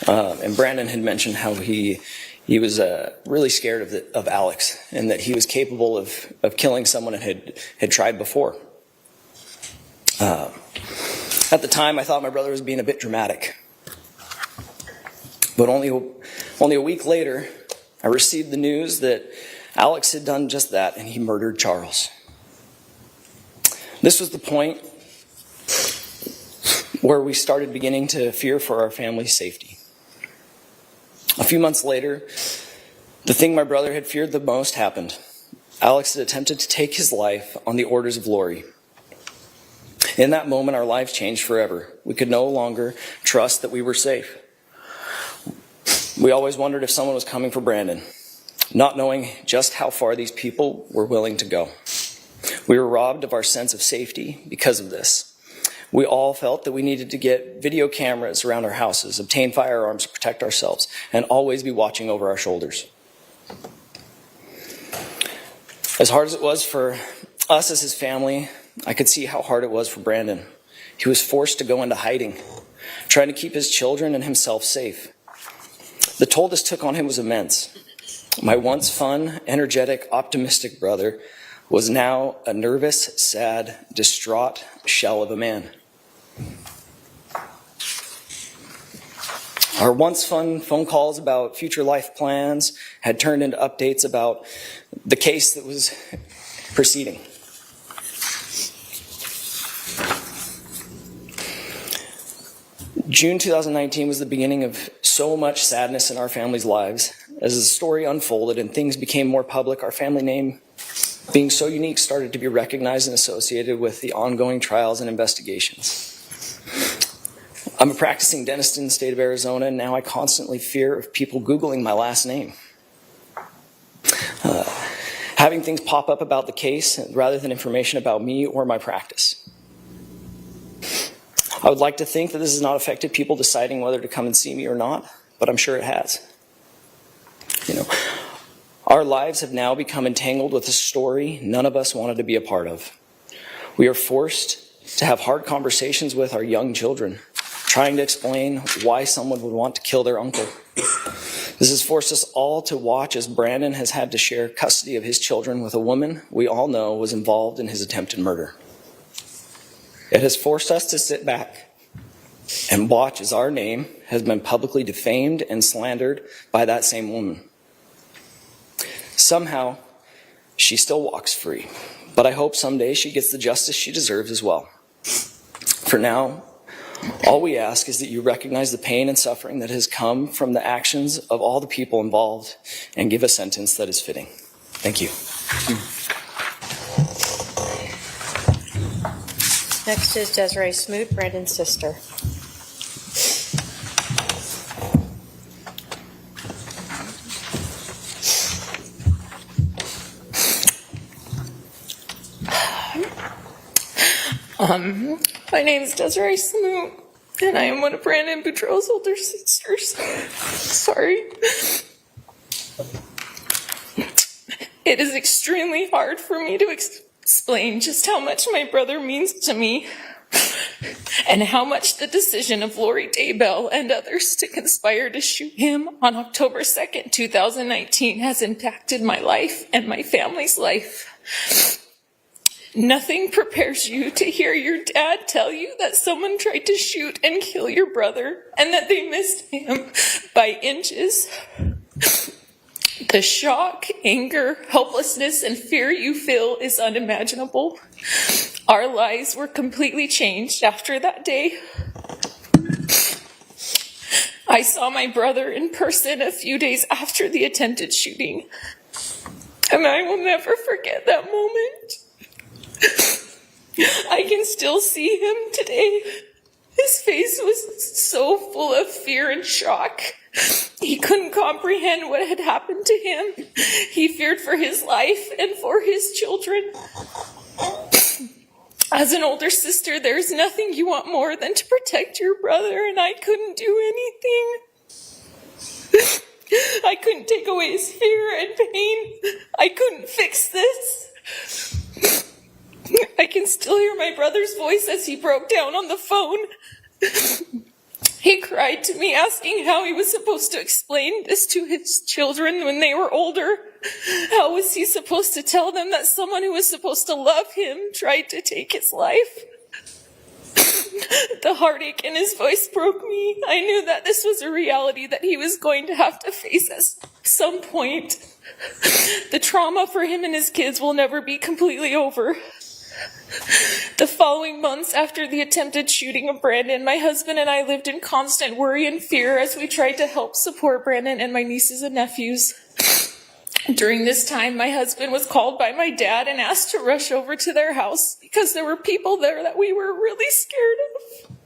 And Brandon had mentioned how he was really scared of Alex, and that he was capable of killing someone and had tried before. At the time, I thought my brother was being a bit dramatic. But only a week later, I received the news that Alex had done just that, and he murdered Charles. This was the point where we started beginning to fear for our family's safety. A few months later, the thing my brother had feared the most happened. Alex had attempted to take his life on the orders of Lori. In that moment, our lives changed forever. We could no longer trust that we were safe. We always wondered if someone was coming for Brandon, not knowing just how far these people were willing to go. We were robbed of our sense of safety because of this. We all felt that we needed to get video cameras around our houses, obtain firearms to protect ourselves, and always be watching over our shoulders. As hard as it was for us as his family, I could see how hard it was for Brandon. He was forced to go into hiding, trying to keep his children and himself safe. The toll this took on him was immense. My once fun, energetic, optimistic brother was now a nervous, sad, distraught shell of a man. Our once fun phone calls about future life plans had turned into updates about the case that was proceeding. June 2019 was the beginning of so much sadness in our family's lives. As the story unfolded and things became more public, our family name, being so unique, started to be recognized and associated with the ongoing trials and investigations. I'm a practicing dentist in the state of Arizona, and now I constantly fear of people Googling my last name. Having things pop up about the case rather than information about me or my practice. I would like to think that this has not affected people deciding whether to come and see me or not, but I'm sure it has. Our lives have now become entangled with a story none of us wanted to be a part of. We are forced to have hard conversations with our young children, trying to explain why someone would want to kill their uncle. This has forced us all to watch as Brandon has had to share custody of his children with a woman we all know was involved in his attempted murder. It has forced us to sit back and watch as our name has been publicly defamed and slandered by that same woman. Somehow, she still walks free, but I hope someday she gets the justice she deserves as well. For now, all we ask is that you recognize the pain and suffering that has come from the actions of all the people involved and give a sentence that is fitting. Thank you. Next is Desiree Smoot, Brandon's sister. My name is Desiree Smoot, and I am one of Brandon Boudreaux's older sisters. Sorry. It is extremely hard for me to explain just how much my brother means to me and how much the decision of Lori Daybell and others to conspire to shoot him on October 2nd, 2019 has impacted my life and my family's life. Nothing prepares you to hear your dad tell you that someone tried to shoot and kill your brother and that they missed him by inches. The shock, anger, helplessness, and fear you feel is unimaginable. Our lives were completely changed after that day. I saw my brother in person a few days after the attempted shooting, and I will never forget that moment. I can still see him today. His face was so full of fear and shock. He couldn't comprehend what had happened to him. He feared for his life and for his children. As an older sister, there's nothing you want more than to protect your brother, and I couldn't do anything. I couldn't take away his fear and pain. I couldn't fix this. I can still hear my brother's voice as he broke down on the phone. He cried to me, asking how he was supposed to explain this to his children when they were older. How was he supposed to tell them that someone who was supposed to love him tried to take his life? The heartache in his voice broke me. I knew that this was a reality that he was going to have to face at some point. The trauma for him and his kids will never be completely over. The following months after the attempted shooting of Brandon, my husband and I lived in constant worry and fear as we tried to help support Brandon and my nieces and nephews. During this time, my husband was called by my dad and asked to rush over to their house because there were people there that we were really scared of.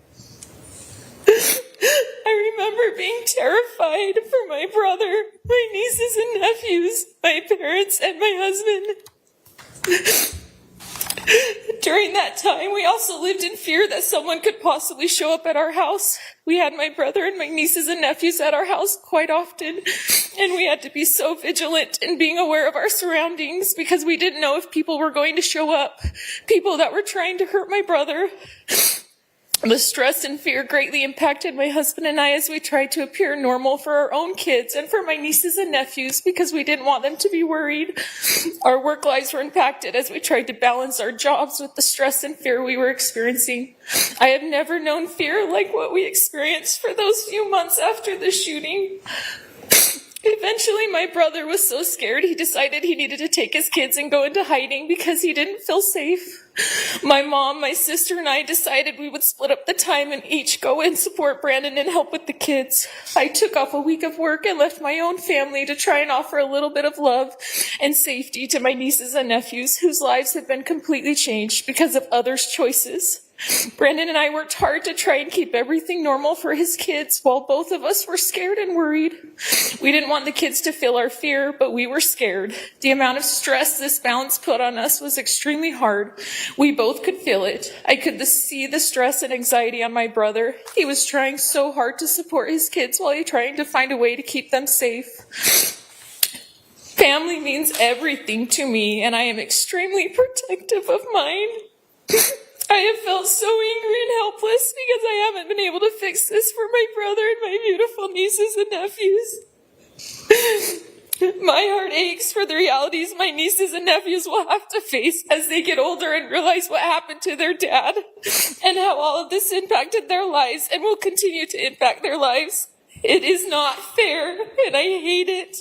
I remember being terrified for my brother, my nieces and nephews, my parents, and my husband. During that time, we also lived in fear that someone could possibly show up at our house. We had my brother and my nieces and nephews at our house quite often, and we had to be so vigilant in being aware of our surroundings because we didn't know if people were going to show up, people that were trying to hurt my brother. The stress and fear greatly impacted my husband and I as we tried to appear normal for our own kids and for my nieces and nephews because we didn't want them to be worried. Our work lives were impacted as we tried to balance our jobs with the stress and fear we were experiencing. I have never known fear like what we experienced for those few months after the shooting. Eventually, my brother was so scared he decided he needed to take his kids and go into hiding because he didn't feel safe. My mom, my sister, and I decided we would split up the time and each go and support Brandon and help with the kids. I took off a week of work and left my own family to try and offer a little bit of love and safety to my nieces and nephews whose lives had been completely changed because of others' choices. Brandon and I worked hard to try and keep everything normal for his kids while both of us were scared and worried. We didn't want the kids to feel our fear, but we were scared. The amount of stress this balance put on us was extremely hard. We both could feel it. I could see the stress and anxiety on my brother. He was trying so hard to support his kids while he trying to find a way to keep them safe. Family means everything to me, and I am extremely protective of mine. I have felt so angry and helpless because I haven't been able to fix this for my brother and my beautiful nieces and nephews. My heart aches for the realities my nieces and nephews will have to face as they get older and realize what happened to their dad and how all of this impacted their lives and will continue to impact their lives. It is not fair, and I hate it.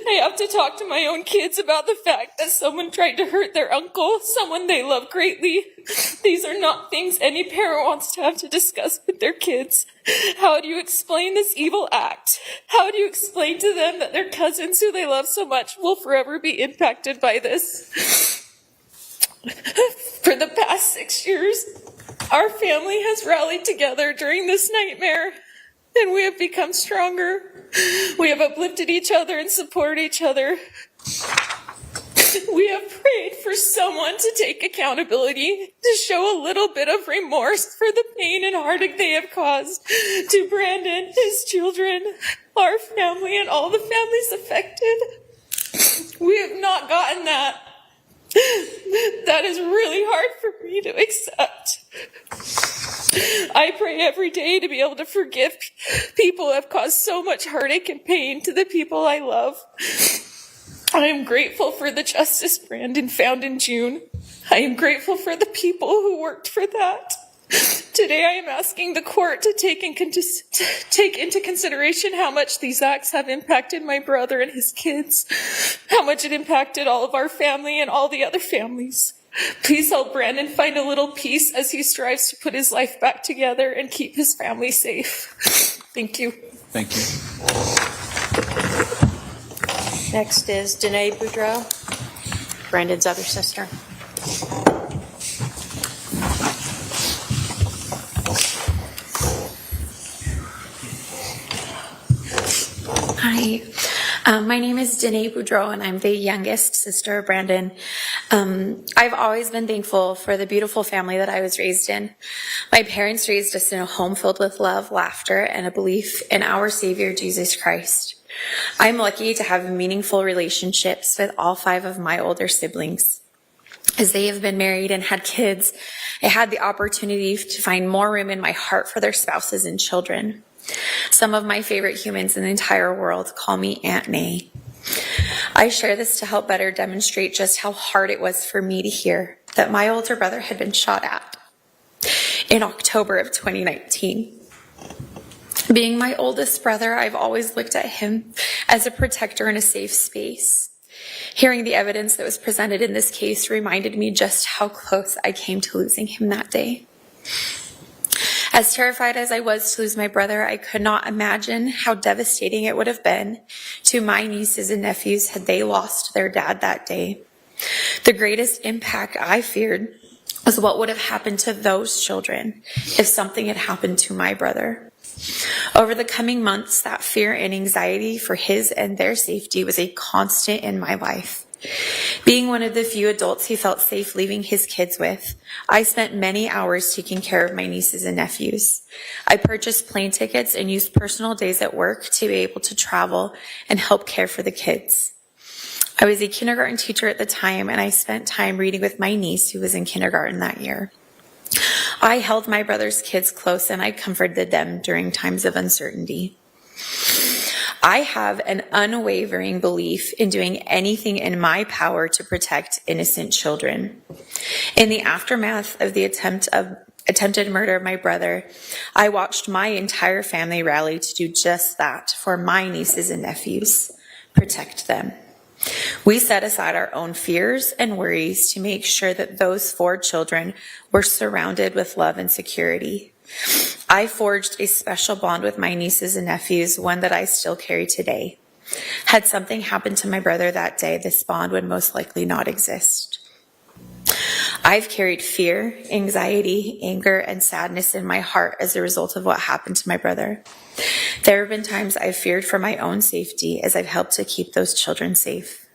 I have to talk to my own kids about the fact that someone tried to hurt their uncle, someone they love greatly. These are not things any parent wants to have to discuss with their kids. How do you explain this evil act? How do you explain to them that their cousins who they love so much will forever be impacted by this? For the past 6 years, our family has rallied together during this nightmare. And we have become stronger. We have uplifted each other and supported each other. We have prayed for someone to take accountability, to show a little bit of remorse for the pain and heartache they have caused to Brandon, his children, our family, and all the families affected. We have not gotten that. That is really hard for me to accept. I pray every day to be able to forgive people who have caused so much heartache and pain to the people I love. I am grateful for the justice Brandon found in June. I am grateful for the people who worked for that. Today I am asking the court to take into consideration how much these acts have impacted my brother and his kids, how much it impacted all of our family and all the other families. Please help Brandon find a little peace as he strives to put his life back together and keep his family safe. Thank you. Thank you. Next is Danae Boudreaux, Brandon's other sister. Hi. My name is Danae Boudreaux, and I'm the youngest sister of Brandon. I've always been thankful for the beautiful family that I was raised in. My parents raised us in a home filled with love, laughter, and a belief in our Savior, Jesus Christ. I'm lucky to have meaningful relationships with all 5 of my older siblings. As they have been married and had kids, I had the opportunity to find more room in my heart for their spouses and children. Some of my favorite humans in the entire world call me Aunt May. I share this to help better demonstrate just how hard it was for me to hear that my older brother had been shot at in October of 2019. Being my oldest brother, I've always looked at him as a protector in a safe space. Hearing the evidence that was presented in this case reminded me just how close I came to losing him that day. As terrified as I was to lose my brother, I could not imagine how devastating it would have been to my nieces and nephews had they lost their dad that day. The greatest impact I feared was what would have happened to those children if something had happened to my brother. Over the coming months, that fear and anxiety for his and their safety was a constant in my life. Being one of the few adults he felt safe leaving his kids with, I spent many hours taking care of my nieces and nephews. I purchased plane tickets and used personal days at work to be able to travel and help care for the kids. I was a kindergarten teacher at the time, and I spent time reading with my niece who was in kindergarten that year. I held my brother's kids close, and I comforted them during times of uncertainty. I have an unwavering belief in doing anything in my power to protect innocent children. In the aftermath of the attempted murder of my brother, I watched my entire family rally to do just that for my nieces and nephews, protect them. We set aside our own fears and worries to make sure that those 4 children were surrounded with love and security. I forged a special bond with my nieces and nephews, one that I still carry today. Had something happened to my brother that day, this bond would most likely not exist. I've carried fear, anxiety, anger, and sadness in my heart as a result of what happened to my brother. There have been times I've feared for my own safety as I've helped to keep those children safe.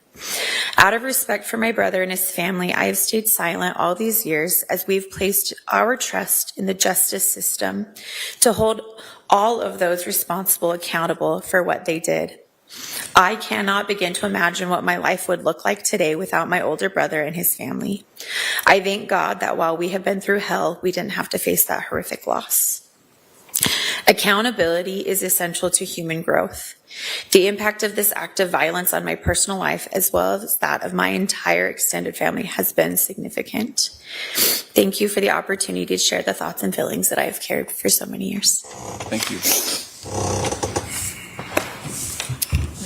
Out of respect for my brother and his family, I have stayed silent all these years as we've placed our trust in the justice system to hold all of those responsible accountable for what they did. I cannot begin to imagine what my life would look like today without my older brother and his family. I thank God that while we have been through hell, we didn't have to face that horrific loss. Accountability is essential to human growth. The impact of this act of violence on my personal life, as well as that of my entire extended family, has been significant. Thank you for the opportunity to share the thoughts and feelings that I have carried for so many years. Thank you.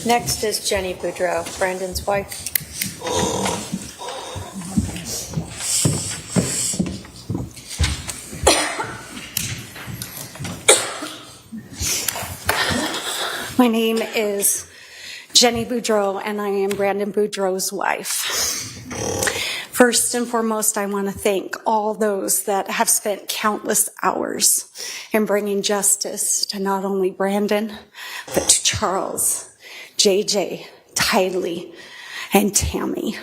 Next is Jenny Budro, Brandon's wife. My name is Jenny Boudreaux, and I am Brandon Boudreaux's wife. First and foremost, I want to thank all those that have spent countless hours in bringing justice to not only Brandon, but to Charles, JJ, Tylee, and Tammy.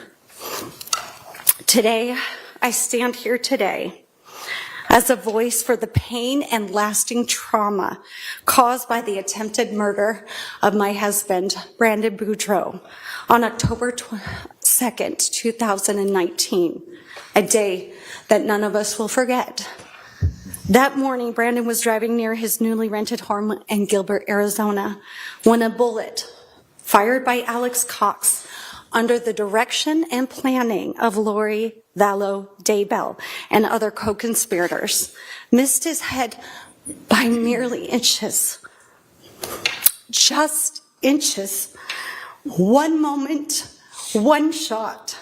Today, I stand here today as a voice for the pain and lasting trauma caused by the attempted murder of my husband, Brandon Boudreaux, on October 2nd, 2019, a day that none of us will forget. That morning, Brandon was driving near his newly rented home in Gilbert, Arizona, when a bullet fired by Alex Cox under the direction and planning of Lori Vallow Daybell and other co-conspirators, missed his head by merely inches. Just inches. One moment, one shot.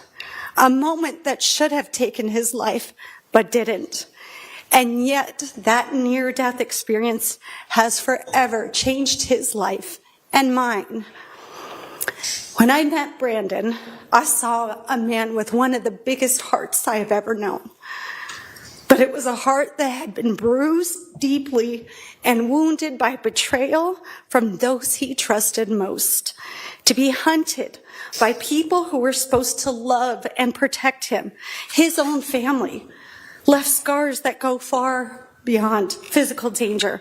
A moment that should have taken his life, but didn't. And yet, that near-death experience has forever changed his life and mine. When I met Brandon, I saw a man with one of the biggest hearts I have ever known. But it was a heart that had been bruised deeply and wounded by betrayal from those he trusted most. To to be hunted by people who were supposed to love and protect him. His own family left scars that go far beyond physical danger.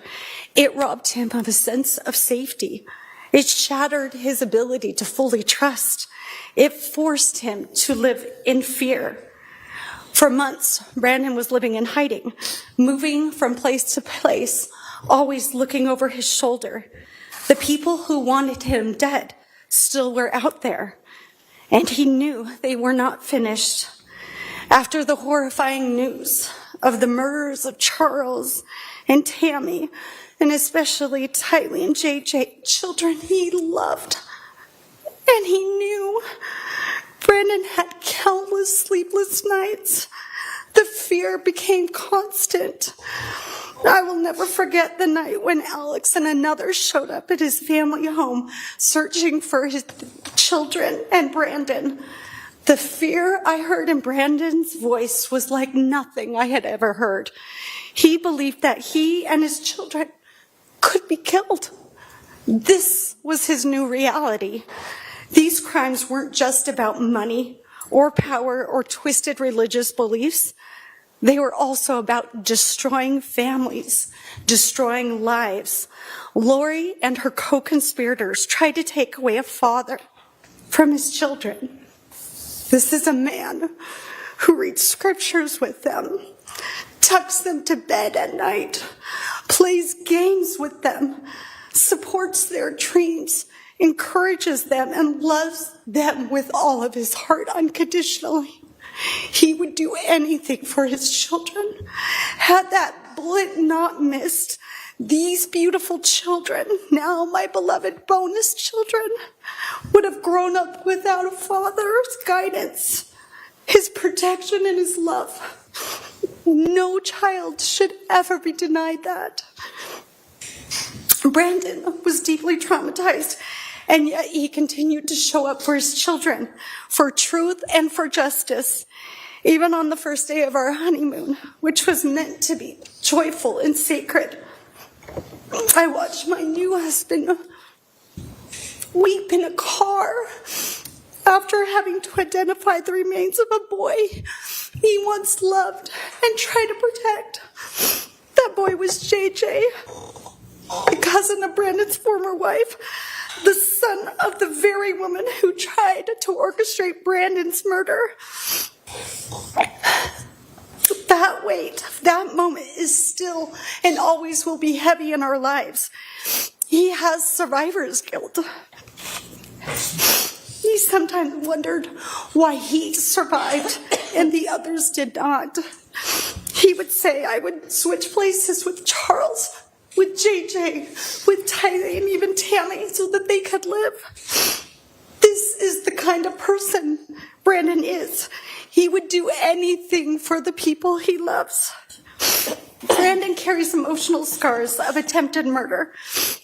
It robbed him of a sense of safety. It shattered his ability to fully trust. It forced him to live in fear. For months, Brandon was living in hiding, moving from place to place, always looking over his shoulder. The people who wanted him dead still were out there, and he knew they were not finished. After the horrifying news of the murders of Charles and Tammy, and especially Tylee and JJ, children he loved, and he knew, Brandon had countless sleepless nights. The fear became constant. I will never forget the night when Alex and another showed up at his family home searching for his children and Brandon. The fear I heard in Brandon's voice was like nothing I had ever heard. He believed that he and his children could be killed. This was his new reality. These crimes weren't just about money or power or twisted religious beliefs. They were also about destroying families, destroying lives. Lori and her co-conspirators tried to take away a father from his children. This is a man who reads scriptures with them, tucks them to bed at night, plays games with them, supports their dreams, encourages them, and loves them with all of his heart unconditionally. He would do anything for his children. Had that bullet not missed, these beautiful children, now my beloved bonus children, would have grown up without a father's guidance, his protection, and his love. No child should ever be denied that. Brandon was deeply traumatized, and yet he continued to show up for his children, for truth and for justice, even on the first day of our honeymoon, which was meant to be joyful and sacred. I watched my new husband weep in a car after having to identify the remains of a boy he once loved and tried to protect. That boy was JJ, the cousin of Brandon's former wife, the son of the very woman who tried to orchestrate Brandon's murder. That weight, that moment is still and always will be heavy in our lives. He has survivor's guilt. He sometimes wondered why he survived and the others did not. He would say, I would switch places with Charles, with JJ, with Tylee, and even Tammy so that they could live. This is the kind of person Brandon is. He would do anything for the people he loves. Brandon carries emotional scars of attempted murder,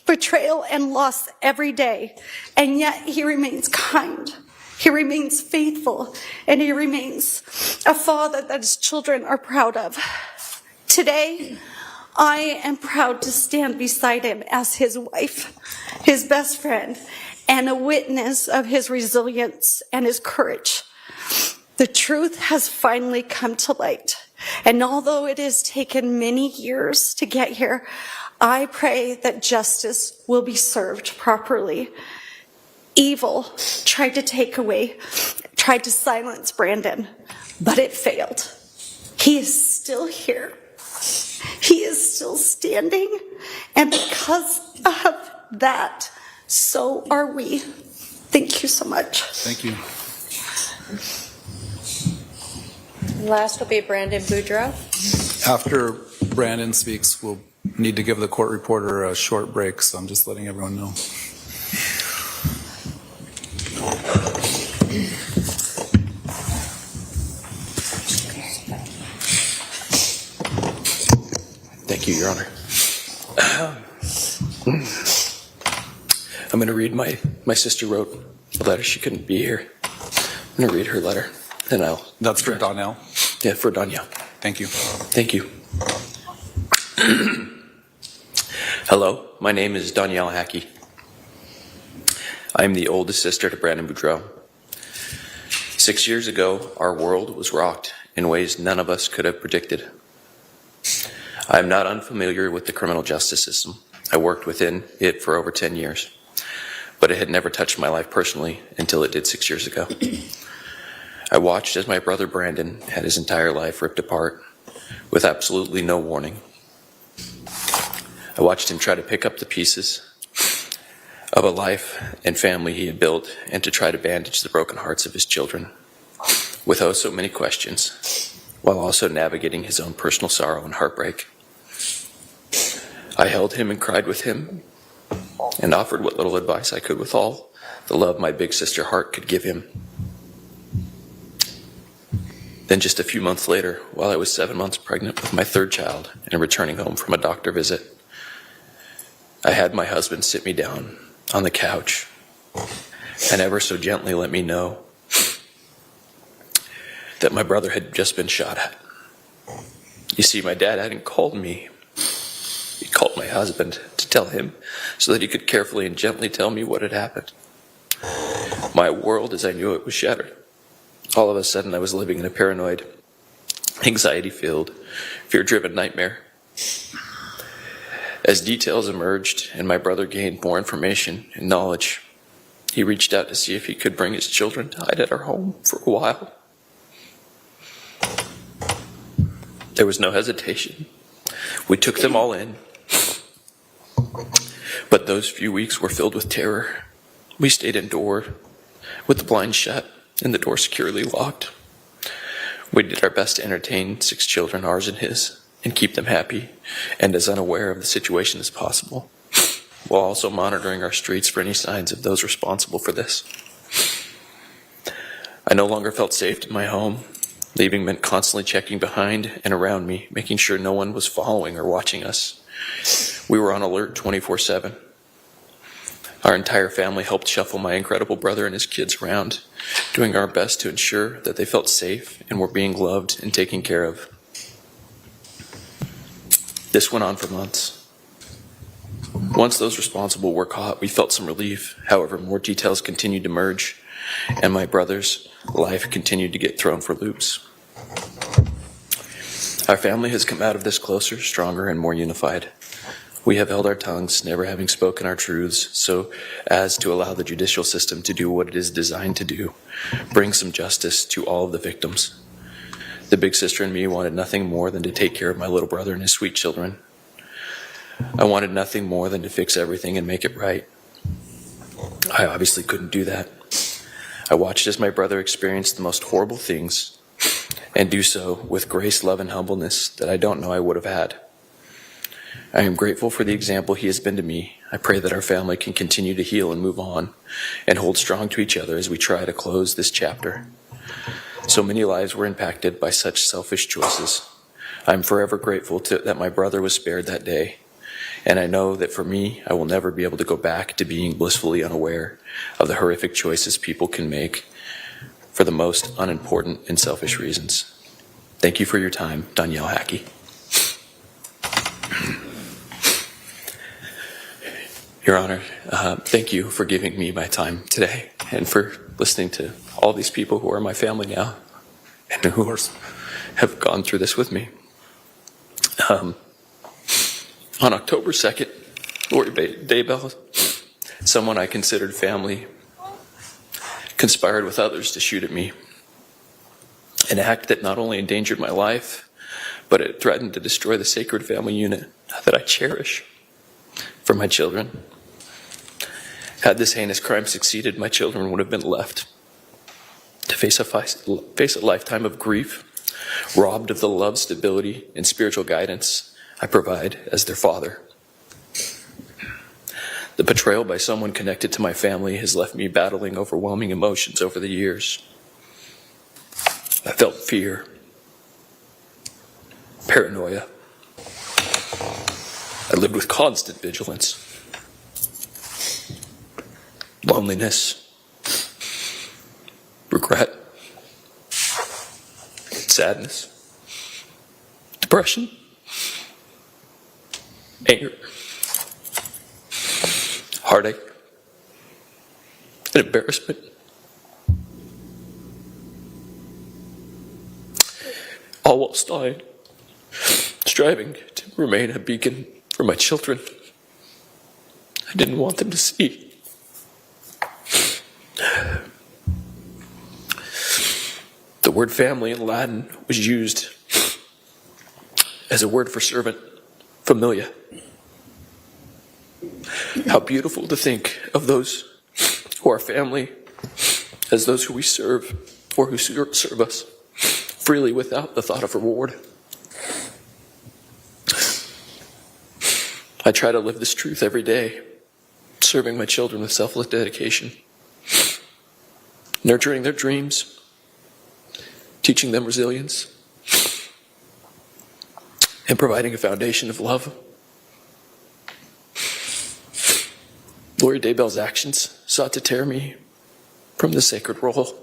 betrayal, and loss every day, and yet he remains kind. He remains faithful, and he remains a father that his children are proud of. Today, I am proud to stand beside him as his wife, his best friend, and a witness of his resilience and his courage. The truth has finally come to light, and although it has taken many years to get here, I pray that justice will be served properly. Evil tried to silence Brandon, but it failed. He is still here. He is still standing, and because of that, so are we. Thank you so much. Thank you. Last will be Brandon Boudreaux. After Brandon speaks, we'll need to give the court reporter a short break, so I'm just letting everyone know. Thank you, Your Honor. I'm going to read my sister wrote a letter. She couldn't be here. I'm going to read her letter. And That's for Donnell? Yeah, for Donnell. Thank you. Thank you. Hello, my name is Donnell Hackey. I am the oldest sister to Brandon Boudreaux. 6 years ago, our world was rocked in ways none of us could have predicted. I am not unfamiliar with the criminal justice system. I worked within it for over 10 years, but it had never touched my life personally until it did 6 years ago. I watched as my brother Brandon had his entire life ripped apart with absolutely no warning. I watched him try to pick up the pieces of a life and family he had built and to try to bandage the broken hearts of his children with oh so many questions, while also navigating his own personal sorrow and heartbreak. I held him and cried with him and offered what little advice I could with all the love my big sister heart could give him. Then just a few months later, while I was 7 months pregnant with my third child and returning home from a doctor visit, I had my husband sit me down on the couch and ever so gently let me know that my brother had just been shot at. You see, my dad hadn't called me. He called my husband to tell him so that he could carefully and gently tell me what had happened. My world, as I knew it, was shattered. All of a sudden, I was living in a paranoid, anxiety-filled, fear-driven nightmare. As details emerged and my brother gained more information and knowledge, he reached out to see if he could bring his children to hide at our home for a while. There was no hesitation. We took them all in. But those few weeks were filled with terror. We stayed indoors with the blinds shut and the door securely locked. We did our best to entertain 6 children, ours and his, and keep them happy and as unaware of the situation as possible, while also monitoring our streets for any signs of those responsible for this. I no longer felt safe in my home. Leaving meant constantly checking behind and around me, making sure no one was following or watching us. We were on alert 24/7. Our entire family helped shuffle my incredible brother and his kids around, doing our best to ensure that they felt safe and were being loved and taken care of. This went on for months. Once those responsible were caught, we felt some relief. However, more details continued to merge, and my brother's life continued to get thrown for loops. Our family has come out of this closer, stronger, and more unified. We have held our tongues, never having spoken our truths, so as to allow the judicial system to do what it is designed to do, bring some justice to all of the victims. The big sister and me wanted nothing more than to take care of my little brother and his sweet children. I wanted nothing more than to fix everything and make it right. I obviously couldn't do that. I watched as my brother experienced the most horrible things and do so with grace, love, and humbleness that I don't know I would have had. I am grateful for the example he has been to me. I pray that our family can continue to heal and move on and hold strong to each other as we try to close this chapter. So many lives were impacted by such selfish choices. I am forever grateful that my brother was spared that day. And I know that for me, I will never be able to go back to being blissfully unaware of the horrific choices people can make for the most unimportant and selfish reasons. Thank you for your time, Danielle Hackey. Your Honor, thank you for giving me my time today and for listening to all these people who are my family now and who have gone through this with me. On October 2nd, Lori Daybell, someone I considered family, conspired with others to shoot at me. An act that not only endangered my life, but it threatened to destroy the sacred family unit that I cherish for my children. Had this heinous crime succeeded, my children would have been left to face a lifetime of grief, robbed of the love, stability, and spiritual guidance I provide as their father. The betrayal by someone connected to my family has left me battling overwhelming emotions over the years. I felt fear, paranoia. I lived with constant vigilance, loneliness, regret, sadness, depression, anger, heartache, an embarrassment. All while striving to remain a beacon for my children. I didn't want them to see. The word family in Latin was used as a word for servant, familia. How beautiful to think of those who are family as those who we serve or who serve us freely without the thought of reward. I try to live this truth every day, serving my children with selfless dedication, nurturing their dreams, teaching them resilience, and providing a foundation of love. Lori Daybell's actions sought to tear me from the sacred role,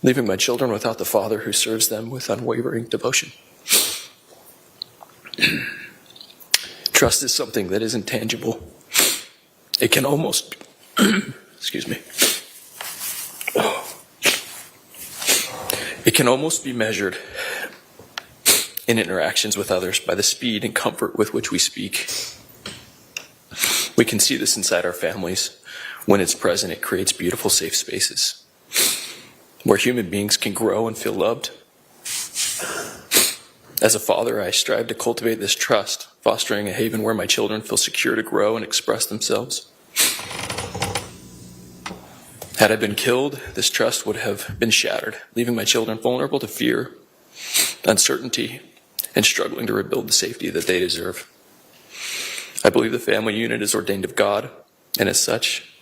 leaving my children without the father who serves them with unwavering devotion. Trust is something that is intangible. It can almost, excuse me. It can almost be measured in interactions with others by the speed and comfort with which we speak. We can see this inside our families. When it's present, it creates beautiful, safe spaces where human beings can grow and feel loved. As a father, I strive to cultivate this trust, fostering a haven where my children feel secure to grow and express themselves. Had I been killed, this trust would have been shattered, leaving my children vulnerable to fear, uncertainty, and struggling to rebuild the safety that they deserve. I believe the family unit is ordained of God, and as such,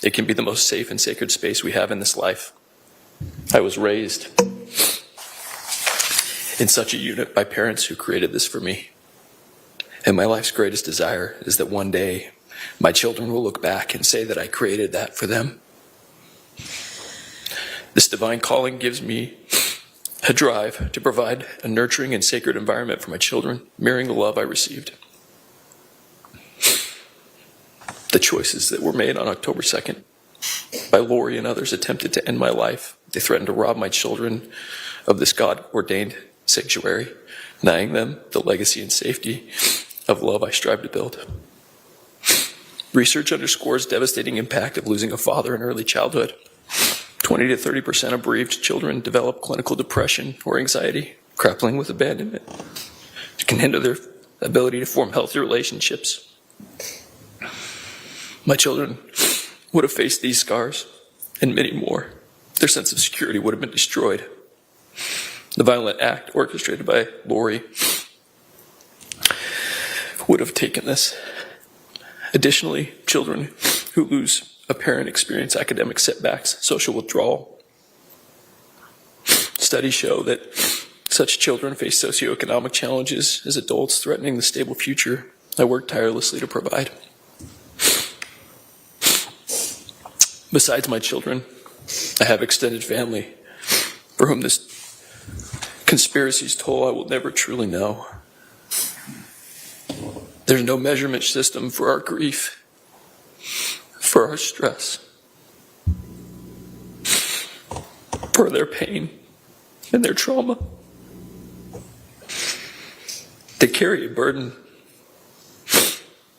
it can be the most safe and sacred space we have in this life. I was raised in such a unit by parents who created this for me. And my life's greatest desire is that one day my children will look back and say that I created that for them. This divine calling gives me a drive to provide a nurturing and sacred environment for my children, mirroring the love I received. The choices that were made on October 2nd by Lori and others attempted to end my life. They threatened to rob my children of this God-ordained sanctuary, denying them the legacy and safety of love I strive to build. Research underscores devastating impact of losing a father in early childhood. 20 to 30% of bereaved children develop clinical depression or anxiety, grappling with abandonment. It can hinder their ability to form healthy relationships. My children would have faced these scars and many more. Their sense of security would have been destroyed. The violent act orchestrated by Lori would have taken this. Additionally, children who lose a parent experience academic setbacks, social withdrawal. Studies show that such children face socioeconomic challenges as adults, threatening the stable future I work tirelessly to provide. Besides my children, I have extended family for whom this conspiracy's toll I will never truly know. There's no measurement system for our grief, for our stress, for their pain and their trauma. They carry a burden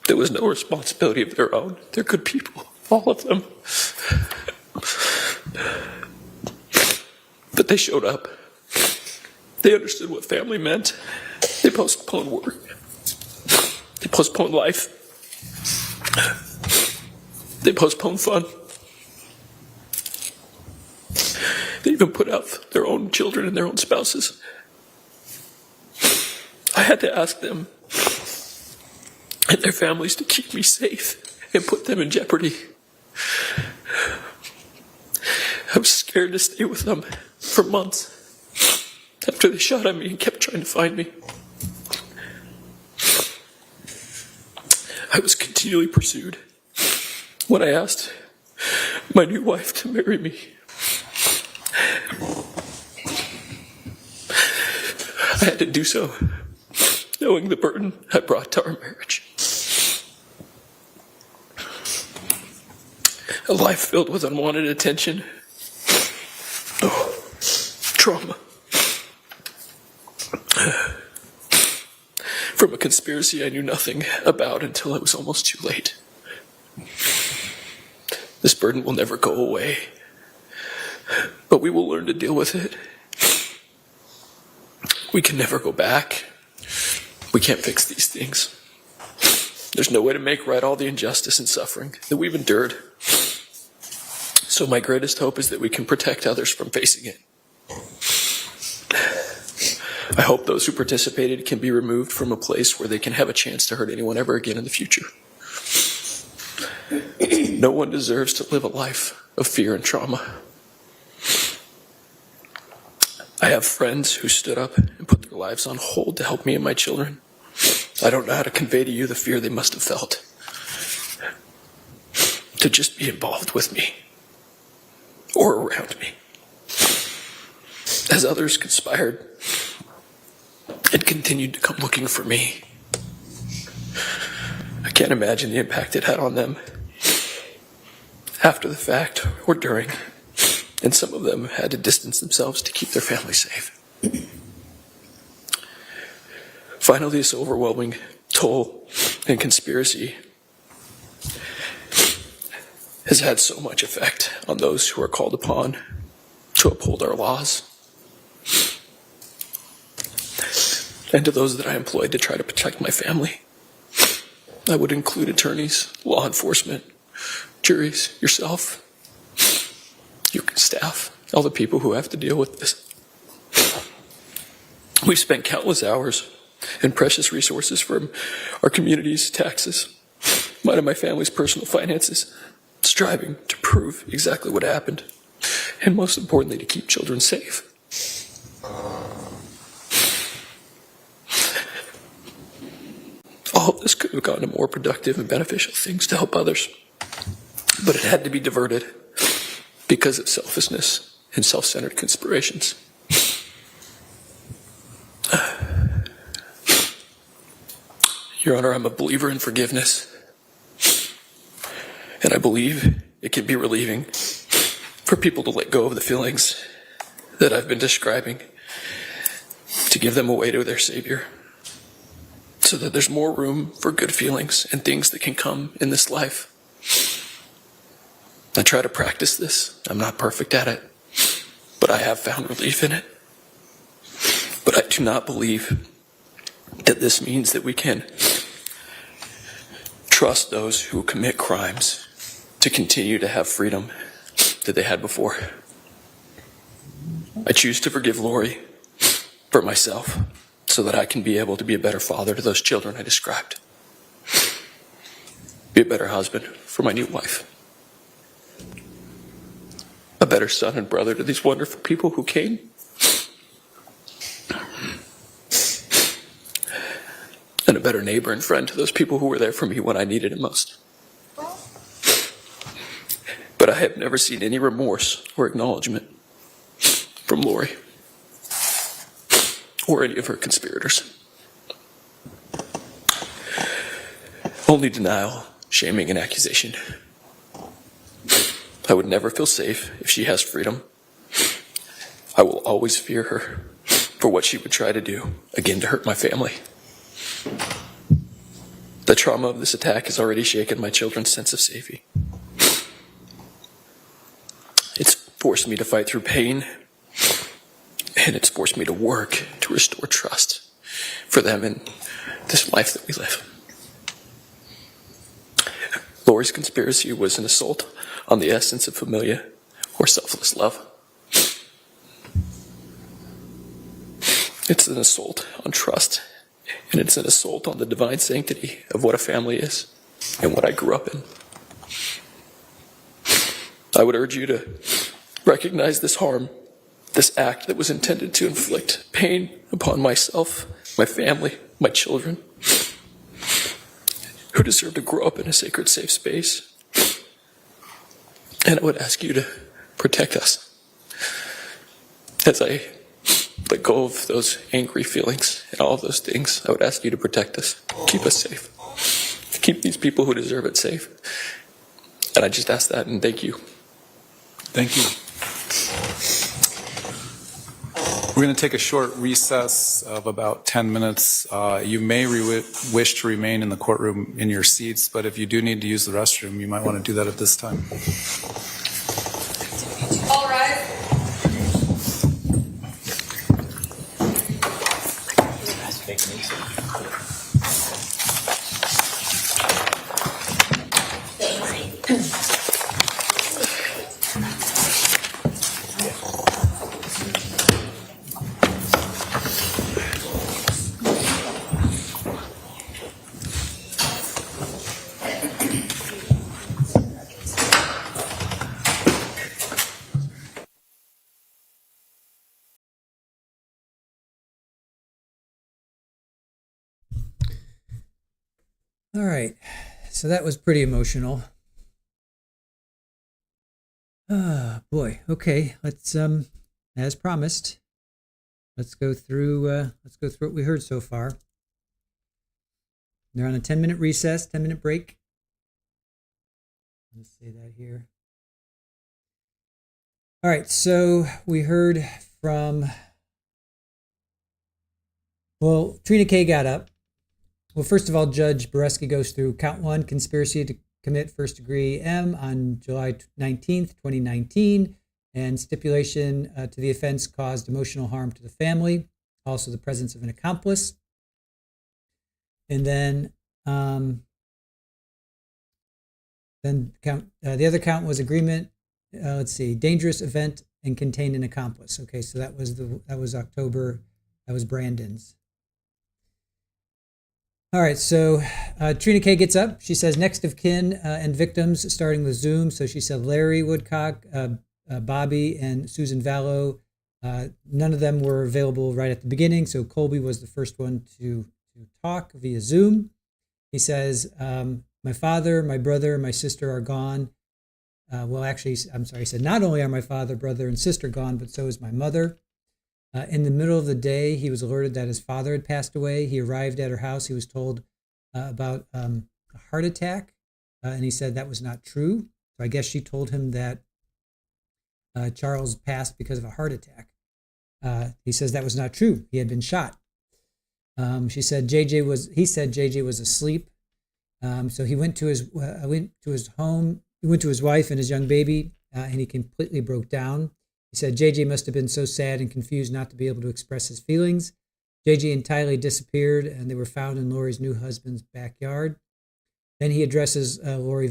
that was no responsibility of their own. They're good people, all of them. But they showed up. They understood what family meant. They postponed work. They postponed life. They postponed fun. They even put out their own children and their own spouses. I had to ask them and their families to keep me safe and put them in jeopardy. I was scared to stay with them for months after they shot at me and kept trying to find me. I was continually pursued. When I asked my new wife to marry me, I had to do so, knowing the burden I brought to our marriage. A life filled with unwanted attention. Oh, trauma. From a conspiracy I knew nothing about until it was almost too late. This burden will never go away, but we will learn to deal with it. We can never go back. We can't fix these things. There's no way to make right all the injustice and suffering that we've endured. So my greatest hope is that we can protect others from facing it. I hope those who participated can be removed from a place where they can have a chance to hurt anyone ever again in the future. No one deserves to live a life of fear and trauma. I have friends who stood up and put their lives on hold to help me and my children. I don't know how to convey to you the fear they must have felt. To just be involved with me or around me. As others conspired and continued to come looking for me. I can't imagine the impact it had on them after the fact or during, and some of them had to distance themselves to keep their family safe. Finally, this overwhelming toll and conspiracy has had so much effect on those who are called upon to uphold our laws, and to those that I employed to try to protect my family. I would include attorneys, law enforcement, juries, yourself, your staff, all the people who have to deal with this. We've spent countless hours and precious resources from our community's taxes, mine and my family's personal finances, striving to prove exactly what happened, and most importantly, to keep children safe. All of this could have gone to more productive and beneficial things to help others, but it had to be diverted because of selfishness and self-centered conspirations. Your Honor, I'm a believer in forgiveness, and I believe it can be relieving for people to let go of the feelings that I've been describing, to give them away to their Savior, so that there's more room for good feelings and things that can come in this life. I try to practice this. I'm not perfect at it, but I have found relief in it. But I do not believe that this means that we can trust those who commit crimes to continue to have freedom that they had before. I choose to forgive Lori for myself so that I can be able to be a better father to those children I described. Be a better husband for my new wife. A better son and brother to these wonderful people who came. And a better neighbor and friend to those people who were there for me when I needed it most. But I have never seen any remorse or acknowledgement from Lori or any of her conspirators. Only denial, shaming, and accusation. I would never feel safe if she has freedom. I will always fear her for what she would try to do, again to hurt my family. The trauma of this attack has already shaken my children's sense of safety. It's forced me to fight through pain, and it's forced me to work to restore trust for them in this life that we live. Lori's conspiracy was an assault on the essence of familia or selfless love. It's an assault on trust, and it's an assault on the divine sanctity of what a family is and what I grew up in. I would urge you to recognize this harm, this act that was intended to inflict pain upon myself, my family, my children, who deserve to grow up in a sacred, safe space. And I would ask you to protect us as I let go of those angry feelings and all of those things. I would ask you to protect us, keep us safe, keep these people who deserve it safe. And I just ask that, and thank you. Thank you. We're going to take a short recess of about 10 minutes. You may wish to remain in the courtroom in your seats, but if you do need to use the restroom, you might want to do that at this time. All right. All right, so that was pretty emotional. Boy. Okay, let's as promised, let's go through what we heard so far. They're on a 10-minute recess, 10-minute break. Let's say that here. All right, so we heard from, well, Trina K got up. Well, first of all, Judge Boreski goes through count 1, conspiracy to commit first degree M on July 19th, 2019, and stipulation to the offense caused emotional harm to the family, also the presence of an accomplice. And then the other count was agreement, dangerous event and contained an accomplice. Okay, so that was October, that was Brandon's. All right, so Trina K gets up. She says next of kin and victims, starting with Zoom. So she said Larry Woodcock, Bobby, and Susan Vallow. None of them were available right at the beginning, so Colby was the first one to talk via Zoom. He says, my father, my brother, my sister are gone. He said, not only are my father, brother, and sister gone, but so is my mother. In the middle of the day, he was alerted that his father had passed away. He arrived at her house. He was told about a heart attack, and he said that was not true. So I guess she told him that Charles passed because of a heart attack. He says that was not true. He had been shot. He said JJ was asleep. So he went to his home. He went to his wife and his young baby, and he completely broke down. He said JJ must have been so sad and confused not to be able to express his feelings. JJ and Tylee disappeared, and they were found in Lori's new husband's backyard. Then he addresses Lori.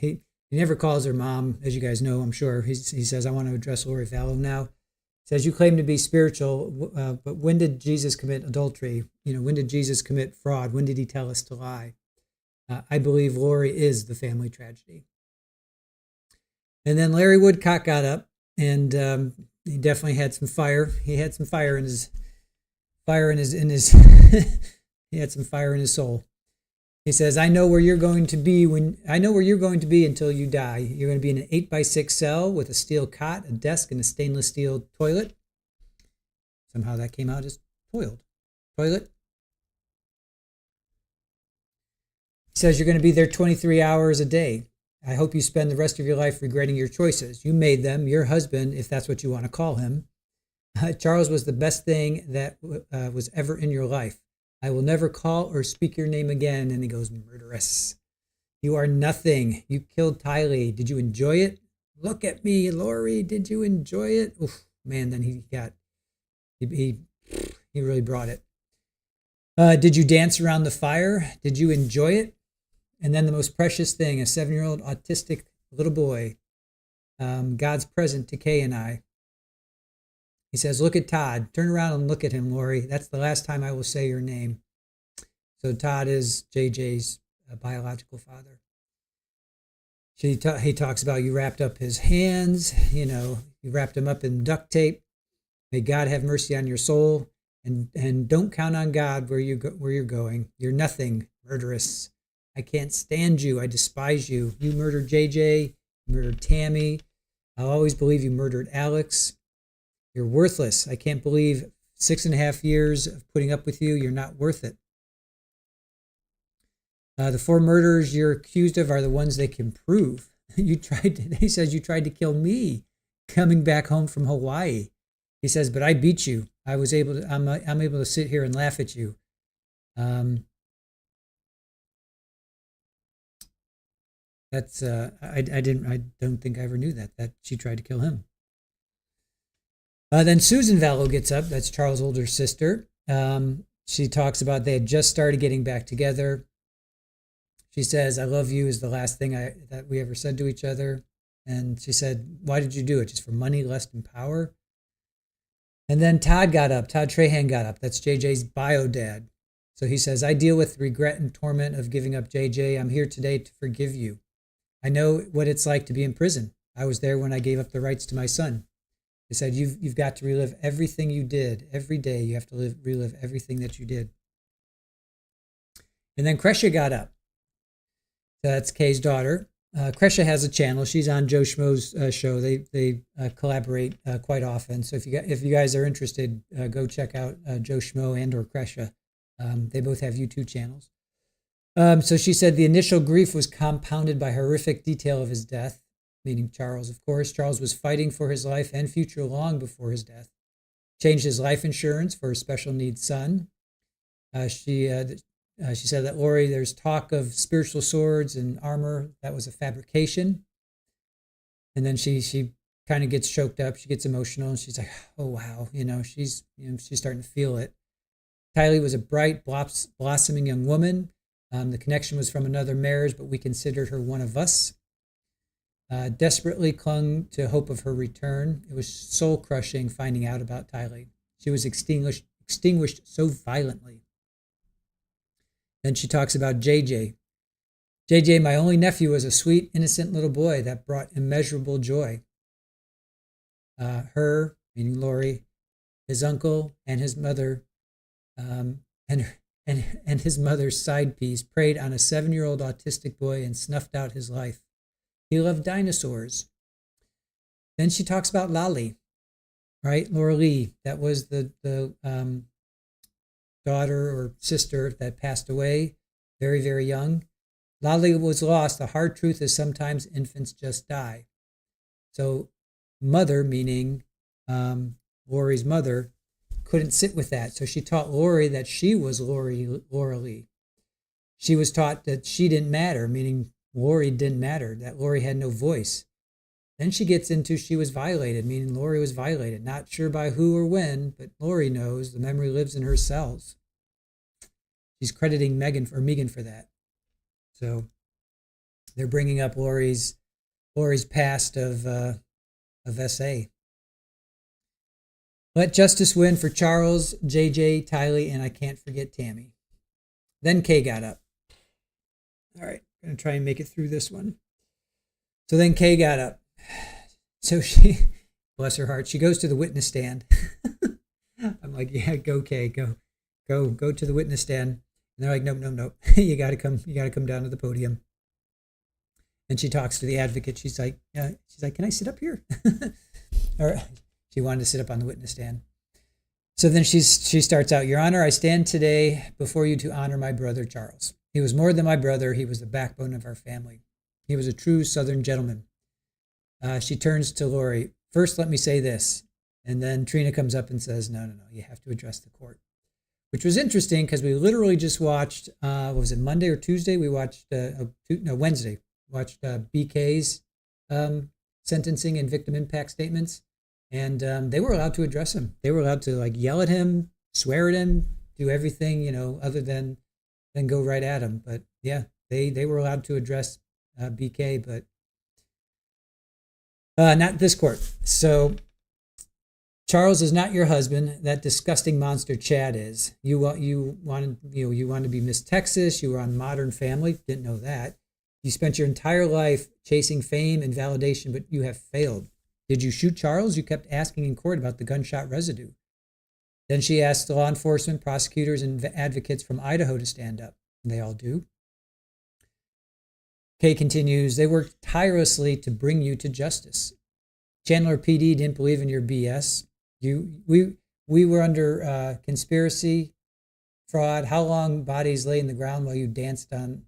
He never calls her mom, as you guys know, I'm sure. He says, I want to address Lori Vallow now. He says, you claim to be spiritual, but when did Jesus commit adultery? When did Jesus commit fraud? When did he tell us to lie? I believe Lori is the family tragedy. And then Larry Woodcock got up, and he definitely had some fire. He had some fire in his he had some fire in his soul. He says, I know where you're going to be until you die. You're going to be in an 8x6 cell with a steel cot, a desk, and a stainless steel toilet. Somehow that came out as toilet. He says you're going to be there 23 hours a day. I hope you spend the rest of your life regretting your choices. You made them, your husband, if that's what you want to call him. Charles was the best thing that was ever in your life. I will never call or speak your name again. And he goes, murderess. You are nothing. You killed Tylee. Did you enjoy it? Look at me, Lori. Did you enjoy it? Oof, man, then he really brought it. Did you dance around the fire? Did you enjoy it? And then the most precious thing, a 7-year-old autistic little boy, God's present to Kay and I. He says, look at Todd. Turn around and look at him, Lori. That's the last time I will say your name. So Todd is JJ's biological father. He talks about you wrapped up his hands. You wrapped him up in duct tape. May God have mercy on your soul. And don't count on God where you're going. You're nothing, murderess. I can't stand you. I despise you. You murdered JJ. You murdered Tammy. I'll always believe you murdered Alex. You're worthless. I can't believe 6.5 years of putting up with you. You're not worth it. The 4 murders you're accused of are the ones they can prove. He says you tried to kill me coming back home from Hawaii. He says, but I beat you. I'm able to sit here and laugh at you. That's I don't think I ever knew that she tried to kill him. Then Susan Vallow gets up. That's Charles' older sister. She talks about they had just started getting back together. She says, "I love you" is the last thing that we ever said to each other. And she said, "Why did you do it? Just for money, lust, and power?" And then Todd got up. Todd Trahan got up. That's JJ's bio dad. So he says, "I deal with regret and torment of giving up JJ. I'm here today to forgive you. I know what it's like to be in prison. I was there when I gave up the rights to my son." He said, you've got to relive everything you did. Every day you have to relive everything that you did. And then Kresha got up. That's Kay's daughter. Kresha has a channel. She's on Joe Schmo's show. They collaborate quite often. So if you guys are interested, go check out Joe Schmo and or Kresha. They both have YouTube channels. So she said the initial grief was compounded by horrific detail of his death, meaning Charles, of course. Charles was fighting for his life and future long before his death. Changed his life insurance for his special needs son. She said that Lori, there's talk of spiritual swords and armor. That was a fabrication. And then she kind of gets choked up. She gets emotional and she's like, oh, wow. She's starting to feel it. Tylee was a bright, blossoming young woman. The connection was from another marriage, but we considered her one of us. Desperately clung to hope of her return. It was soul-crushing finding out about Tylee. She was extinguished so violently. Then she talks about JJ. JJ, my only nephew, was a sweet, innocent little boy that brought immeasurable joy. Her, meaning Lori, his uncle, and his mother, and his mother's side piece preyed on a 7-year-old autistic boy and snuffed out his life. He loved dinosaurs. Then she talks about Lali, right? Laura Lee, that was the daughter or sister that passed away very, very young. Lali was lost. The hard truth is sometimes infants just die. So mother, meaning Lori's mother, couldn't sit with that. So she taught Lori that she was Laura Lee. She was taught that she didn't matter, meaning Lori didn't matter, that Lori had no voice. Then she gets into she was violated, meaning Lori was violated. Not sure by who or when, but Lori knows. The memory lives in her cells. She's crediting Megan for that. So they're bringing up Lori's past of SA. Let justice win for Charles, JJ, Tylee, and I can't forget Tammy. Then Kay got up. All right, I'm going to try and make it through this one. So then Kay got up. So she, bless her heart, she goes to the witness stand. I'm like, yeah, go Kay, go to the witness stand. And they're like, nope. you got to come down to the podium. And she talks to the advocate. She's like, can I sit up here? Or she wanted to sit up on the witness stand. So then she starts out, Your Honor, I stand today before you to honor my brother, Charles. He was more than my brother. He was the backbone of our family. He was a true Southern gentleman. She turns to Lori. First, let me say this. And then Trina comes up and says, no, you have to address the court. Which was interesting because we literally just watched, was it Monday or Tuesday? We watched, Wednesday. Watched BK's sentencing and victim impact statements. And they were allowed to address him. They were allowed to yell at him, swear at him, do everything, other than go right at him. But yeah, they were allowed to address BK, but not this court. So Charles is not your husband. That disgusting monster Chad is. You wanted to be Miss Texas. You were on Modern Family. Didn't know that. You spent your entire life chasing fame and validation, but you have failed. Did you shoot Charles? You kept asking in court about the gunshot residue. Then she asked the law enforcement, prosecutors, and advocates from Idaho to stand up. And they all do. Kay continues, they worked tirelessly to bring you to justice. Chandler PD didn't believe in your BS. We were under conspiracy, fraud. How long bodies lay in the ground while you danced on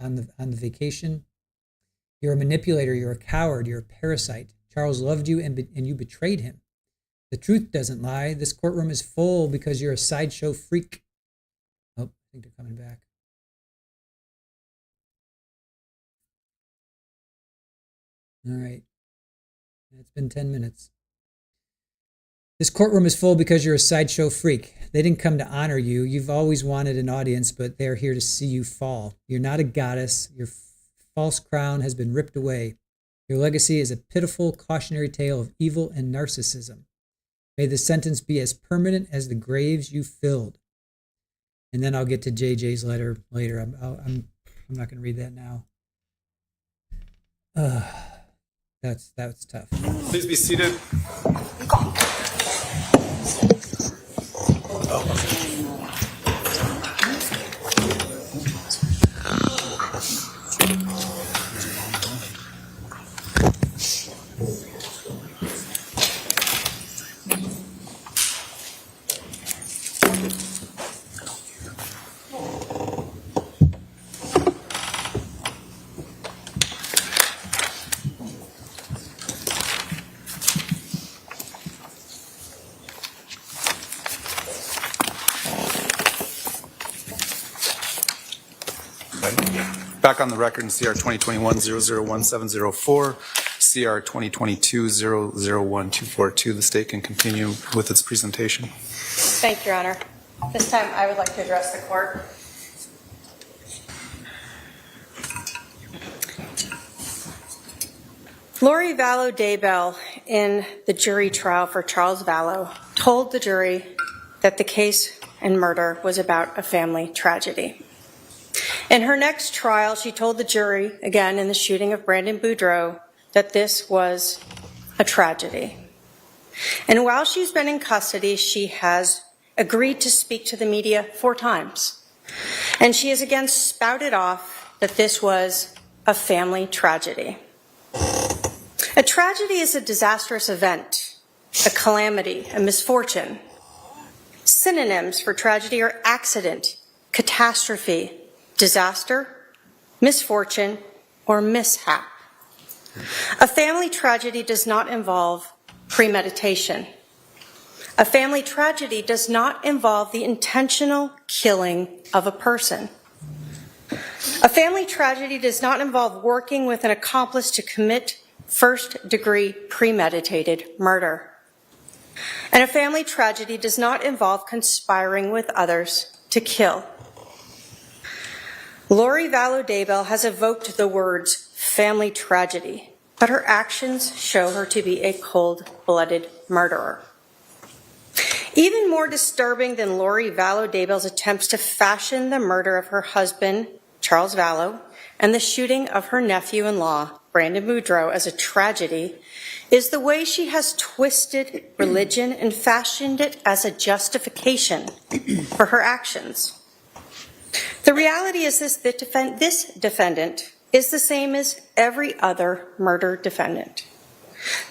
on the vacation. You're a manipulator. You're a coward. You're a parasite. Charles loved you and you betrayed him. The truth doesn't lie. This courtroom is full because you're a sideshow freak. Oh, I think they're coming back. All right. It's been 10 minutes. This courtroom is full because you're a sideshow freak. They didn't come to honor you. You've always wanted an audience, but they're here to see you fall. You're not a goddess. Your false crown has been ripped away. Your legacy is a pitiful cautionary tale of evil and narcissism. May the sentence be as permanent as the graves you filled. And then I'll get to JJ's letter later. I'm not going to read that now. That's tough. Please be seated. Back on the record in CR 2021-001704, CR 2022-001242, the state can continue with its presentation. Thank you, Your Honor. This time I would like to address the court. Lori Vallow Daybell, in the jury trial for Charles Vallow, told the jury that the case and murder was about a family tragedy. In her next trial, she told the jury, again in the shooting of Brandon Boudreaux, that this was a tragedy. And while she's been in custody, she has agreed to speak to the media 4 times. And she has again spouted off that this was a family tragedy. A tragedy is a disastrous event, a calamity, a misfortune. Synonyms for tragedy are accident, catastrophe, disaster, misfortune, or mishap. A family tragedy does not involve premeditation. A family tragedy does not involve the intentional killing of a person. A family tragedy does not involve working with an accomplice to commit first-degree premeditated murder. And a family tragedy does not involve conspiring with others to kill. Lori Vallow Daybell has evoked the words family tragedy, but her actions show her to be a cold-blooded murderer. Even more disturbing than Lori Vallow Daybell's attempts to fashion the murder of her husband, Charles Vallow, and the shooting of her nephew-in-law, Brandon Boudreaux, as a tragedy, is the way she has twisted religion and fashioned it as a justification for her actions. The reality is this defendant is the same as every other murder defendant.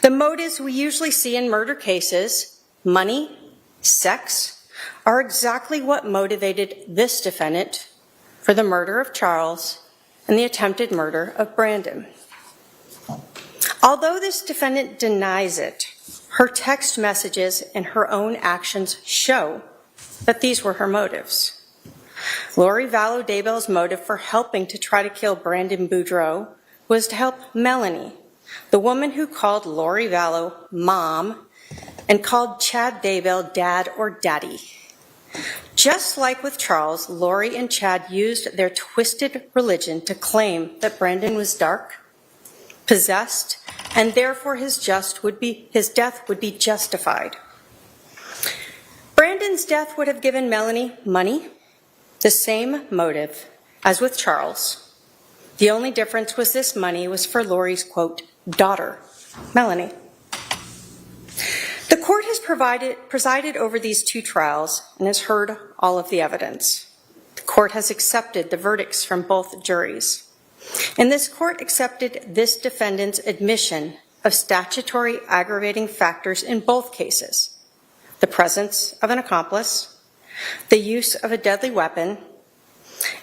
The motives we usually see in murder cases, money, sex, are exactly what motivated this defendant for the murder of Charles and the attempted murder of Brandon. Although this defendant denies it, her text messages and her own actions show that these were her motives. Lori Vallow Daybell's motive for helping to try to kill Brandon Boudreaux was to help Melanie, the woman who called Lori Vallow Mom and called Chad Daybell Dad or Daddy. Just like with Charles, Lori and Chad used their twisted religion to claim that Brandon was dark, possessed, and therefore his death would be justified. Brandon's death would have given Melanie money, the same motive as with Charles. The only difference was this money was for Lori's, quote, daughter, Melanie. The court has presided over these 2 trials and has heard all of the evidence. The court has accepted the verdicts from both juries. And this court accepted this defendant's admission of statutory aggravating factors in both cases: the presence of an accomplice, the use of a deadly weapon,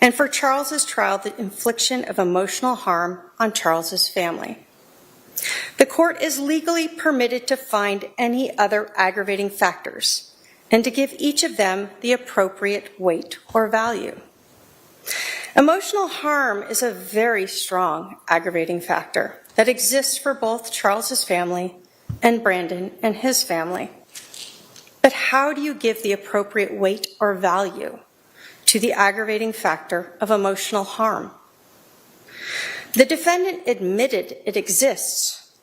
and for Charles's trial, the infliction of emotional harm on Charles's family. The court is legally permitted to find any other aggravating factors and to give each of them the appropriate weight or value. Emotional harm is a very strong aggravating factor that exists for both Charles's family and Brandon and his family. But how do you give the appropriate weight or value to the aggravating factor of emotional harm? The defendant admitted it exists,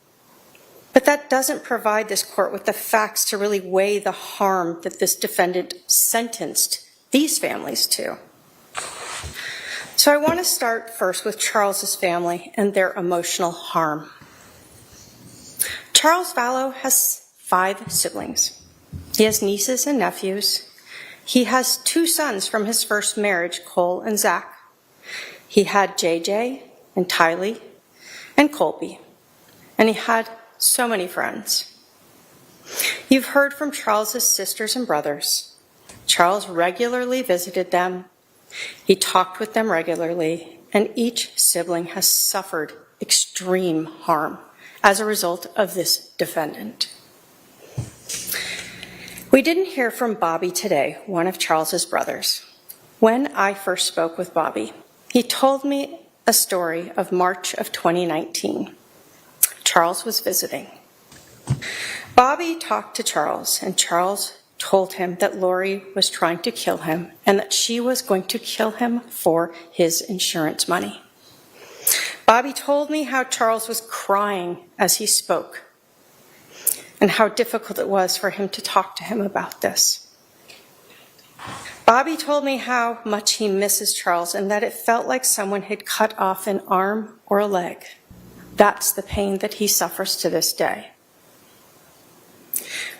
but that doesn't provide this court with the facts to really weigh the harm that this defendant sentenced these families to. So I want to start first with Charles's family and their emotional harm. Charles Vallow has 5 siblings. He has nieces and nephews. He has 2 sons from his first marriage, Cole and Zach. He had JJ and Tylee and Colby, and he had so many friends. You've heard from Charles's sisters and brothers. Charles regularly visited them. He talked with them regularly, and each sibling has suffered extreme harm as a result of this defendant. We didn't hear from Bobby today, one of Charles's brothers. When I first spoke with Bobby, he told me a story of March of 2019. Charles was visiting. Bobby talked to Charles, and Charles told him that Lori was trying to kill him and that she was going to kill him for his insurance money. Bobby told me how Charles was crying as he spoke and how difficult it was for him to talk to him about this. Bobby told me how much he misses Charles and that it felt like someone had cut off an arm or a leg. That's the pain that he suffers to this day.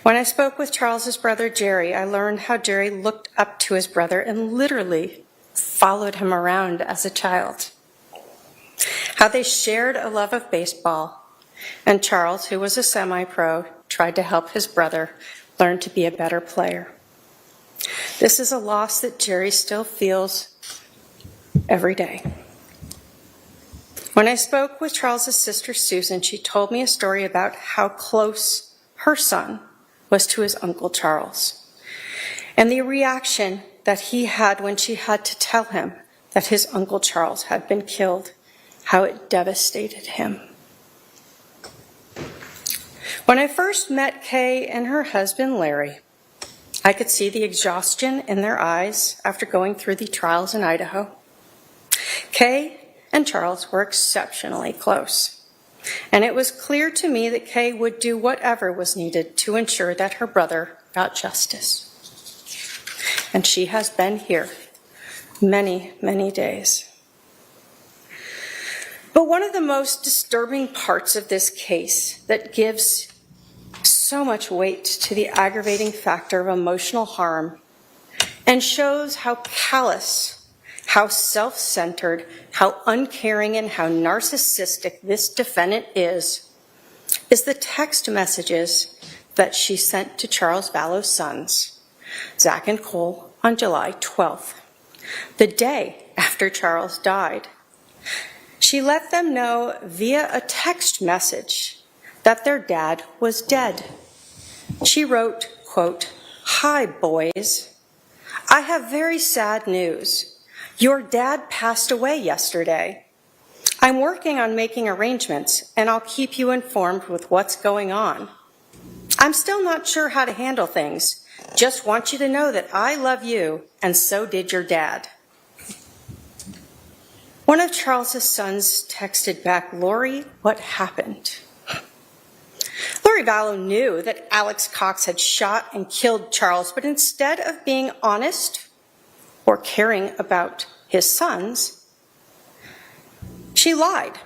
When I spoke with Charles's brother Jerry, I learned how Jerry looked up to his brother and literally followed him around as a child. How they shared a love of baseball, and Charles, who was a semi-pro, tried to help his brother learn to be a better player. This is a loss that Jerry still feels every day. When I spoke with Charles's sister Susan, she told me a story about how close her son was to his Uncle Charles, and the reaction that he had when she had to tell him that his Uncle Charles had been killed, how it devastated him. When I first met Kay and her husband Larry, I could see the exhaustion in their eyes after going through the trials in Idaho. Kay and Charles were exceptionally close, and it was clear to me that Kay would do whatever was needed to ensure that her brother got justice. And she has been here many, many days. But one of the most disturbing parts of this case that gives so much weight to the aggravating factor of emotional harm and shows how callous, how self-centered, how uncaring, and how narcissistic this defendant is the text messages that she sent to Charles Vallow's sons, Zach and Cole, on July 12th, the day after Charles died. She let them know via a text message that their dad was dead. She wrote, quote, "Hi, boys. I have very sad news. Your dad passed away yesterday. I'm working on making arrangements, and I'll keep you informed with what's going on. I'm still not sure how to handle things. Just want you to know that I love you, and so did your dad." One of Charles's sons texted back, "Lori, what happened?" Lori Vallow knew that Alex Cox had shot and killed Charles, but instead of being honest or caring about his sons, she lied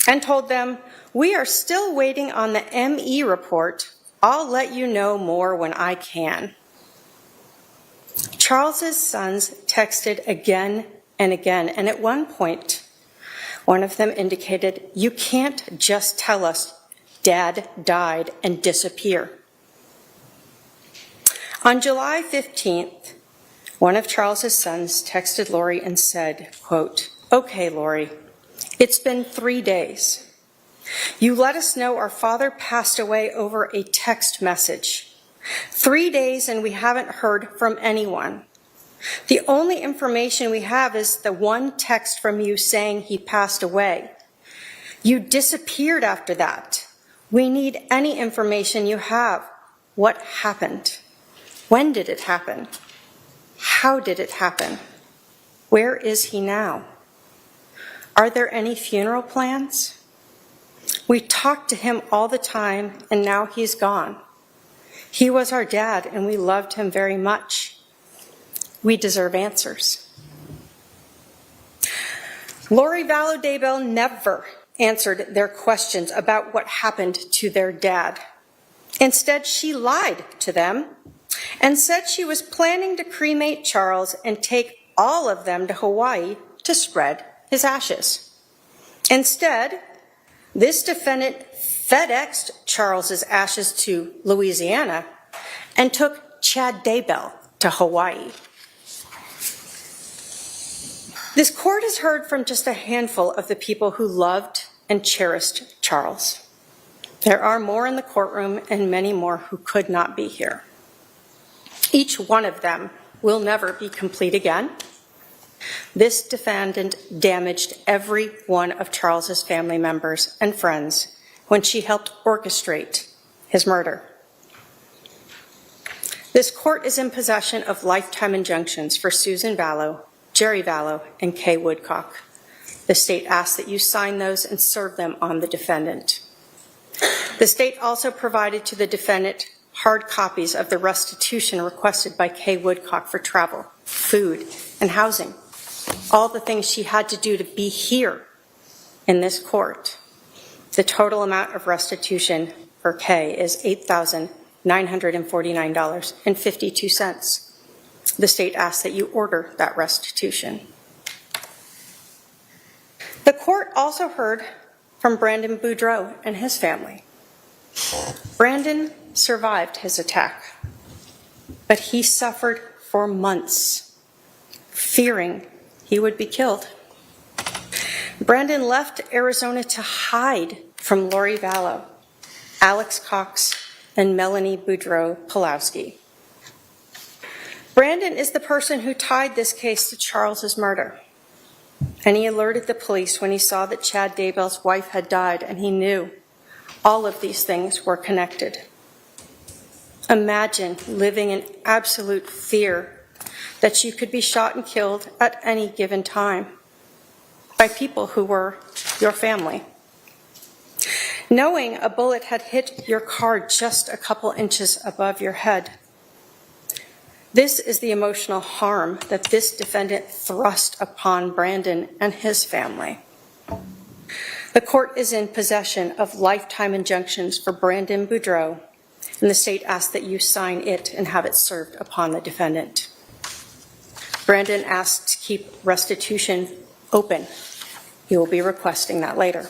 and told them, "We are still waiting on the ME report. I'll let you know more when I can." Charles's sons texted again and again, and at one point, one of them indicated, "You can't just tell us Dad died and disappear." On July 15th, One of Charles's sons texted Lori and said, quote, "Okay, Lori, it's been 3 days. You let us know our father passed away over a text message. 3 days and we haven't heard from anyone. The only information we have is the one text from you saying he passed away. You disappeared after that. We need any information you have. What happened? When did it happen? How did it happen? Where is he now? Are there any funeral plans? We talked to him all the time and now he's gone. He was our dad and we loved him very much. We deserve answers." Lori Vallow Daybell never answered their questions about what happened to their dad. Instead, she lied to them and said she was planning to cremate Charles and take all of them to Hawaii to spread his ashes. Instead, this defendant FedExed Charles's ashes to Louisiana and took Chad Daybell to Hawaii. This court has heard from just a handful of the people who loved and cherished Charles. There are more in the courtroom and many more who could not be here. Each one of them will never be complete again. This defendant damaged every one of Charles's family members and friends when she helped orchestrate his murder. This court is in possession of lifetime injunctions for Susan Vallow, Jerry Vallow, and Kay Woodcock. The state asks that you sign those and serve them on the defendant. The state also provided to the defendant hard copies of the restitution requested by Kay Woodcock for travel, food, and housing. All the things she had to do to be here in this court. The total amount of restitution for Kay is $8,949.52. The state asks that you order that restitution. The court also heard from Brandon Boudreaux and his family. Brandon survived his attack, but he suffered for months, fearing he would be killed. Brandon left Arizona to hide from Lori Vallow, Alex Cox, and Melanie Boudreaux Pulowski. Brandon is the person who tied this case to Charles's murder, and he alerted the police when he saw that Chad Daybell's wife had died, and he knew all of these things were connected. Imagine living in absolute fear that you could be shot and killed at any given time by people who were your family. Knowing a bullet had hit your car just a couple inches above your head. This is the emotional harm that this defendant thrust upon Brandon and his family. The court is in possession of lifetime injunctions for Brandon Boudreaux, and the state asks that you sign it and have it served upon the defendant. Brandon asked to keep restitution open. He will be requesting that later.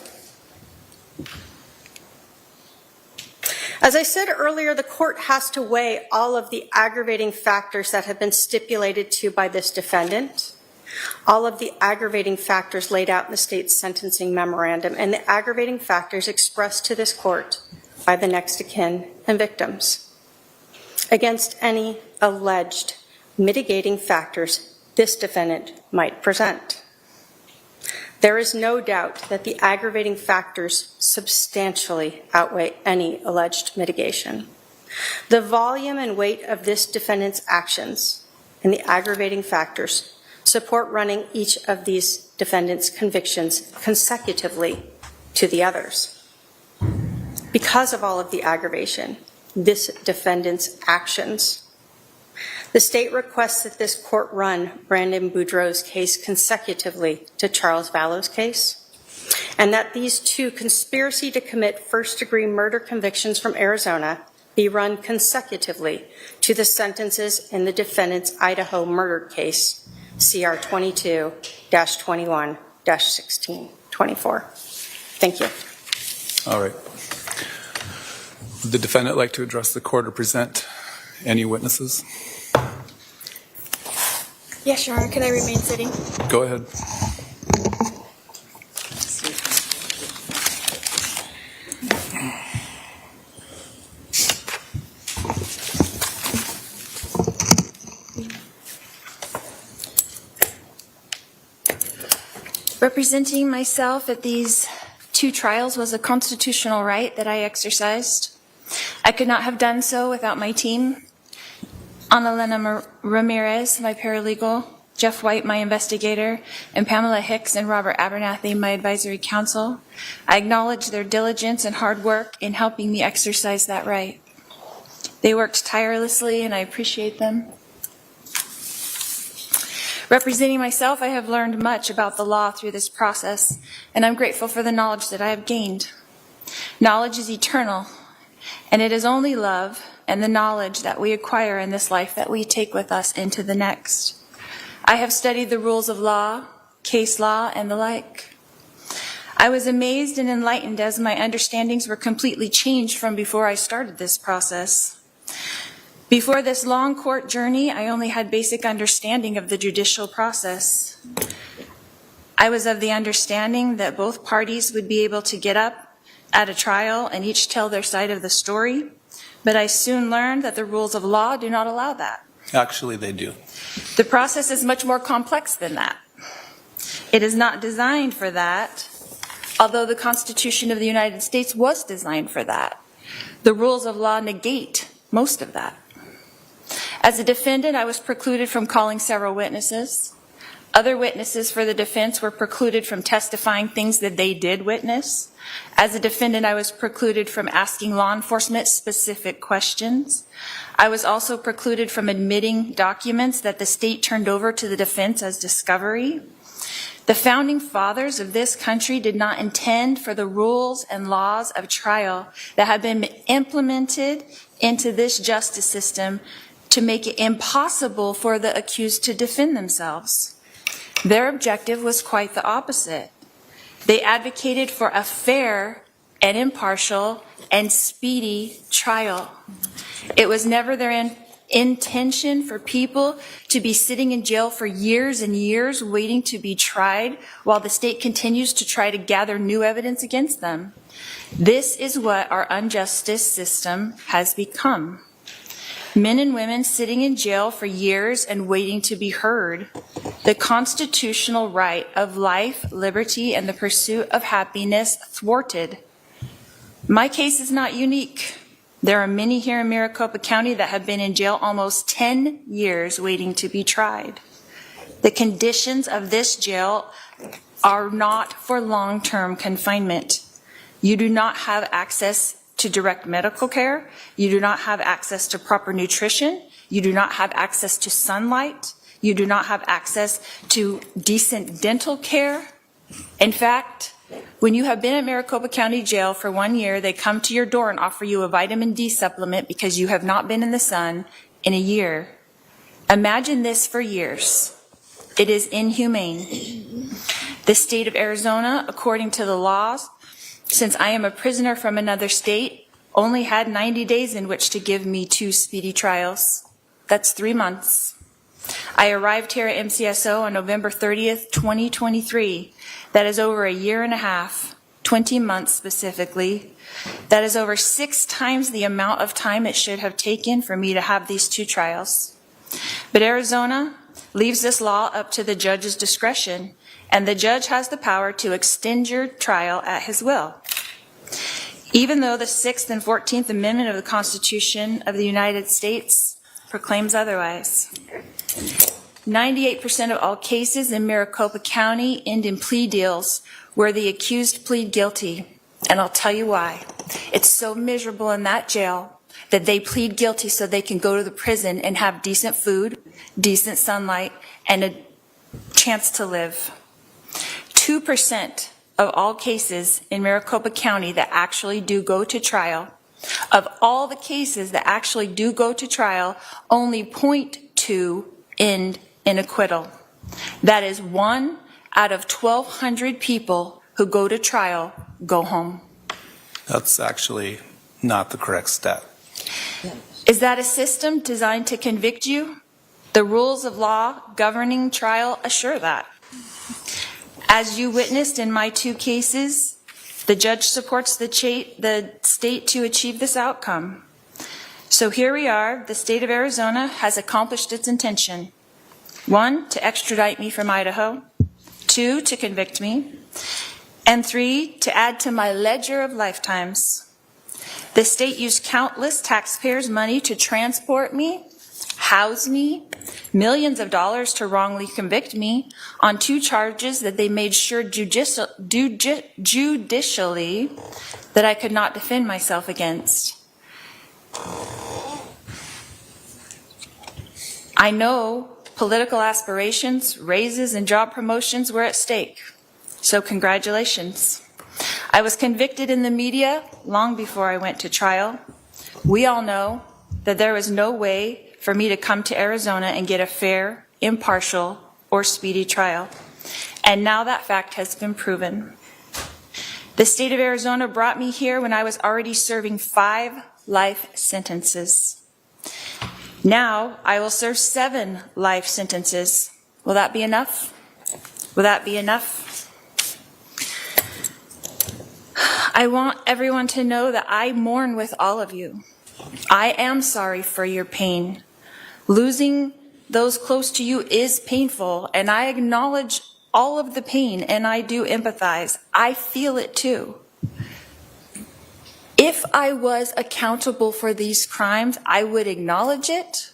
As I said earlier, the court has to weigh all of the aggravating factors that have been stipulated to by this defendant, all of the aggravating factors laid out in the state's sentencing memorandum, and the aggravating factors expressed to this court by the next of kin and victims, against any alleged mitigating factors this defendant might present. There is no doubt that the aggravating factors substantially outweigh any alleged mitigation. The volume and weight of this defendant's actions and the aggravating factors support running each of these defendants' convictions consecutively to the others. Because of all of the aggravation, this defendant's actions, the state requests that this court run Brandon Boudreaux's case consecutively to Charles Vallow's case, and that these two conspiracy to commit first-degree murder convictions from Arizona be run consecutively to the sentences in the defendant's Idaho murder case, CR 22-21-1624. Thank you. All right. Would the defendant like to address the court or present any witnesses? Yes, Your Honor. Can I remain sitting? Go ahead. Representing myself at these 2 trials was a constitutional right that I exercised. I could not have done so without my team. Annalena Ramirez, my paralegal, Jeff White, my investigator, and Pamela Hicks and Robert Abernathy, my advisory counsel. I acknowledge their diligence and hard work in helping me exercise that right. They worked tirelessly, and I appreciate them. Representing myself, I have learned much about the law through this process, and I'm grateful for the knowledge that I have gained. Knowledge is eternal, and it is only love and the knowledge that we acquire in this life that we take with us into the next. I have studied the rules of law, case law, and the like. I was amazed and enlightened as my understandings were completely changed from before I started this process. Before this long court journey, I only had basic understanding of the judicial process. I was of the understanding that both parties would be able to get up at a trial and each tell their side of the story, but I soon learned that the rules of law do not allow that. Actually, they do. The process is much more complex than that. It is not designed for that, although the Constitution of the United States was designed for that. The rules of law negate most of that. As a defendant, I was precluded from calling several witnesses. Other witnesses for the defense were precluded from testifying things that they did witness. As a defendant, I was precluded from asking law enforcement specific questions. I was also precluded from admitting documents that the state turned over to the defense as discovery. The founding fathers of this country did not intend for the rules and laws of trial that have been implemented into this justice system to make it impossible for the accused to defend themselves. Their objective was quite the opposite. They advocated for a fair and impartial and speedy trial. It was never their intention for people to be sitting in jail for years and years waiting to be tried while the state continues to try to gather new evidence against them. This is what our unjustice system has become. Men and women sitting in jail for years and waiting to be heard. The constitutional right of life, liberty, and the pursuit of happiness thwarted. My case is not unique. There are many here in Maricopa County that have been in jail almost 10 years waiting to be tried. The conditions of this jail are not for long-term confinement. You do not have access to direct medical care. You do not have access to proper nutrition. You do not have access to sunlight. You do not have access to decent dental care. In fact, when you have been at Maricopa County Jail for 1 year, they come to your door and offer you a vitamin D supplement because you have not been in the sun in a year. Imagine this for years. It is inhumane. The state of Arizona, according to the laws, since I am a prisoner from another state, only had 90 days in which to give me 2 speedy trials. That's 3 months. I arrived here at MCSO on November 30th, 2023. That is over a year and a half, 20 months specifically. That is over 6 times the amount of time it should have taken for me to have these 2 trials. But Arizona leaves this law up to the judge's discretion, and the judge has the power to extend your trial at his will. Even though the 6th and 14th Amendment of the Constitution of the United States proclaims otherwise. 98% of all cases in Maricopa County end in plea deals where the accused plead guilty. And I'll tell you why. It's so miserable in that jail that they plead guilty so they can go to the prison and have decent food, decent sunlight, and a chance to live. 2% of all cases in Maricopa County that actually do go to trial, of all the cases that actually do go to trial, only 0.2 end in acquittal. That is 1 out of 1,200 people who go to trial go home. That's actually not the correct stat. Is that a system designed to convict you? The rules of law governing trial assure that. As you witnessed in my 2 cases, the judge supports the state to achieve this outcome. So here we are. The state of Arizona has accomplished its intention. 1, to extradite me from Idaho. 2, to convict me. And 3, to add to my ledger of lifetimes. The state used countless taxpayers' money to transport me, house me, millions of dollars to wrongly convict me on 2 charges that they made sure judicially that I could not defend myself against. I know political aspirations, raises, and job promotions were at stake. So congratulations. I was convicted in the media long before I went to trial. We all know that there was no way for me to come to Arizona and get a fair, impartial, or speedy trial. And now that fact has been proven. The state of Arizona brought me here when I was already serving 5 life sentences. Now I will serve 7 life sentences. Will that be enough? Will that be enough? I want everyone to know that I mourn with all of you. I am sorry for your pain. Losing those close to you is painful, and I acknowledge all of the pain, and I do empathize. I feel it too. If I was accountable for these crimes, I would acknowledge it,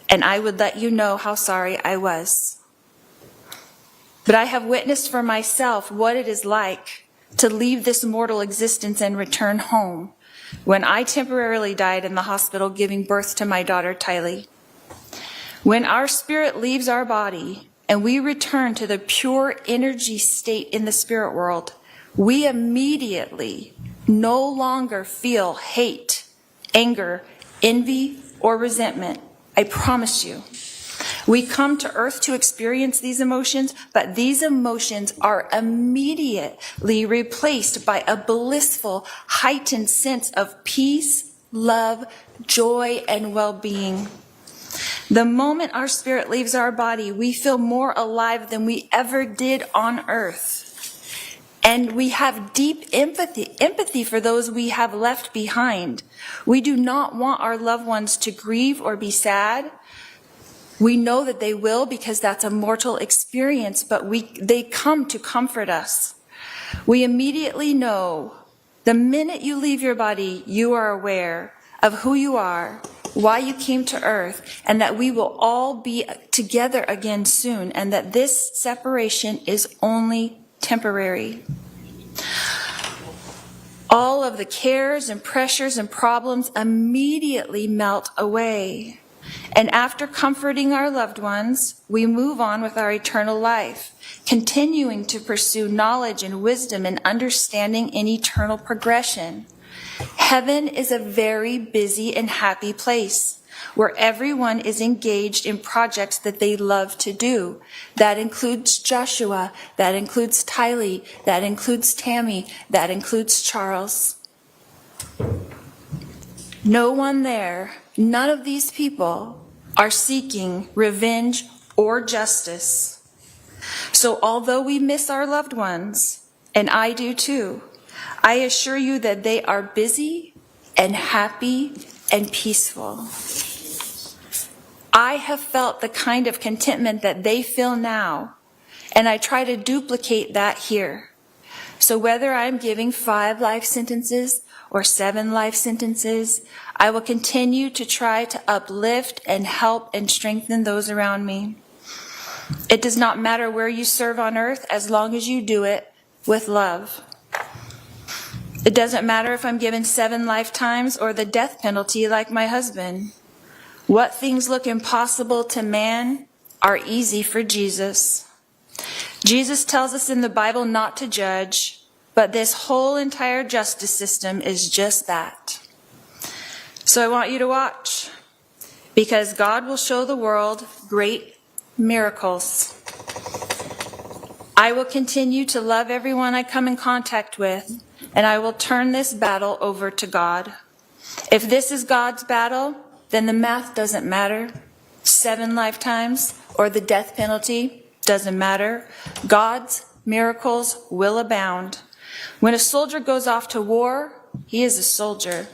and I would let you know how sorry I was. But I have witnessed for myself what it is like to leave this mortal existence and return home when I temporarily died in the hospital giving birth to my daughter, Tylee. When our spirit leaves our body and we return to the pure energy state in the spirit world, we immediately no longer feel hate, anger, envy, or resentment. I promise you. We come to earth to experience these emotions, but these emotions are immediately replaced by a blissful, heightened sense of peace, love, joy, and well-being. The moment our spirit leaves our body, we feel more alive than we ever did on earth. And we have deep empathy for those we have left behind. We do not want our loved ones to grieve or be sad. We know that they will because that's a mortal experience, but they come to comfort us. We immediately know the minute you leave your body, you are aware of who you are, why you came to earth, and that we will all be together again soon, and that this separation is only temporary. All of the cares and pressures and problems immediately melt away. And after comforting our loved ones, we move on with our eternal life, continuing to pursue knowledge and wisdom and understanding in eternal progression. Heaven is a very busy and happy place where everyone is engaged in projects that they love to do. That includes Joshua, that includes Tylee, that includes Tammy, that includes Charles. No one there, none of these people are seeking revenge or justice. So although we miss our loved ones, and I do too, I assure you that they are busy and happy and peaceful. I have felt the kind of contentment that they feel now, and I try to duplicate that here. So whether I'm giving 5 life sentences or 7 life sentences, I will continue to try to uplift and help and strengthen those around me. It does not matter where you serve on earth as long as you do it with love. It doesn't matter if I'm given 7 lifetimes or the death penalty like my husband. What things look impossible to man are easy for Jesus. Jesus tells us in the Bible not to judge, but this whole entire justice system is just that. So I want you to watch, because God will show the world great miracles. I will continue to love everyone I come in contact with, and I will turn this battle over to God. If this is God's battle, then the math doesn't matter. 7 lifetimes, or the death penalty, doesn't matter. God's miracles will abound. When a soldier goes off to war, he is a soldier.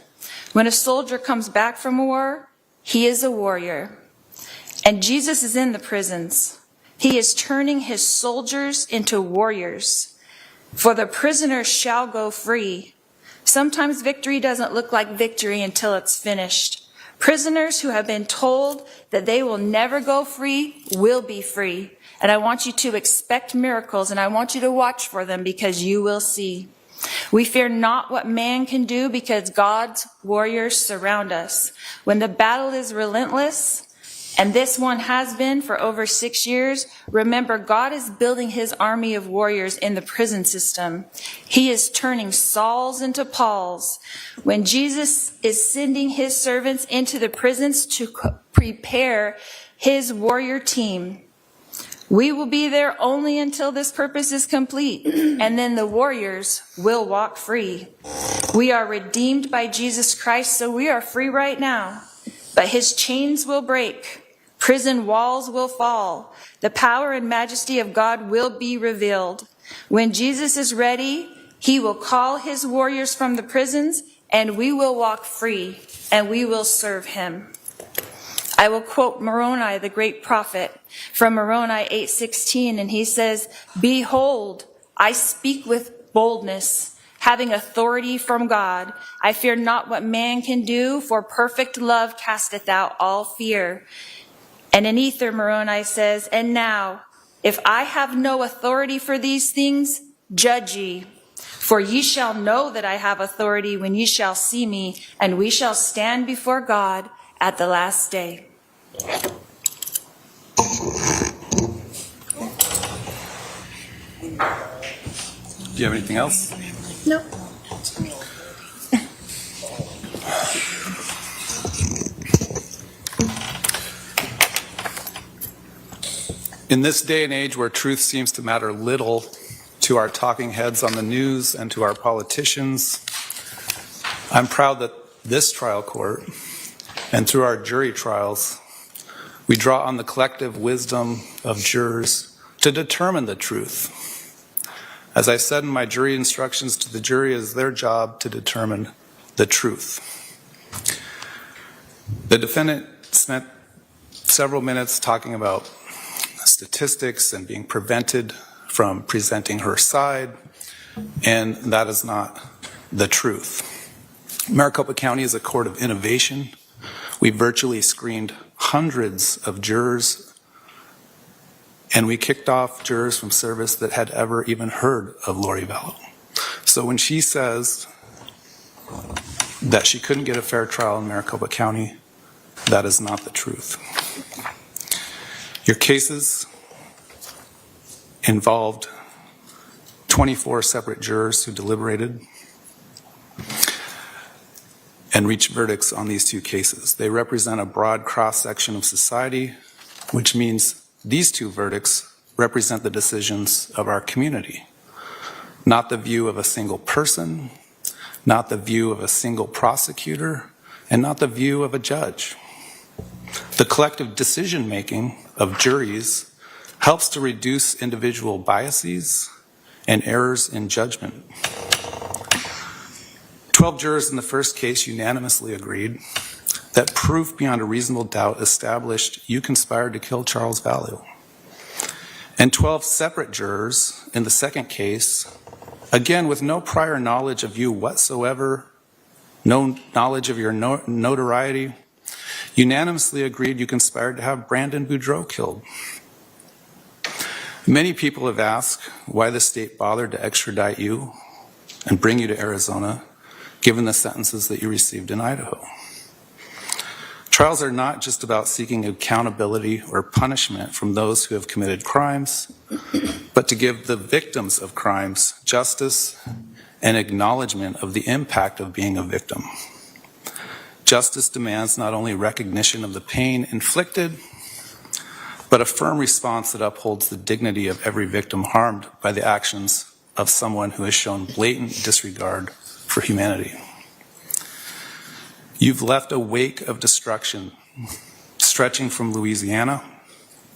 When a soldier comes back from war, he is a warrior. And Jesus is in the prisons. He is turning his soldiers into warriors. For the prisoners shall go free. Sometimes victory doesn't look like victory until it's finished. Prisoners who have been told that they will never go free will be free. And I want you to expect miracles, and I want you to watch for them, because you will see. We fear not what man can do, because God's warriors surround us. When the battle is relentless, and this one has been for over 6 years, remember, God is building his army of warriors in the prison system. He is turning Sauls into Pauls. When Jesus is sending his servants into the prisons to prepare his warrior team, we will be there only until this purpose is complete, and then the warriors will walk free. We are redeemed by Jesus Christ, so we are free right now. But his chains will break. Prison walls will fall. The power and majesty of God will be revealed. When Jesus is ready, he will call his warriors from the prisons, and we will walk free, and we will serve him. I will quote Moroni, the great prophet, from Moroni 8:16, and he says, "Behold, I speak with boldness, having authority from God. I fear not what man can do, for perfect love casteth out all fear." And in Ether, Moroni says, "And now, if I have no authority for these things, judge ye. For ye shall know that I have authority when ye shall see me, and we shall stand before God at the last day." Do you have anything else? No. In this day and age where truth seems to matter little to our talking heads on the news and to our politicians, I'm proud that this trial court, and through our jury trials, we draw on the collective wisdom of jurors to determine the truth. As I said in my jury instructions to the jury, it is their job to determine the truth. The defendant spent several minutes talking about statistics and being prevented from presenting her side, and that is not the truth. Maricopa County is a court of innovation. We virtually screened hundreds of jurors, and we kicked off jurors from service that had ever even heard of Lori Vallow. So when she says that she couldn't get a fair trial in Maricopa County, that is not the truth. Your cases involved 24 separate jurors who deliberated and reached verdicts on these two cases. They represent a broad cross-section of society, which means these two verdicts represent the decisions of our community, not the view of a single person, not the view of a single prosecutor, and not the view of a judge. The collective decision-making of juries helps to reduce individual biases and errors in judgment. 12 jurors in the first case unanimously agreed that proof beyond a reasonable doubt established you conspired to kill Charles Vallow. And 12 separate jurors in the second case, again with no prior knowledge of you whatsoever, no knowledge of your notoriety, unanimously agreed you conspired to have Brandon Boudreaux killed. Many people have asked why the state bothered to extradite you and bring you to Arizona, given the sentences that you received in Idaho. Trials are not just about seeking accountability or punishment from those who have committed crimes, but to give the victims of crimes justice and acknowledgement of the impact of being a victim. Justice demands not only recognition of the pain inflicted, but a firm response that upholds the dignity of every victim harmed by the actions of someone who has shown blatant disregard for humanity. You've left a wake of destruction stretching from Louisiana,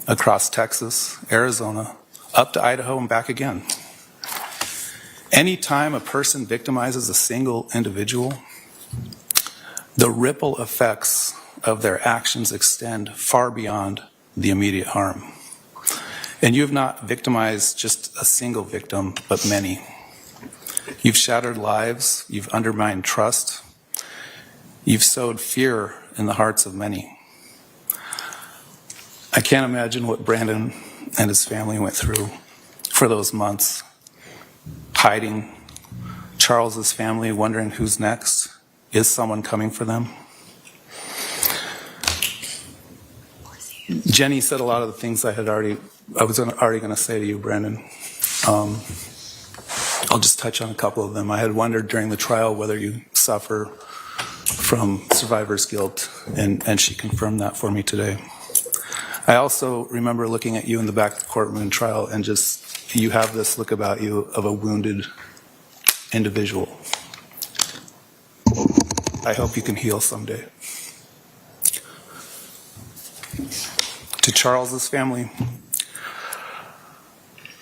across Texas, Arizona, up to Idaho and back again. Anytime a person victimizes a single individual, the ripple effects of their actions extend far beyond the immediate harm. And you have not victimized just a single victim, but many. You've shattered lives, you've undermined trust, you've sowed fear in the hearts of many. I can't imagine what Brandon and his family went through for those months, hiding, Charles's family wondering who's next. Is someone coming for them? Jenny said a lot of the things I was already going to say to you, Brandon. I'll just touch on a couple of them. I had wondered during the trial whether you suffer from survivor's guilt, and she confirmed that for me today. I also remember looking at you in the back of the courtroom trial, and just, you have this look about you of a wounded individual. I hope you can heal someday. To Charles's family,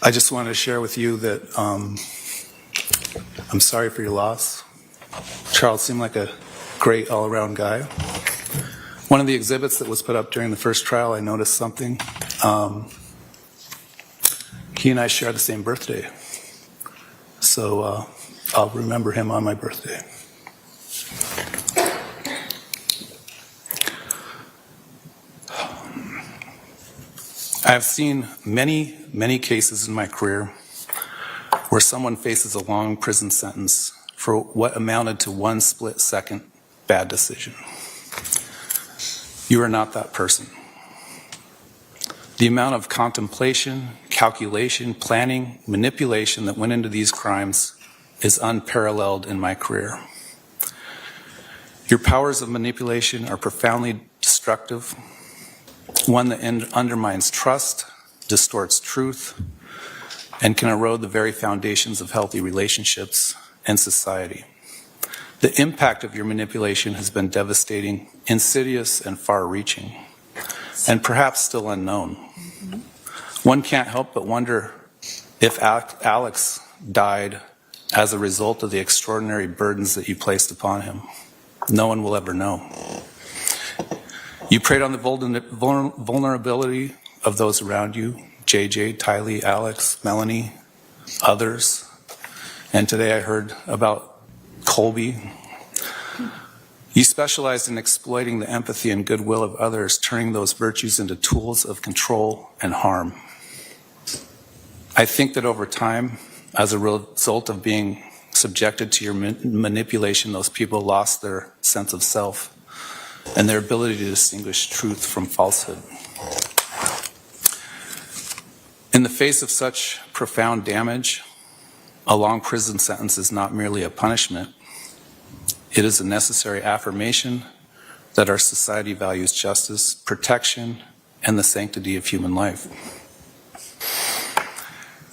I just wanted to share with you that I'm sorry for your loss. Charles seemed like a great all-around guy. One of the exhibits that was put up during the first trial, I noticed something. He and I share the same birthday. So I'll remember him on my birthday. I've seen many, many cases in my career where someone faces a long prison sentence for what amounted to one split-second bad decision. You are not that person. The amount of contemplation, calculation, planning, manipulation that went into these crimes is unparalleled in my career. Your powers of manipulation are profoundly destructive, one that undermines trust, distorts truth, and can erode the very foundations of healthy relationships and society. The impact of your manipulation has been devastating, insidious, and far-reaching, and perhaps still unknown. One can't help but wonder if Alex died as a result of the extraordinary burdens that you placed upon him. No one will ever know. You preyed on the vulnerability of those around you, JJ, Tylee, Alex, Melanie, others. And today I heard about Colby. You specialized in exploiting the empathy and goodwill of others, turning those virtues into tools of control and harm. I think that over time, as a result of being subjected to your manipulation, those people lost their sense of self and their ability to distinguish truth from falsehood. In the face of such profound damage, a long prison sentence is not merely a punishment. It is a necessary affirmation that our society values justice, protection, and the sanctity of human life.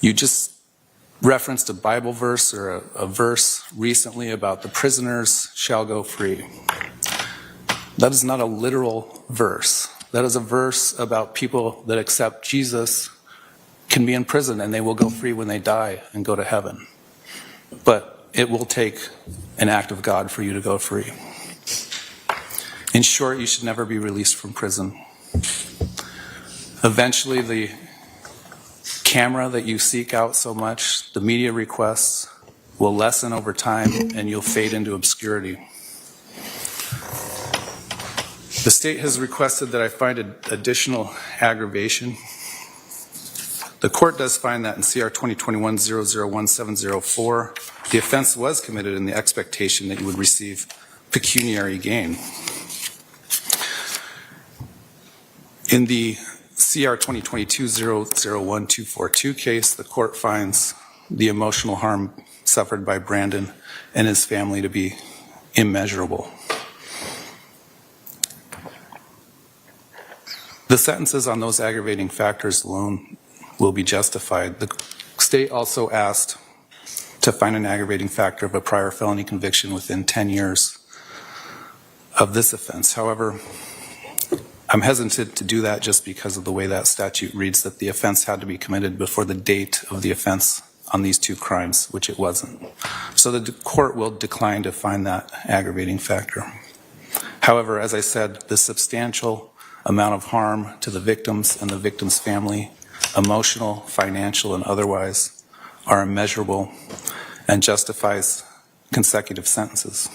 You just referenced a Bible verse or a verse recently about the prisoners shall go free. That is not a literal verse. That is a verse about people that accept Jesus can be in prison and they will go free when they die and go to heaven. But it will take an act of God for you to go free. In short, you should never be released from prison. Eventually, the camera that you seek out so much, the media requests, will lessen over time and you'll fade into obscurity. The state has requested that I find additional aggravation. The court does find that in CR 2021-001704, the offense was committed in the expectation that you would receive pecuniary gain. In the CR 2022-001242 case, the court finds the emotional harm suffered by Brandon and his family to be immeasurable. The sentences on those aggravating factors alone will be justified. The state also asked to find an aggravating factor of a prior felony conviction within 10 years of this offense. However, I'm hesitant to do that just because of the way that statute reads, that the offense had to be committed before the date of the offense on these two crimes, which it wasn't. So the court will decline to find that aggravating factor. However, as I said, the substantial amount of harm to the victims and the victim's family, emotional, financial, and otherwise, are immeasurable and justifies consecutive sentences.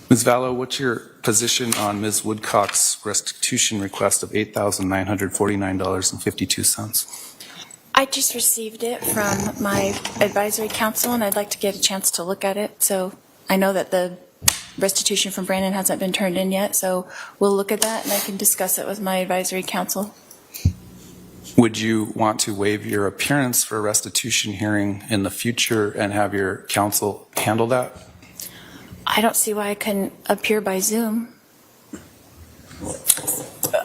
Ms. Vallow, what's your position on Ms. Woodcock's restitution request of $8,949.52? I just received it from my advisory council, and I'd like to get a chance to look at it. So I know that the restitution from Brandon hasn't been turned in yet, so we'll look at that, and I can discuss it with my advisory council. Would you want to waive your appearance for a restitution hearing in the future and have your counsel handle that? I don't see why I couldn't appear by Zoom.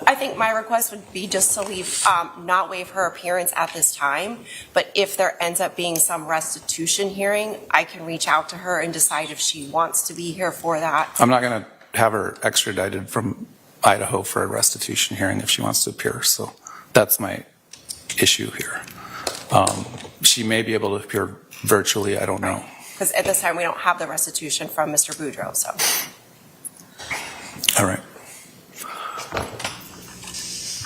I think my request would be just to leave, not waive her appearance at this time, but if there ends up being some restitution hearing, I can reach out to her and decide if she wants to be here for that. I'm not going to have her extradited from Idaho for a restitution hearing if she wants to appear, so that's my issue here. She may be able to appear virtually, I don't know. Because at this time, we don't have the restitution from Mr. Boudreaux, so. All right.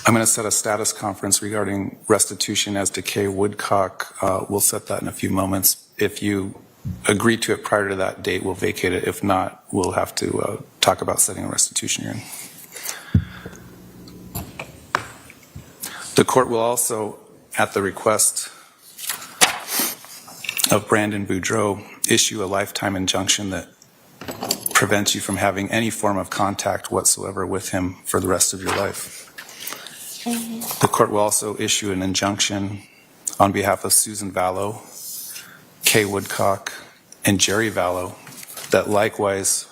I'm going to set a status conference regarding restitution as to Kay Woodcock. We'll set that in a few moments. If you agree to it prior to that date, we'll vacate it. If not, we'll have to talk about setting a restitution hearing. The court will also, at the request of Brandon Boudreaux, issue a lifetime injunction that prevents you from having any form of contact whatsoever with him for the rest of your life. The court will also issue an injunction on behalf of Susan Vallow, Kay Woodcock, and Jerry Vallow that likewise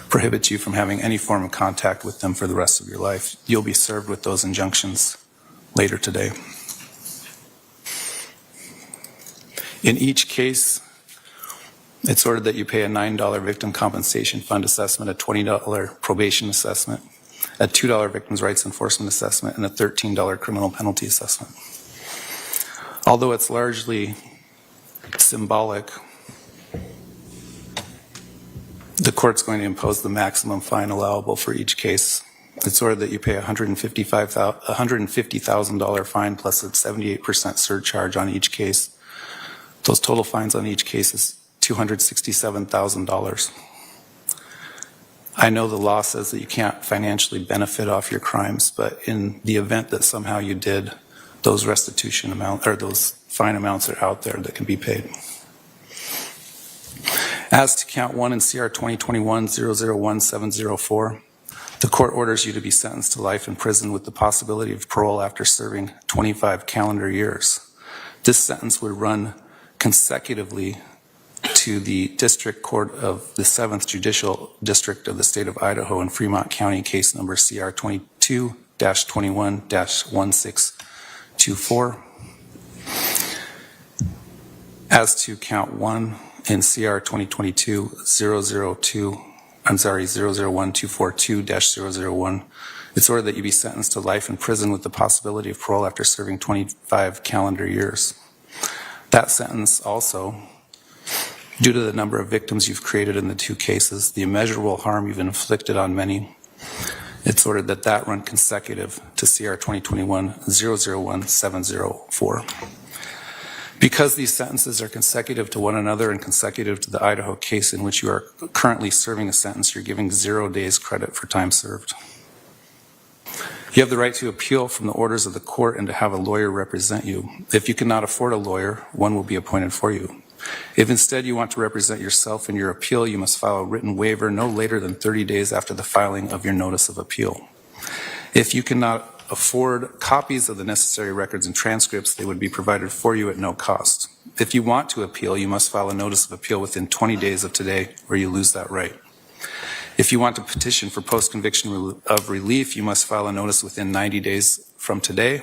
prohibits you from having any form of contact with them for the rest of your life. You'll be served with those injunctions later today. In each case, it's ordered that you pay a $9 victim compensation fund assessment, a $20 probation assessment, a $2 victims' rights enforcement assessment, and a $13 criminal penalty assessment. Although it's largely symbolic, the court's going to impose the maximum fine allowable for each case. It's ordered that you pay a $150,000 fine plus a 78% surcharge on each case. Those total fines on each case is $267,000. I know the law says that you can't financially benefit off your crimes, but in the event that somehow you did, those restitution amount or those fine amounts are out there that can be paid. As to count 1 in CR 2021-001704, the court orders you to be sentenced to life in prison with the possibility of parole after serving 25 calendar years. This sentence would run consecutively to the District Court of the 7th Judicial District of the State of Idaho in Fremont County, case number CR 22-21-1624. As to count 1 in CR 001-242-001, it's ordered that you be sentenced to life in prison with the possibility of parole after serving 25 calendar years. That sentence also, due to the number of victims you've created in the two cases, the immeasurable harm you've inflicted on many, it's ordered that that run consecutive to CR 2021-001704. Because these sentences are consecutive to one another and consecutive to the Idaho case in which you are currently serving a sentence, you're giving 0 days credit for time served. You have the right to appeal from the orders of the court and to have a lawyer represent you. If you cannot afford a lawyer, one will be appointed for you. If instead you want to represent yourself in your appeal, you must file a written waiver no later than 30 days after the filing of your notice of appeal. If you cannot afford copies of the necessary records and transcripts, they would be provided for you at no cost. If you want to appeal, you must file a notice of appeal within 20 days of today, or you lose that right. If you want to petition for post-conviction of relief, you must file a notice within 90 days from today,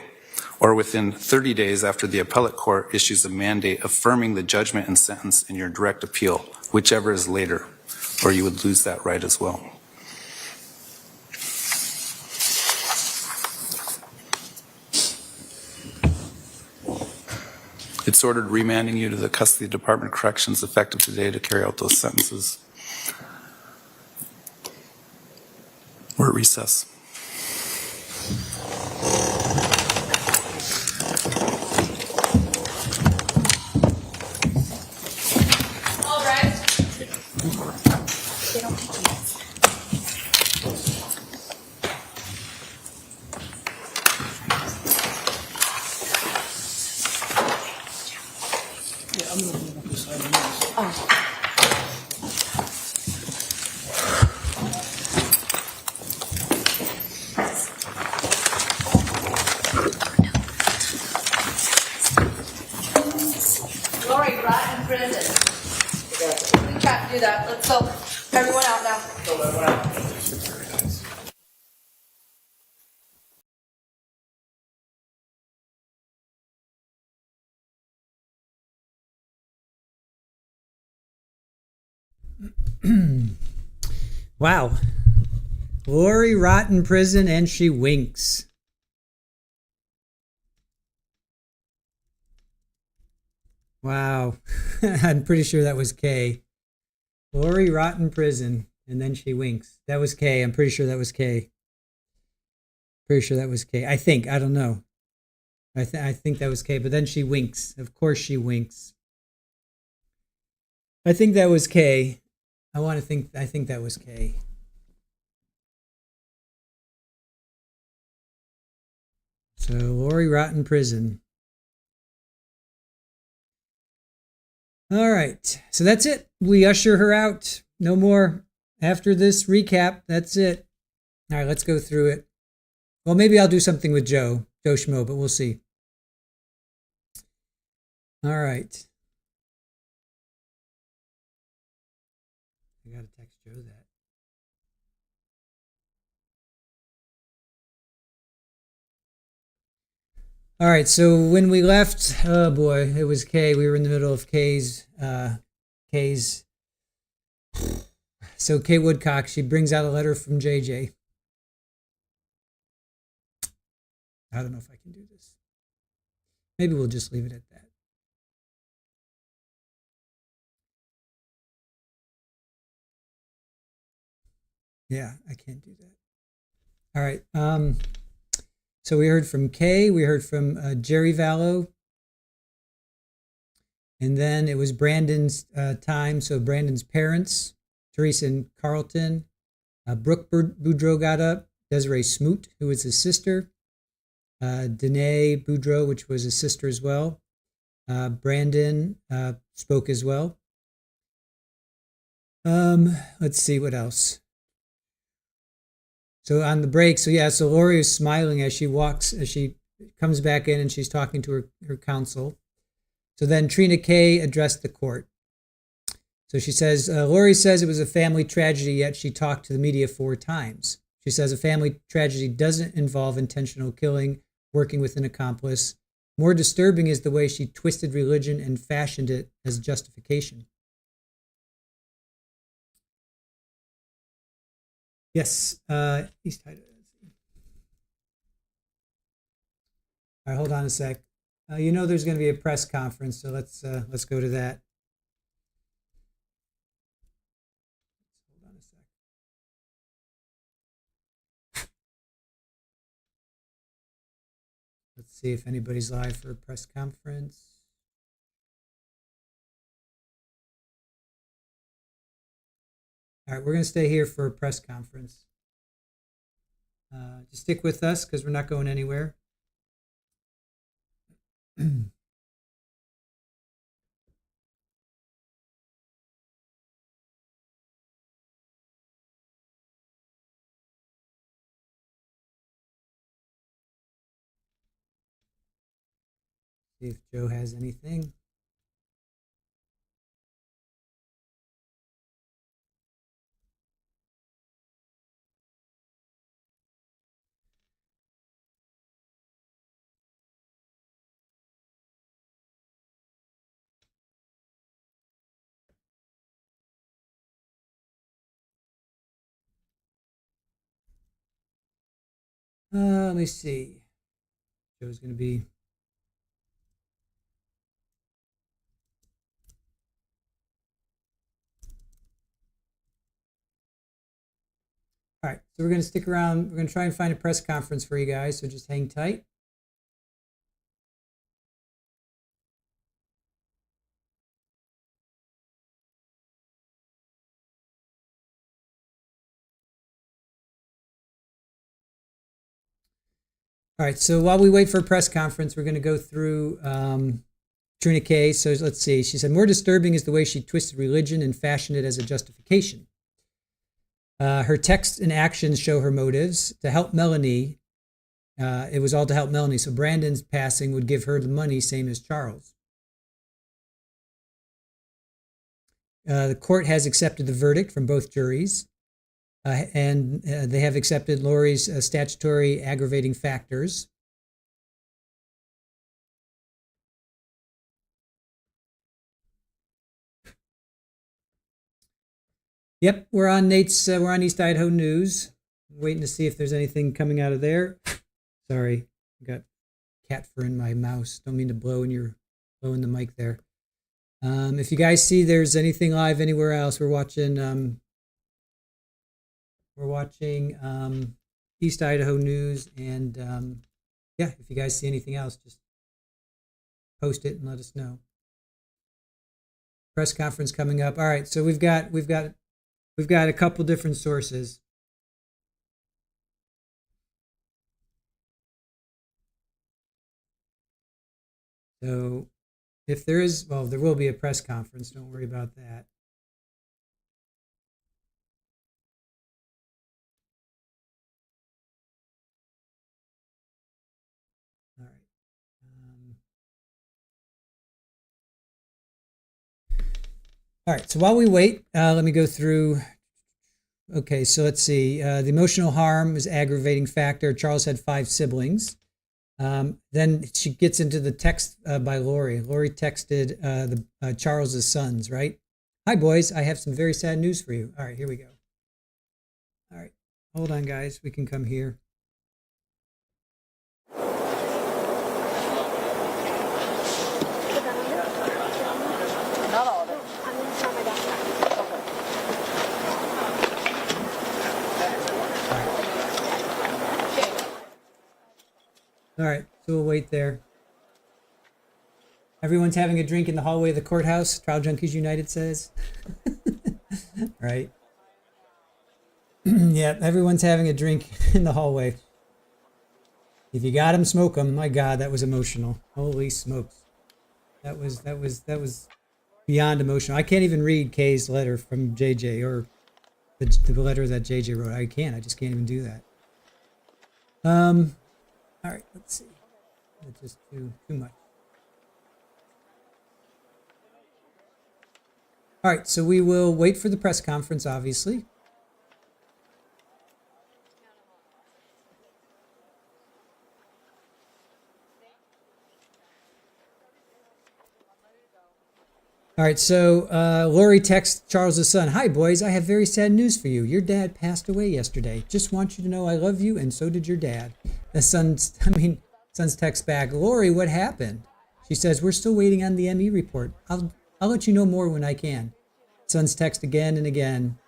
or within 30 days after the appellate court issues a mandate affirming the judgment and sentence in your direct appeal, whichever is later. or you would lose that right as well. It's ordered remanding you to the Custody Department of Corrections effective today to carry out those sentences. We're at recess. All right. They don't take minutes. Yeah, I'm looking at this item. Lori, right and Brendan. We can't do that. Let's go. Everyone out now. Wow. Lori rot in prison and she winks. Wow. I'm pretty sure that was Kay. Lori rot in prison and then she winks. That was Kay. I'm pretty sure that was Kay. Pretty sure that was Kay. I think. I don't know. I think that was Kay, but then she winks. Of course she winks. I think that was Kay. I think that was Kay. So Lori rot in prison. All right. So that's it. We usher her out. No more. After this recap, that's it. All right, let's go through it. Well, maybe I'll do something with Joe Schmo, but we'll see. All right. I got to text Joe that. All right, so when we left, oh boy, it was Kay. We were in the middle of Kay's. So Kay Woodcock, she brings out a letter from JJ. I don't know if I can do this. Maybe we'll just leave it at that. Yeah, I can't do that. All right. So we heard from Kay. We heard from Jerry Vallow. And then it was Brandon's time. So Brandon's parents, Teresa and Carlton. Brooke Boudreaux got up. Desiree Smoot, who was his sister. Danae Boudreaux, which was his sister as well. Brandon spoke as well. Let's see what else. So on the break, so Lori is smiling as she comes back in and she's talking to her counsel. So then Trina Kay addressed the court. So she says, Lori says it was a family tragedy, yet she talked to the media 4 times. She says a family tragedy doesn't involve intentional killing, working with an accomplice. More disturbing is the way she twisted religion and fashioned it as justification. Yes, East Idaho. All right, hold on a sec. There's going to be a press conference, so let's go to that. Hold on a sec. Let's see if anybody's live for a press conference. All right, we're going to stay here for a press conference. Just stick with us because we're not going anywhere. See if Joe has anything. Let me see. Joe's going to be. All right, so we're going to stick around. We're going to try and find a press conference for you guys, so just hang tight. All right, so while we wait for a press conference, we're going to go through Trina K. So let's see. She said, more disturbing is the way she twisted religion and fashioned it as a justification. Her texts and actions show her motives to help Melanie. It was all to help Melanie, so Brandon's passing would give her the money, same as Charles. The court has accepted the verdict from both juries. And they have accepted Lori's statutory aggravating factors. Yep, we're on Nate's. We're on East Idaho News. Waiting to see if there's anything coming out of there. Sorry, I got cat fur in my mouse. Don't mean to blow in the mic there. If you guys see there's anything live anywhere else, we're watching. We're watching East Idaho News, and yeah, if you guys see anything else, just post it and let us know. Press conference coming up. All right, so we've got a couple different sources. So if there is, well, there will be a press conference. Don't worry about that. All right, so while we wait, let me go through. Okay, so let's see. The emotional harm is aggravating factor. Charles had 5 siblings. Then she gets into the text by Lori. Lori texted Charles's sons, right? Hi, boys. I have some very sad news for you. All right, here we go. All right, hold on, guys. We can come here. All right, so we'll wait there. Everyone's having a drink in the hallway of the courthouse, Trial Junkies United says. Right? Yeah, everyone's having a drink in the hallway. If you got them, smoke them. My God, that was emotional. Holy smokes. That was beyond emotional. I can't even read Kay's letter from JJ or the letter that JJ wrote. I just can't even do that. All right, let's see. It's just too much. All right, so we will wait for the press conference, obviously. All right, so Lori texts Charles' son, hi, boys, I have very sad news for you. Your dad passed away yesterday. Just want you to know I love you, and so did your dad. The son's text back, Lori, what happened? She says, we're still waiting on the ME report. I'll let you know more when I can. Son's text again and again.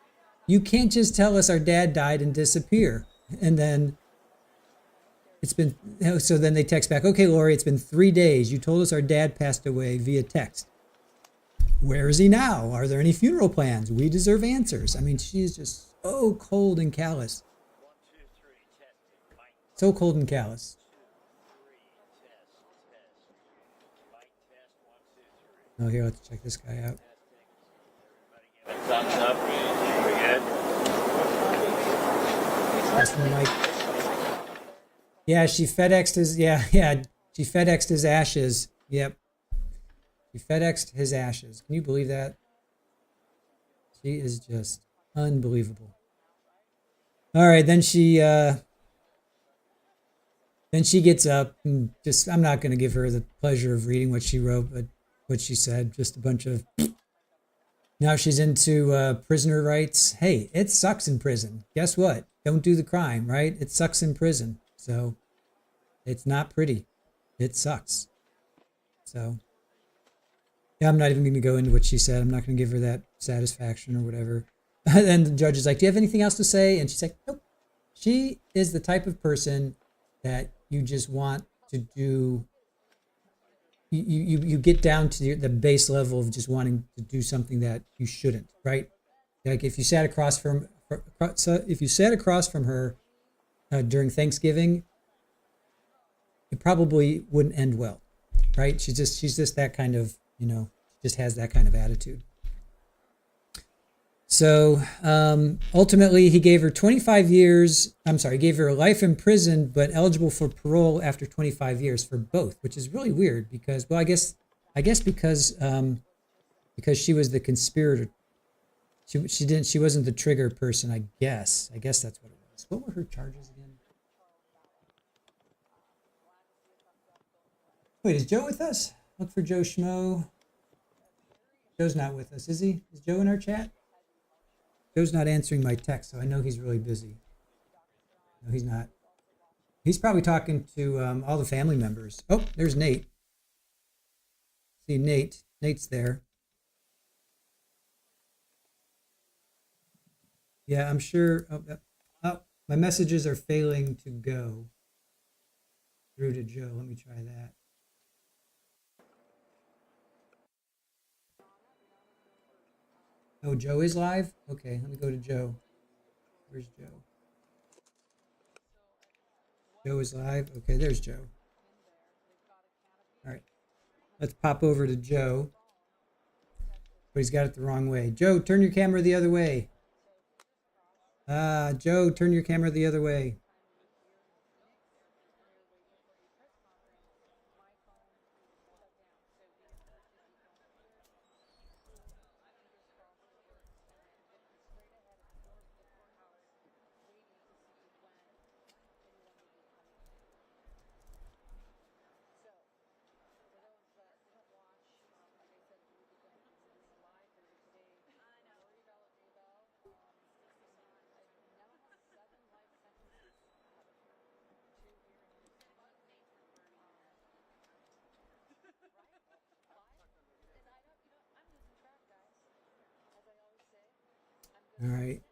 You can't just tell us our dad died and disappear. And then so then they text back, okay, Lori, it's been 3 days. You told us our dad passed away via text. Where is he now? Are there any funeral plans? We deserve answers. I mean, she is just so cold and callous. So cold and callous. Oh, here, let's check this guy out. Thumbs up. We good? Yeah, she FedExed his. Yeah. She FedExed his ashes. Yep. She FedExed his ashes. Can you believe that? She is just unbelievable. All right, then she gets up and just. I'm not going to give her the pleasure of reading what she wrote, but what she said, just a bunch of. Now she's into prisoner rights. Hey, it sucks in prison. Guess what? Don't do the crime, right? It sucks in prison. So it's not pretty. It sucks. So yeah, I'm not even going to go into what she said. I'm not going to give her that satisfaction or whatever. And the judge is like, do you have anything else to say? And she's like, nope. She is the type of person that you just want to do. You get down to the base level of just wanting to do something that you shouldn't, right? Like if you sat across from her during Thanksgiving, it probably wouldn't end well, right? She's just that kind of, just has that kind of attitude. So ultimately, he gave her 25 years. He gave her life in prison, but eligible for parole after 25 years for both, which is really weird because, well, I guess because she was the conspirator. She wasn't the trigger person. I guess that's what it was. What were her charges again? Wait, is Joe with us? Look for Joe Schmo. Joe's not with us, is he? Is Joe in our chat? Joe's not answering my text, so I know he's really busy. No, he's not. He's probably talking to all the family members. Oh, there's Nate. See Nate. Nate's there. Yeah, I'm sure. Oh, my messages are failing to go through to Joe. Let me try that. Oh, Joe is live? Okay, let me go to Joe. Where's Joe? Joe is live. Okay, there's Joe. All right, let's pop over to Joe. But he's got it the wrong way. Joe, turn your camera the other way. Joe, turn your camera the other way. All right.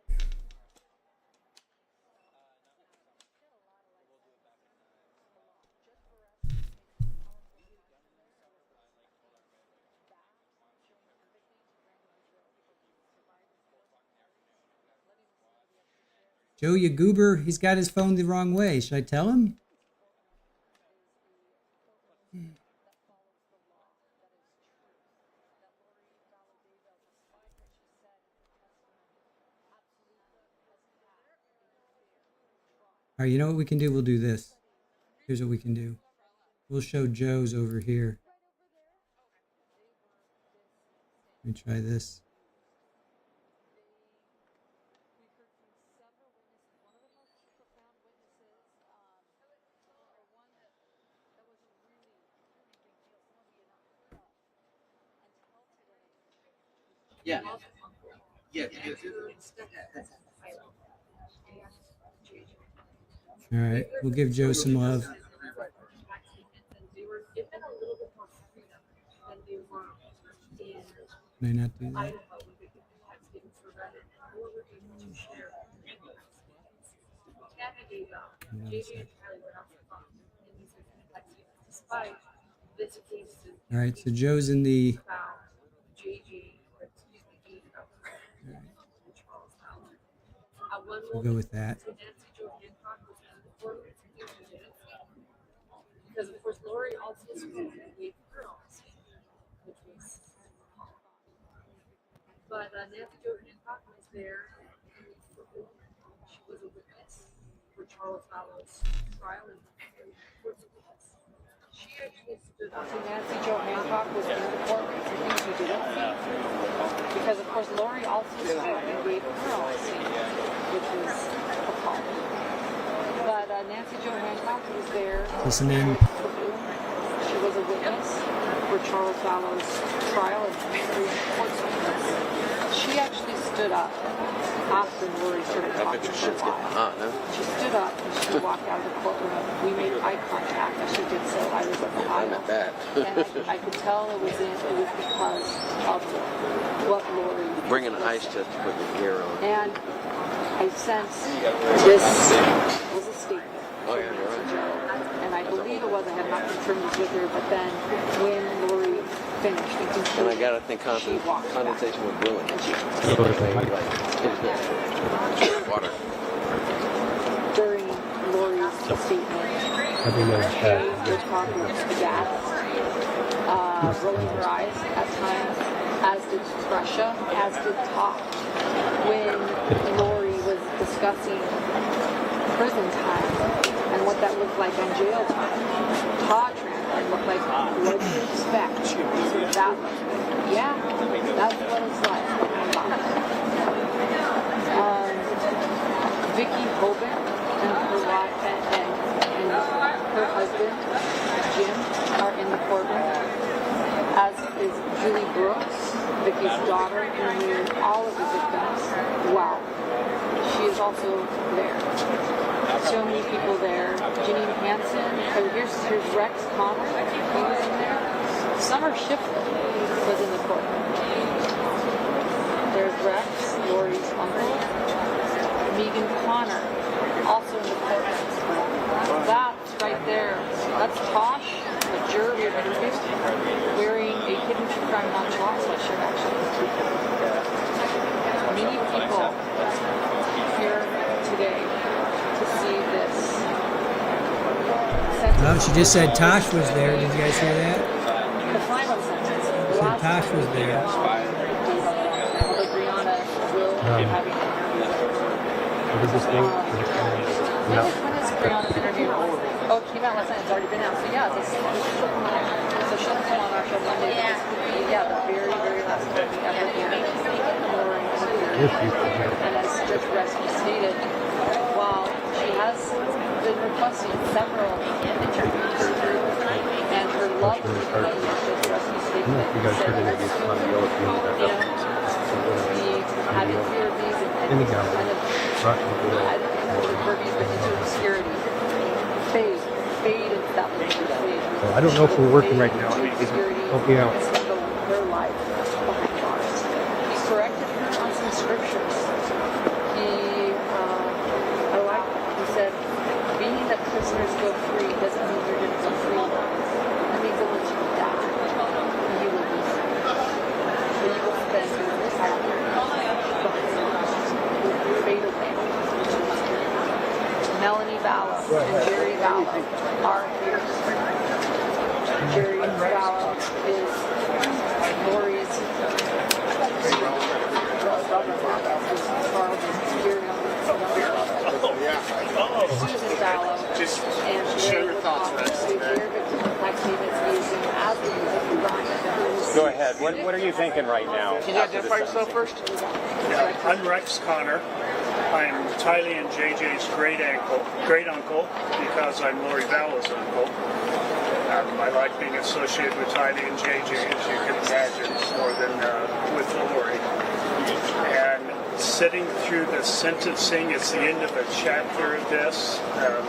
Joe, you goober, he's got his phone the wrong way. Should I tell him? All right, you know what we can do? We'll do this. Here's what we can do. We'll show Joe's over here. Let me try this. Yeah. Yeah. All right, we'll give Joe some love. May not do that. All right, so Joe's in the. We'll go with that. Because of course Lori also gave girls, which was, but Nancy Jo Hancock was there. She was a witness for Charles Vallow's trial and she actually stood up. So Nancy Jo Hancock was in the courtroom for things we didn't see. Because of course Lori also stood and gave girls, which was appalling. But Nancy Jo Hancock was there. Listen in. She was a witness for Charles Vallow's trial and court. She She actually stood up after Lori started talking for a while. She stood up and she walked out of the courtroom. We made eye contact as she did so. I was at the aisle. And I could tell it was because of what Lori Bring an ice chest to put your gear on. And I sensed this was a statement. Oh, yeah, you're right. And I believe it was. I have not confirmed this with her, but then when Lori finished and concluded, And I gotta think condensation was brewing. Water. During Lori's statement, Woodcock looked aghast, rolling her eyes at times, as did Kresha, as did Todd. When Lori was discussing prison time and what that looked like on jail time, Todd Trahan looked like, what do you expect? That looked like, yeah, that's what it's like. Vicky Hoban and her husband, Jim, are in the courtroom, as is Julie Brooks, Vicky's daughter, who knew all of the victims. Wow. She is also there. So many people there. Janine Hansen. Oh, here's Rex Connor. He was in there. Summer Shiflett was in the courtroom. There's Rex, Lori's uncle. Megan Connor, also in the courtroom. That's right there. That's Tosh, a juror we interviewed, wearing a hidden true crime non-chalk sweatshirt, actually. Many people here today to see this. Well, she just said Tosh was there. Did you guys hear that? The final sentence. She said Tosh was there. Although Brianna will be having an interview with her. What is this thing? When is Brianna's interview? Oh, it came out last night. It's already been out. So yeah, so she'll come on our show Monday. Yeah. The very, very last time we ever aired. And as Judge Rescue stated, while she has been requesting several interviews, and her love for the Judge Rescue statement, having fear of these and kind of, I don't know the Kirby's, but into obscurity. Fade into that particular I don't know if we're working right now. Help me out. Their life behind bars. He corrected her on some scriptures. He said, being that prisoners go free doesn't mean you're going to go free. It means that once you die, you will be free. So you will spend your entire fatal damage. Melanie Vallow and Jerry Vallow are here. Jerry Vallow is Lori's Susan Vallow and Jerry Woodcock received their victim impact statements using as the music Ryan. Go ahead. What are you thinking right now? Can you identify yourself first? Yeah, I'm Rex Connor. I'm Tylee and JJ's great uncle, because I'm Lori Vallow's uncle. I like being associated with Tylee and JJ, as you can imagine, more than with Lori. And sitting through the sentencing, it's the end of a chapter of this. And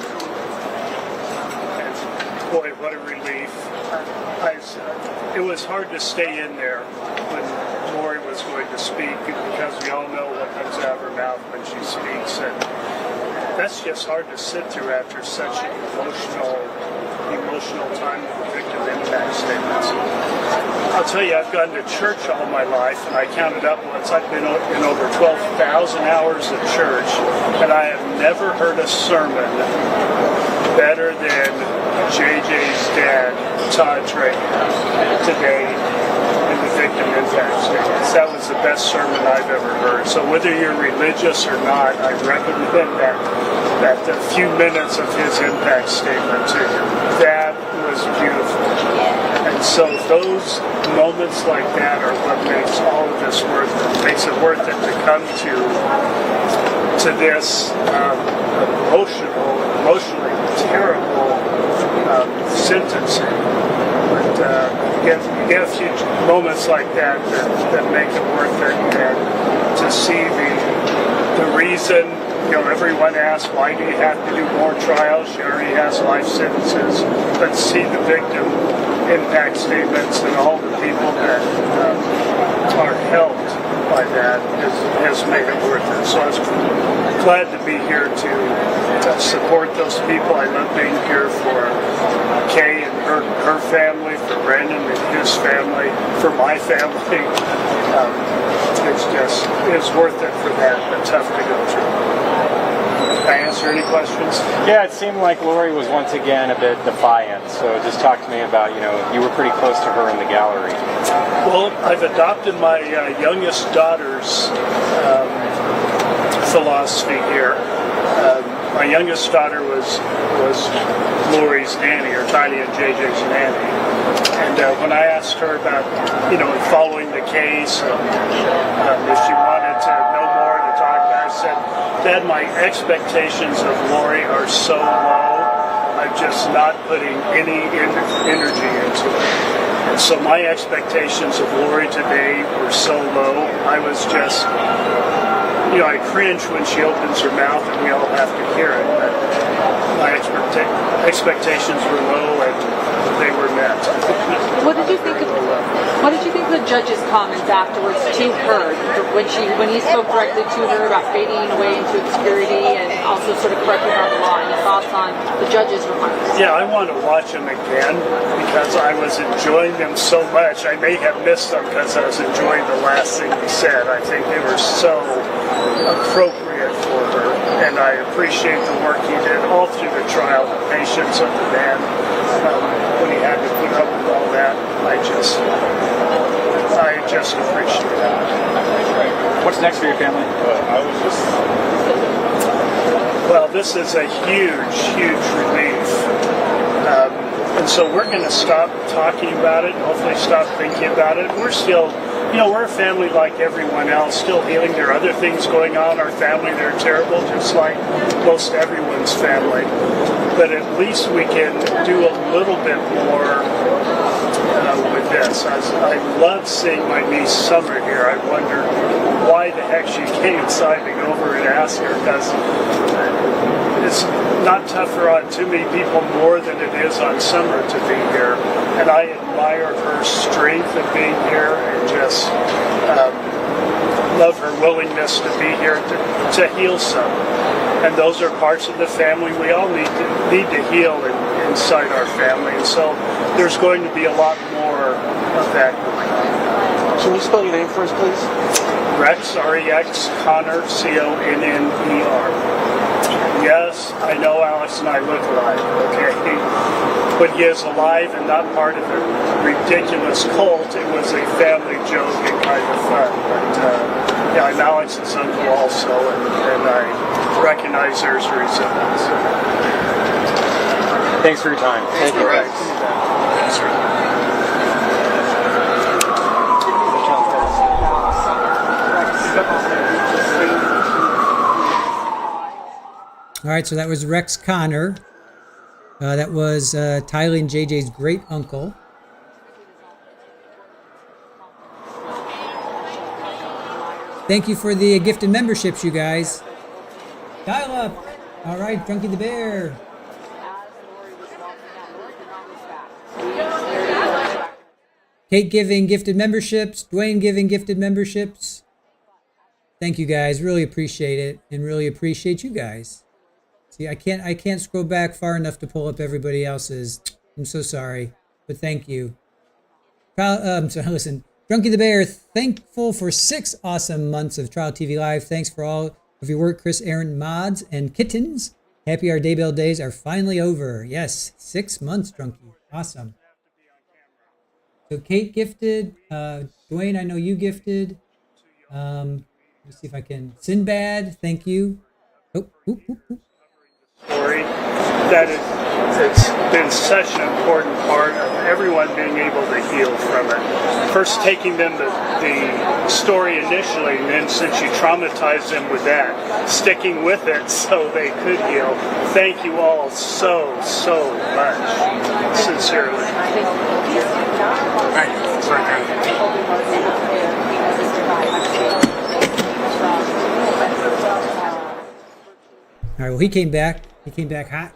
boy, what a relief. It was hard to stay in there when Lori was going to speak, because we all know what comes out of her mouth when she speaks, and that's just hard to sit through after such an emotional time with the victim impact statements. I'll tell you, I've gone to church all my life, and I counted up once. I've been in over 12,000 hours of church, and I have never heard a sermon better than JJ's dad, Todd Trahan, today in the victim impact statements. That was the best sermon I've ever heard. So whether you're religious or not, I recommend that few minutes of his impact statement to you. That was beautiful. And so those moments like that are what makes all of this worth it. Makes it worth it to come to this emotionally terrible sentencing. you get a few moments like that make it worth it, and to see the reason. Everyone asks, why do you have to do more trials? She already has life sentences. But to see the victim impact statements and all the people that are helped by that has made it worth it. So I was glad to be here to support those people. I love being here for Kay and her family, for Brandon and his family, for my family. It's worth it for that, but tough to go through. Can I answer any questions? Yeah, it seemed like Lori was once again a bit defiant. So just talk to me about, you were pretty close to her in the gallery. Well, I've adopted my youngest daughter's philosophy here. My youngest daughter was Lori's nanny, or Tiny and JJ's nanny. And when I asked her about, following the case, if she wanted to know more to talk about, I said, Dad, my expectations of Lori are so low, I'm just not putting any energy into it. And so my expectations of Lori today were so low, I was just, I cringe when she opens her mouth and we all have to hear it. But my expectations were low and they were met. What did you think of the judge's comments afterwards to her when he spoke directly to her about fading away into obscurity and also sort of correcting her on the law? Any thoughts on the judge's remarks? Yeah, I want to watch them again because I was enjoying them so much. I may have missed them because I was enjoying the last thing he said. I think they were so appropriate for her, and I appreciate the work he did all through the trial, the patience of the man when he had to put up with all that. I just appreciate it. What's next for your family? Well, this is a huge, huge relief. And so we're going to stop talking about it, and hopefully stop thinking about it. We're still, we're a family like everyone else, still healing. There are other things going on. Our family, they're terrible, just like most everyone's family. But at least we can do a little bit more with this. I love seeing my niece Summer here. I wondered why the heck she came inside to go over and ask her, because it's not tougher on too many people more than it is on Summer to be here. And I admire her strength of being here and just love her willingness to be here to heal some. And those are parts of the family we all need to heal inside our family. And so there's going to be a lot more of that going on. Can you spell your name for us, please? Rex, R-E-X, Connor, C-O-N-N-E-R. Yes, I know Alex and I look alike, okay? But he is alive and not part of a ridiculous cult. It was a family joke and kind of fun. But I'm Alex's uncle also, and I recognize there's a resemblance. Thanks for your time. Thank you, Rex. All right, so that was Rex Connor. That was Tylee and JJ's great uncle. Thank you for the gifted memberships, you guys. Dial up. All right, Drunky the Bear. Kate giving gifted memberships. Dwayne giving gifted memberships. Thank you guys. Really appreciate it, and really appreciate you guys. See, I can't scroll back far enough to pull up everybody else's. I'm so sorry, but thank you. So listen, Drunky the Bear, thankful for 6 awesome months of Trial TV Live. Thanks for all of your work, Chris, Aaron, Mods, and Kittens. Happy our Daybell days are finally over. Yes, 6 months, Drunky. Awesome. So Kate gifted. Dwayne, I know you gifted. Let me see if I can. Sinbad, thank you. Oh, Story. that it's been such an important part of everyone being able to heal from it. First taking them the story initially, and then since you traumatized them with that, sticking with it so they could heal. Thank you all so much. Sincerely. Thank you. All right, well, he came back. He came back hot.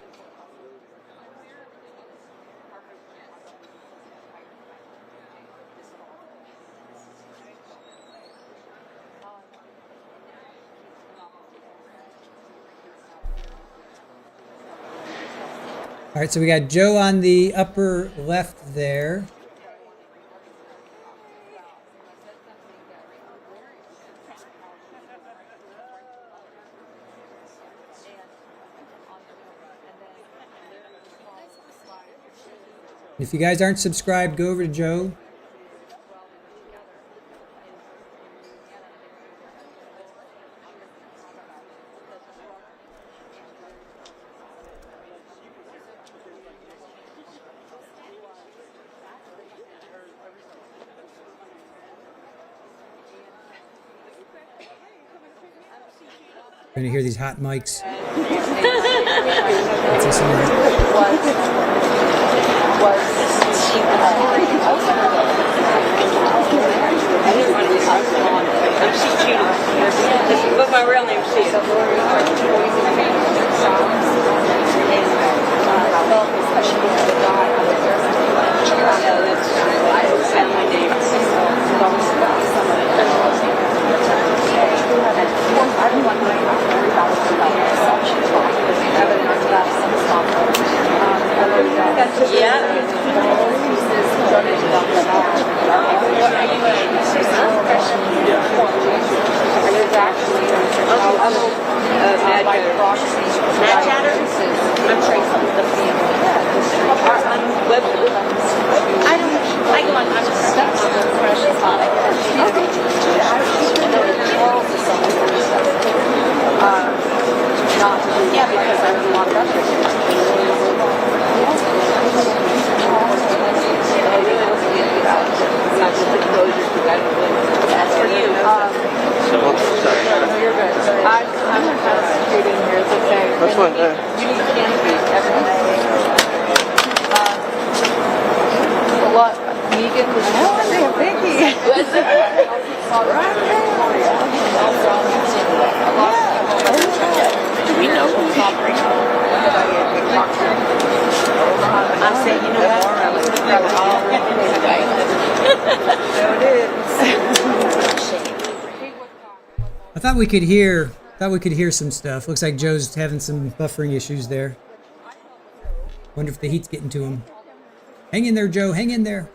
All right, so we got Joe on the upper left there. If you guys aren't subscribed, go over to Joe. You're gonna hear these hot mics. Let's listen to that. But my real name's Sheila. I thought we could hear some stuff. Looks like Joe's having some buffering issues there. Wonder if the heat's getting to him. Hang in there, Joe. Hang in there.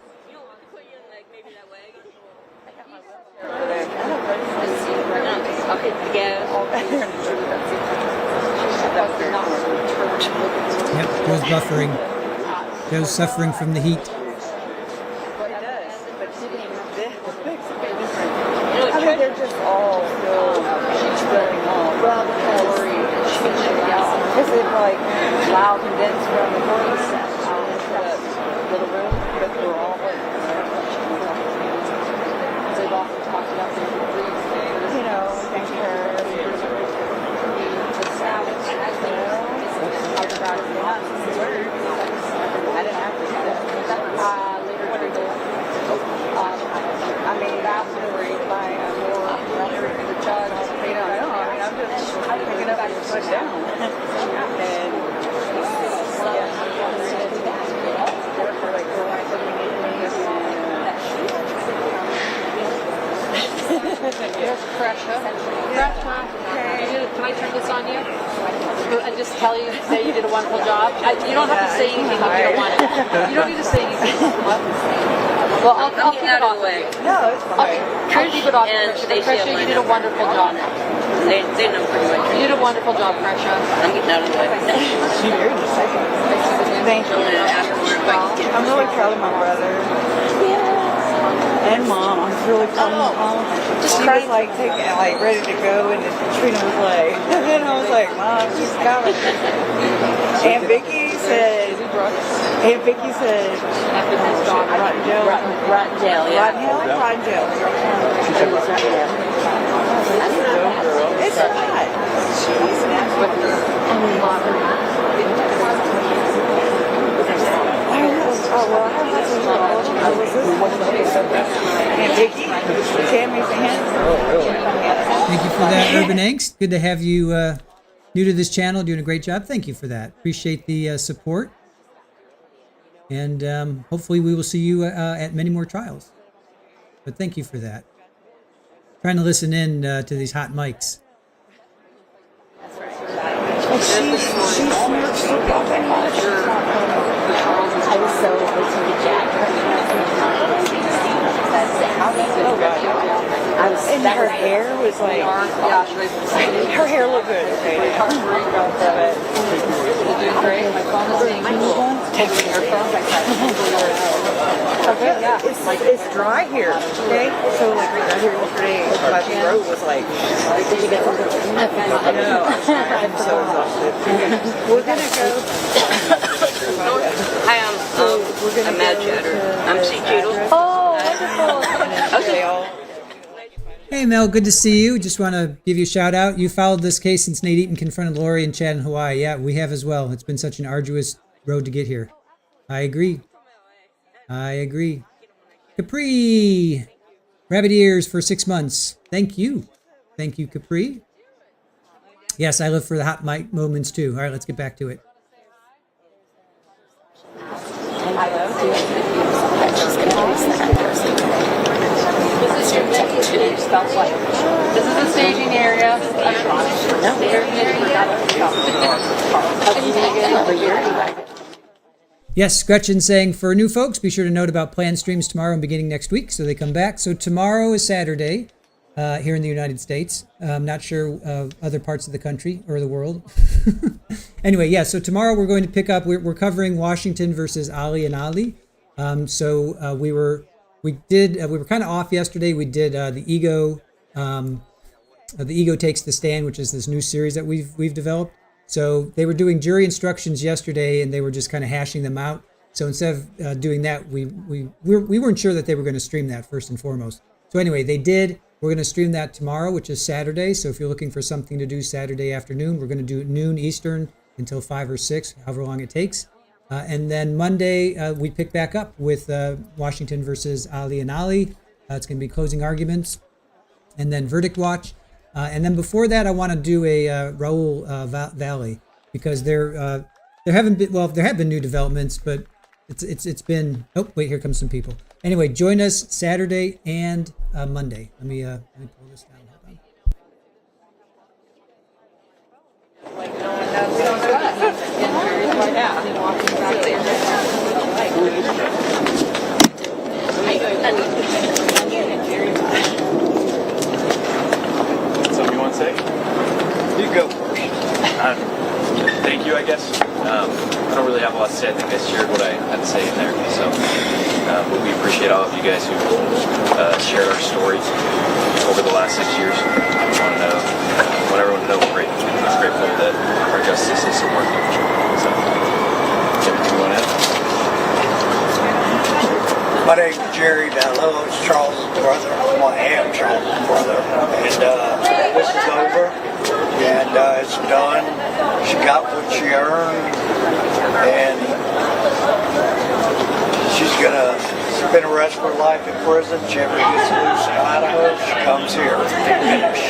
Yep, Joe's buffering. Joe's suffering from the heat. They're just all still spilling off. Well, because is it like loud condensed from the voice into that little room? But we're all like, they've often talked about the thank her. The sound, talked about it lots of words. I didn't have to do that. Later I mean, afterwards, by the judge, they don't know. I mean, I'm just picking up and put down. And Here's Kresha. Kresha, can I turn this on you? And just tell you, say you did a wonderful job. You don't have to say anything if you don't want it. You don't need to say anything. Well, I'll keep it off. No, it's fine. I'll keep it off. Kresha, you did a wonderful job. They know pretty much. You did a wonderful job, Kresha. I'm getting out of the way. Thank you. I'm really proud of my brother. And mom, I'm really proud of my mom. She was like ready to go, and Trina was like, and I was like, Mom, she's coming. Aunt Vicky said, rotten jail. Rotten jail, yeah. Rotten hell? Rotten jail. It's not. Oh, well, I have Aunt Vicky, Tammy's aunt. Thank you for that, Urban Angst. Good to have you new to this channel, doing a great job. Thank you for that. Appreciate the support. And hopefully we will see you at many more trials. But thank you for that. Trying to listen in to these hot mics. She smirks so fucking much. I was so able to Jack. And her hair was like, her hair looked good. It's dry here, okay? So like we got here yesterday, my throat was like, did you get something? I know, I'm so exhausted. We're gonna go. Hi, I'm Matt Chatter. I'm C. Cheadle. Oh, wonderful. Okay. Hey Mel, good to see you. Just want to give you a shout out. You followed this case since Nate Eaton confronted Lori and Chad in Hawaii. Yeah, we have as well. It's been such an arduous road to get here. I agree. Capri, rabbit ears for 6 months. Thank you. Thank you, Capri. Yes, I live for the hot mic moments too. All right, let's get back to it. This is your dedicated stuff like this is the staging area. Yes, Gretchen saying for new folks, be sure to note about planned streams tomorrow and beginning next week so they come back. So tomorrow is Saturday here in the United States. I'm not sure other parts of the country or the world. Anyway, yeah, so tomorrow we're going to pick up, we're covering Washington versus Ali and Ali. We were kind of off yesterday. We did the ego takes the stand, which is this new series that we've developed. So they were doing jury instructions yesterday, and they were just kind of hashing them out. So instead of doing that, we weren't sure that they were going to stream that first and foremost. So anyway, they did. We're going to stream that tomorrow, which is Saturday. So if you're looking for something to do Saturday afternoon, we're going to do it noon Eastern until 5 or 6, however long it takes. And then Monday, we pick back up with Washington versus Ali and Ali. It's going to be closing arguments and then verdict watch. And then before that, I want to do a Raul Valley because there have been new developments, but it's been. Oh wait, here comes some people. Anyway, join us Saturday and Monday. Let me pull this down. Hold Something you want to say? You go first. Thank you, I guess. I don't really have a lot to say. I think I shared what I had to say in there. So, but we appreciate all of you guys who shared our story over the last 6 years. I want everyone to know we're grateful that our justice system working. So, anything you want to add? My name's Jerry Vallow. It's Charles' brother. Well, I am Charles' brother. And this is over. And it's done. She got what she earned. And she's going to spend the rest of her life in prison. If she ever gets loose in Idaho, she comes here to finish.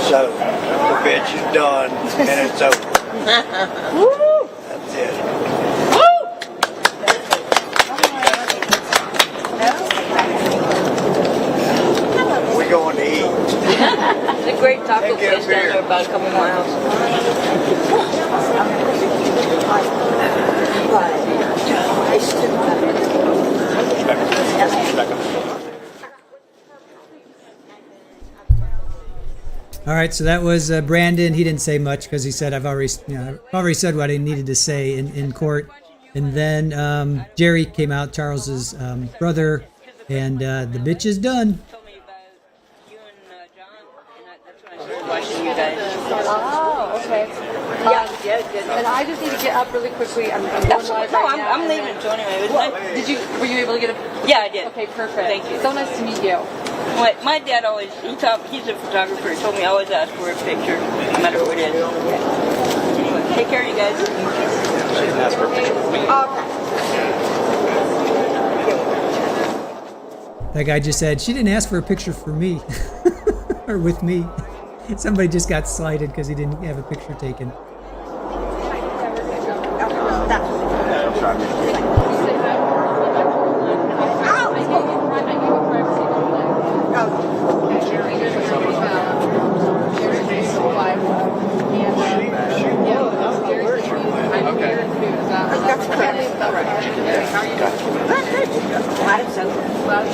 So the bitch is done and it's over. That's it. We're going to eat. It's a great taco place down there about a couple miles. All right, so that was Brandon. He didn't say much because he said I've already said what I needed to say in court. And then Jerry came out, Charles's brother, and the bitch is done. Watching you guys. Oh, Okay. And I just need to get up really quickly. I'm going live right now. I'm leaving too anyway. Were you able to get a? Yeah, I did. Okay, perfect. Thank you. So nice to meet you. My dad always, he's a photographer, told me I always ask for a picture, no matter what it is. Anyway, take care, you guys. She didn't ask for a picture with me. That guy just said, she didn't ask for a picture for me. Or with me. Somebody just got slighted because he didn't have a picture taken.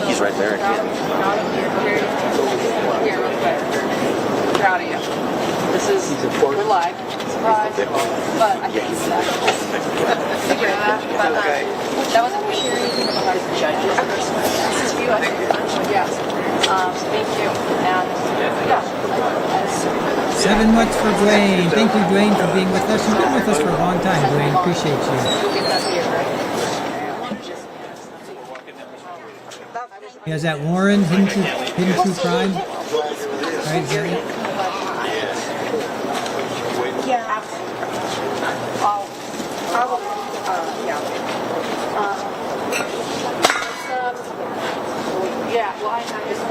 He's right there. Proud of you. This is, we're live. Surprise. But I think he's back. Figure that. But that was a hearing of the judges. This is you, I think. Yes. Thank you. And yeah. 7 months for Dwayne. Thank you, Dwayne, for being with us. You've been with us for a long time, Dwayne. Appreciate you. Yeah, is that Warren? Hidden True Crime? Right, Jerry? Yeah. Yeah, well, I just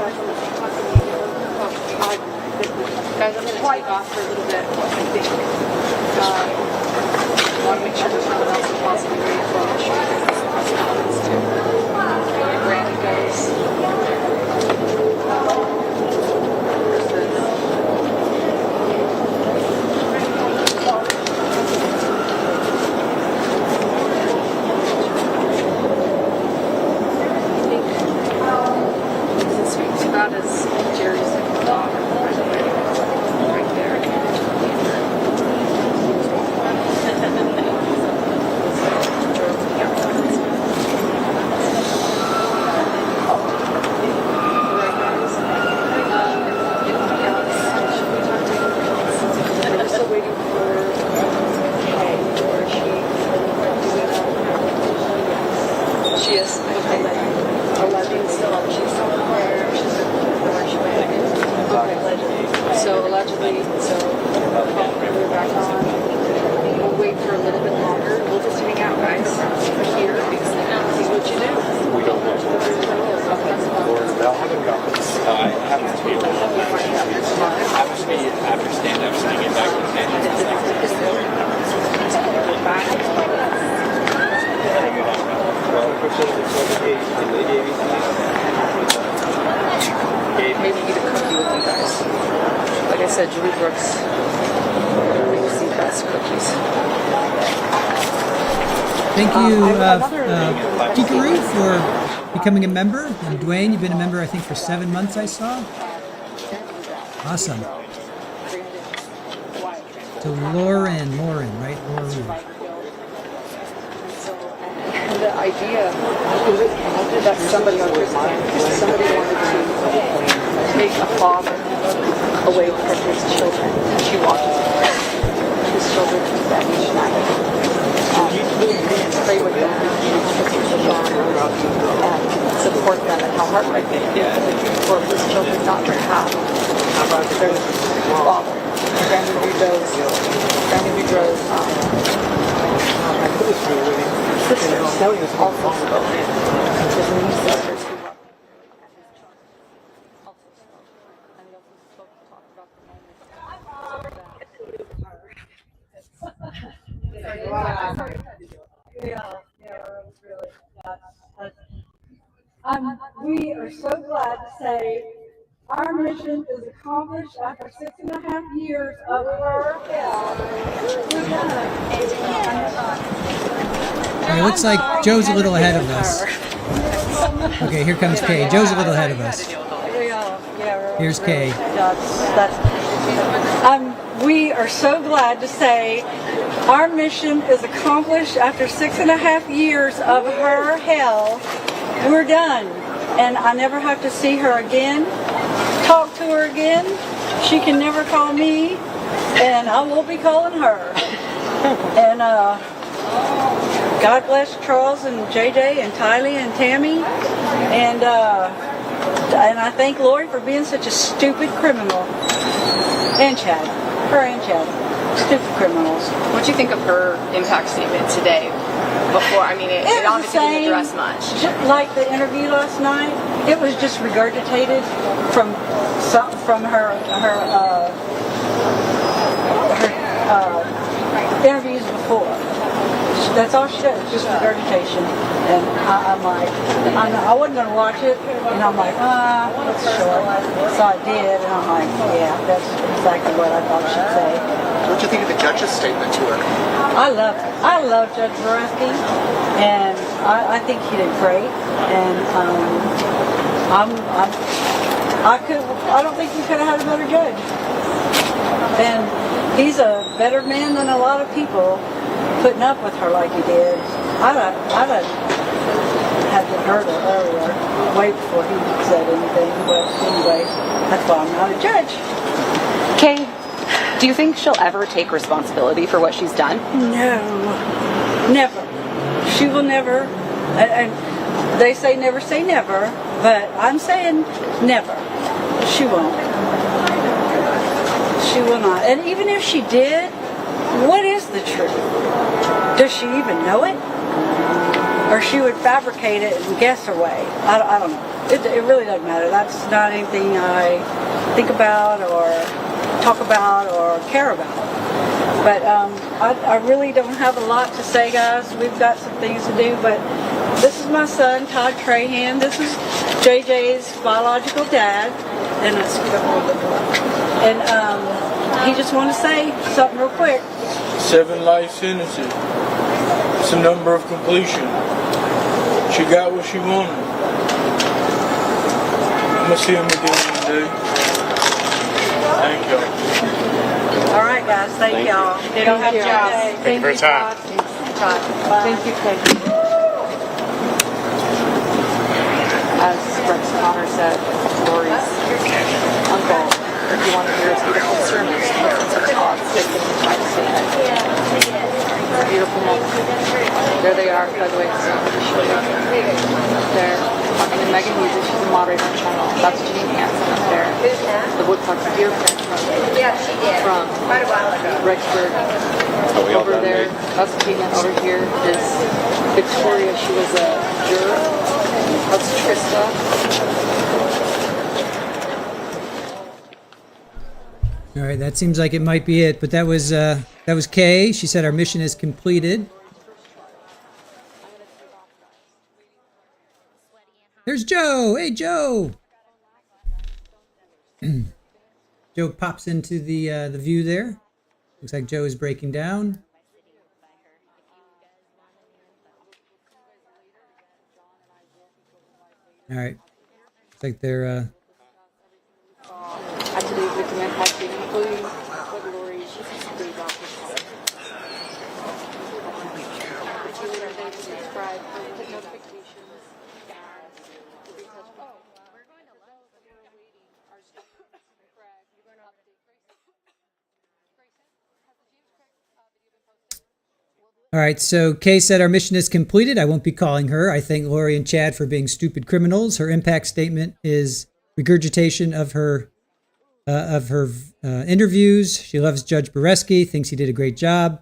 guys, I'm going to take off for a little bit, I think. I want to make sure there's no one else who wants to be ready for the show. Brandon goes. That is Jerry's dog. Right there. I'm still waiting for she is. Okay. 11 still. She's still in there. Okay, allegedly. So allegedly, we're back on. We'll wait for a little bit longer. We'll just hang out, guys, here. See what you do. We don't know. I haven't to be able to after stand-up, so I get back to the stand-up. Maybe eat a cookie with you guys. Like I said, Julie Brooks makes the best cookies. Thank you, Kikaru, for becoming a member. And Dwayne, you've been a member, I think, for 7 months, I saw. Awesome. To Lauren, right? Lauren. And the idea that somebody on his mind, somebody wanted to take a father away from his children. She wanted his children to bed each night. Pray with them and support them and how heartbreaking it is for his children not to have their father. Brandon Boudreaux's sisters also spoke. His new sisters who love him. Also spoke. And he also spoke to talk about the We are so glad to say our mission is accomplished after 6.5 years of her hell. It looks like Joe's a little ahead of us. Okay, here comes Kay. Joe's a little ahead of us. Here's Kay. We are so glad to say our mission is accomplished after 6.5 years of her hell. We're done. And I never have to see her again, talk to her again. She can never call me. And I will be calling her. And God bless Charles and JJ and Tylee and Tammy. And I thank Lori for being such a stupid criminal. And Chad. Her and Chad. Stupid criminals. What do you think of her impact statement today? Before, I mean, it obviously didn't address much. Like the interview last night, it was just regurgitated from her interviews before. That's all she does, just regurgitation. And I'm like, I wasn't going to watch it, and I'm like, that's short. So I did, and I'm like, yeah, that's exactly what I thought she'd say. What do you think of the judge's statement to her? I love Judge Vareski, and I think he did great. And I don't think we could have had a better judge. And he's a better man than a lot of people putting up with her like he did. I'd have had to heard her earlier, way before he said anything. But anyway, that's why I'm not a judge. Kay, do you think she'll ever take responsibility for what she's done? No, never. She will never. And they say never say never, but I'm saying never. She won't. She will not. And even if she did, what is the truth? Does she even know it? Or she would fabricate it and guess her way? I don't know. It really doesn't matter. That's not anything I think about or talk about or care about. But I really don't have a lot to say, guys. We've got some things to do. But this is my son, Todd Trahan. This is JJ's biological dad. And he just wanted to say something real quick. 7 life sentences. It's a number of completion. She got what she wanted. I'm going to see him again one day. Thank y'all. All right, guys. Thank y'all. They don't have jobs. Thank you for your time. Thank you, Kay. As Rex Connor said, Lori's uncle, if you want to hear his beautiful sermon, listen to Todd taking the time to say that. It's a beautiful moment. There they are, by the way. There, talking to Megan Hughes, she's a moderator on the channel. That's Janine Hansen up there. The Woodcock dear friend from Rexburg. Over there, that's Keegan. Over here is Victoria. She was a juror. That's Trista. All right, that seems like it might be it, but that was Kay. She said our mission is completed. There's Joe. Hey, Joe. Joe pops into the view there. Looks like Joe is breaking down. All right. Looks like they're At today's victim impact statement, including what Lori, she's a great doctor. Subscribe for notifications. All right, so Kay said our mission is completed. I won't be calling her. I thank Lori and Chad for being stupid criminals. Her impact statement is regurgitation of her interviews. She loves Judge Boreski, thinks he did a great job.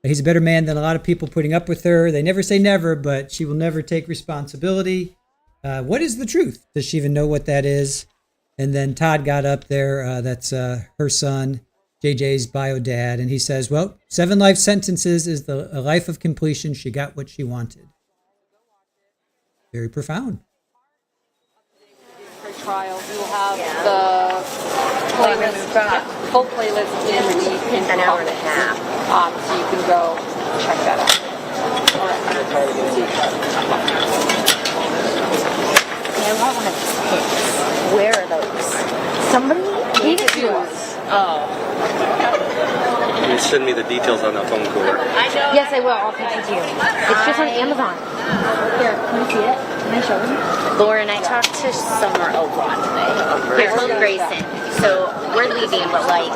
He's a better man than a lot of people putting up with her. They never say never, but she will never take responsibility. What is the truth? Does she even know what that is? And then Todd got up there. That's her son, JJ's bio dad. And he says, well, 7 life sentences is a life of completion. She got what she wanted. Very profound. For trial, you will have the playlist, full playlist in an hour and a half. So you can go check that out. I want one of these pins. Where are those? Somebody gave it to us. Oh. Can you send me the details on that phone call? Yes, I will. I'll send it to you. It's just on Amazon. Here, can you see it? Lauren, I talked to Summer a lot today. I told Grayson. So we're leaving, but like,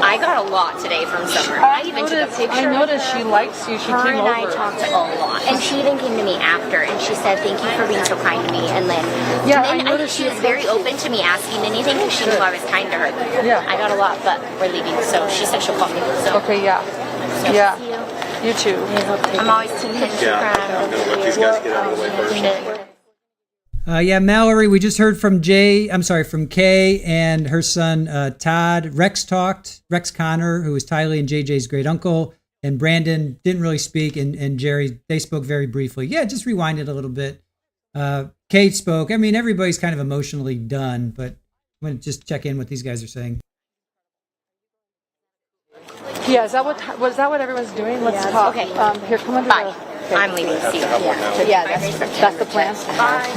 I got a lot today from Summer. I even took a picture. I noticed she likes you. She Her came and over. I talked a lot. And she even came to me after and she said, thank you for being so kind to me. And then, Yeah, and then I noticed she was very open to me asking anything because she knew I was kind to her. Yeah. I got a lot, but we're leaving. So she said she'll call me. So. Okay, yeah. So Yeah. see you. You too. I'm always too pinchy. I'm going to let these guys get out of the way first. Yeah, Mallory, we just heard from from Kay and her son, Todd. Rex Connor, who was Tylee and JJ's great uncle, and Brandon didn't really speak, and Jerry, they spoke very briefly. Yeah, just rewind it a little bit. Kate spoke. I mean, everybody's kind of emotionally done, but I'm going to just check in what these guys are saying. Yeah, is that what everyone's doing? Let's talk. Okay. Here, come under Bye. the... I'm leaving. See you. Yeah, that's the plan.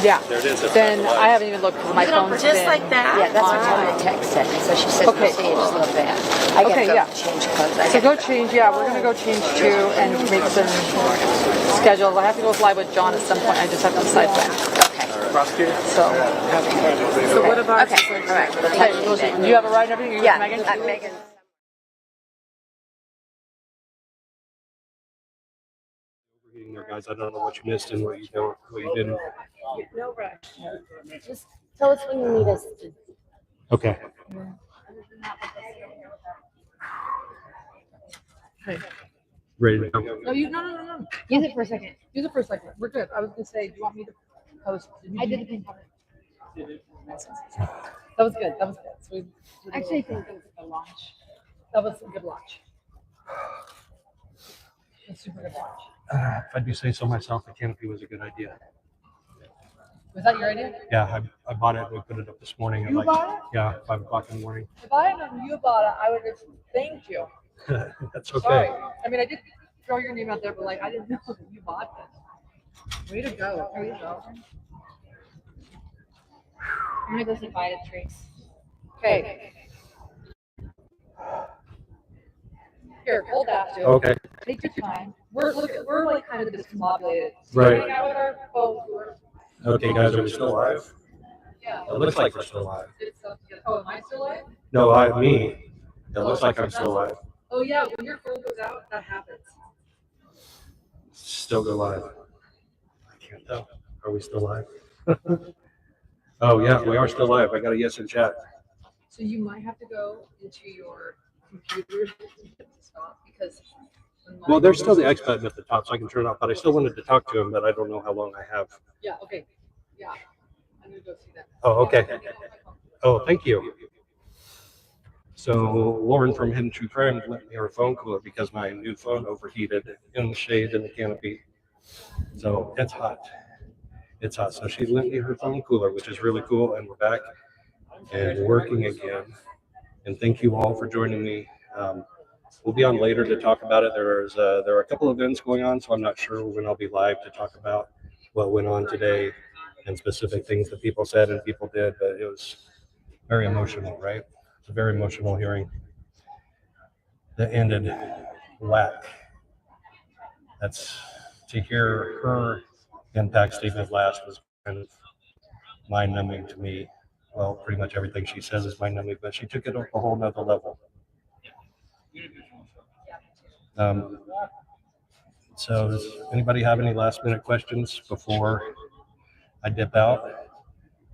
Yeah. There it is. Then I haven't even looked because my phone's Just been... like that. Yeah, that's what Tony texted me. So she says, Okay. we'll see you just a little bit. I gotta Okay, go yeah. change clothes. So go change, yeah, we're gonna go change too and make some schedules. I have to go fly with John at some point. I just have to decide when. Prosecutor? So. So what about... Okay, all right. Okay, you have a ride and everything? You Yeah, Megan? Megan. There, guys, I don't know what you missed and what you didn't. No rush. Just tell us when you need us to... Okay. Okay. Ready to go? No. Use it for a second. We're good. I was gonna say, do you want me to post? I did the pink cover. That was good. So we actually think it was a good launch. That was a good launch. A super good launch. If I do say so myself, the canopy was a good idea. Was that your idea? Yeah, I bought it. We put it up this morning. You bought it? Yeah, 5 o'clock in the morning. If I had known you bought it, I would have thanked you. That's okay. Sorry. I mean, I did throw your name out there, but like, I didn't know that you bought this. Way to go. I'm gonna go say bye to Trace. Okay. Here, hold that. Joe. Okay. Take your time. We're like kind of discombobulated. Right. Hang out with our phones. Okay, guys, are we still live? Yeah. It looks like we're still live. Oh, am I still live? No, me. It looks like I'm still live. Oh yeah, when your phone goes out, that happens. Still go live. I can't tell. Are we still live? Oh, yeah, we are still live. I got a yes in chat. So you might have to go into your computer to stop because. Well, there's still the X button at the top, so I can turn it off. But I still wanted to talk to him, but I don't know how long I have. Yeah. Okay. Yeah. I'm gonna go see that. Oh, okay. Oh, thank you. So Lauren from Hidden True Crime lent me her phone cooler because my new phone overheated in the shade in the canopy. So it's hot. It's hot. So she lent me her phone cooler, which is really cool. And we're back and working again. And thank you all for joining me. We'll be on later to talk about it. There are a couple of events going on, so I'm not sure when I'll be live to talk about what went on today and specific things that people said and people did. But it was very emotional, right? It's a very emotional hearing that ended whack. That's to hear her impact statement last was kind of mind-numbing to me. Well, pretty much everything she says is mind-numbing, but she took it up a whole nother level. So does anybody have any last-minute questions before I dip out?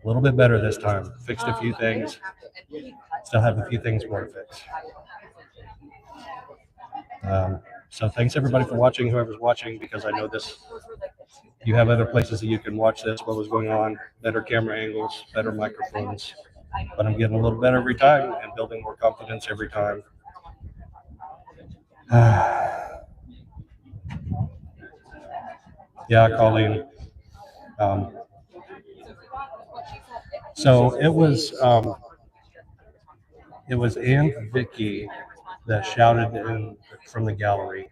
A little bit better this time. Fixed a few things. Still have a few things more to fix. So thanks everybody for watching, whoever's watching, because I know this, you have other places that you can watch this, what was going on, better camera angles, better microphones. But I'm getting a little better every time and building more confidence every time. Yeah, Colleen. So it was Aunt Vicky that shouted in from the gallery,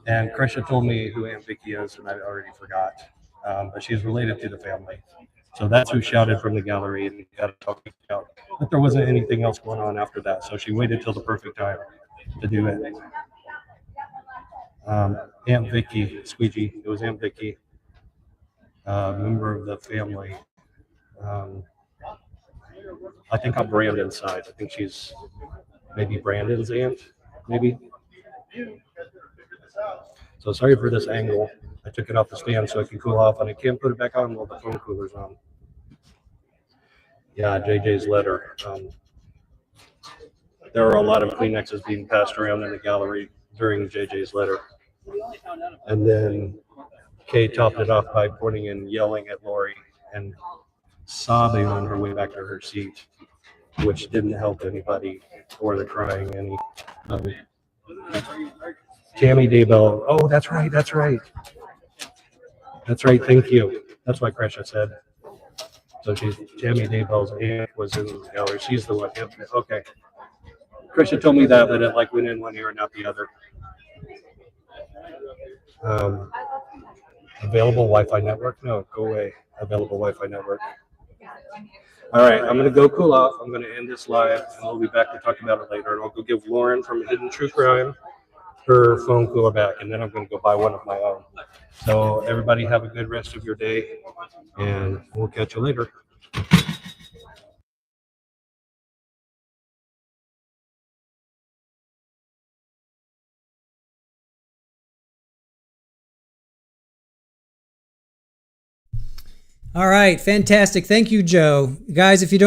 and Kresha told me who Aunt Vicky is, and I already forgot, but she's related to the family. So that's who shouted from the gallery and got to talk about. But there wasn't anything else going on after that, so she waited till the perfect time to do it. Aunt Vicky, Squeegee, it was Aunt Vicky. member of the family. I think on Brandon's side. I think she's maybe Brandon's aunt, maybe. So sorry for this angle. I took it off the stand so it can cool off, and I can't put it back on while the phone cooler's on. Yeah, JJ's letter. There were a lot of Kleenexes being passed around in the gallery during JJ's letter. And then Kay topped it off by pointing and yelling at Lori and sobbing on her way back to her seat, which didn't help anybody or the crying any. Tammy Daybell. Oh, that's right. That's right. That's right. Thank you. That's what Kresha said. So Tammy Daybell's aunt was in the gallery. She's the one. Okay. Kresha told me that, but it like went in one ear and not the other. Available Wi-Fi network? No, go away. Available Wi-Fi network. All right, I'm going to go cool off. I'm going to end this live, and we'll be back to talk about it later. And I'll go give Lauren from Hidden True Crime her phone cooler back, and then I'm going to go buy one of my own. So everybody have a good rest of your day, and we'll catch you later. All right, fantastic. Thank you, Joe. Guys, if you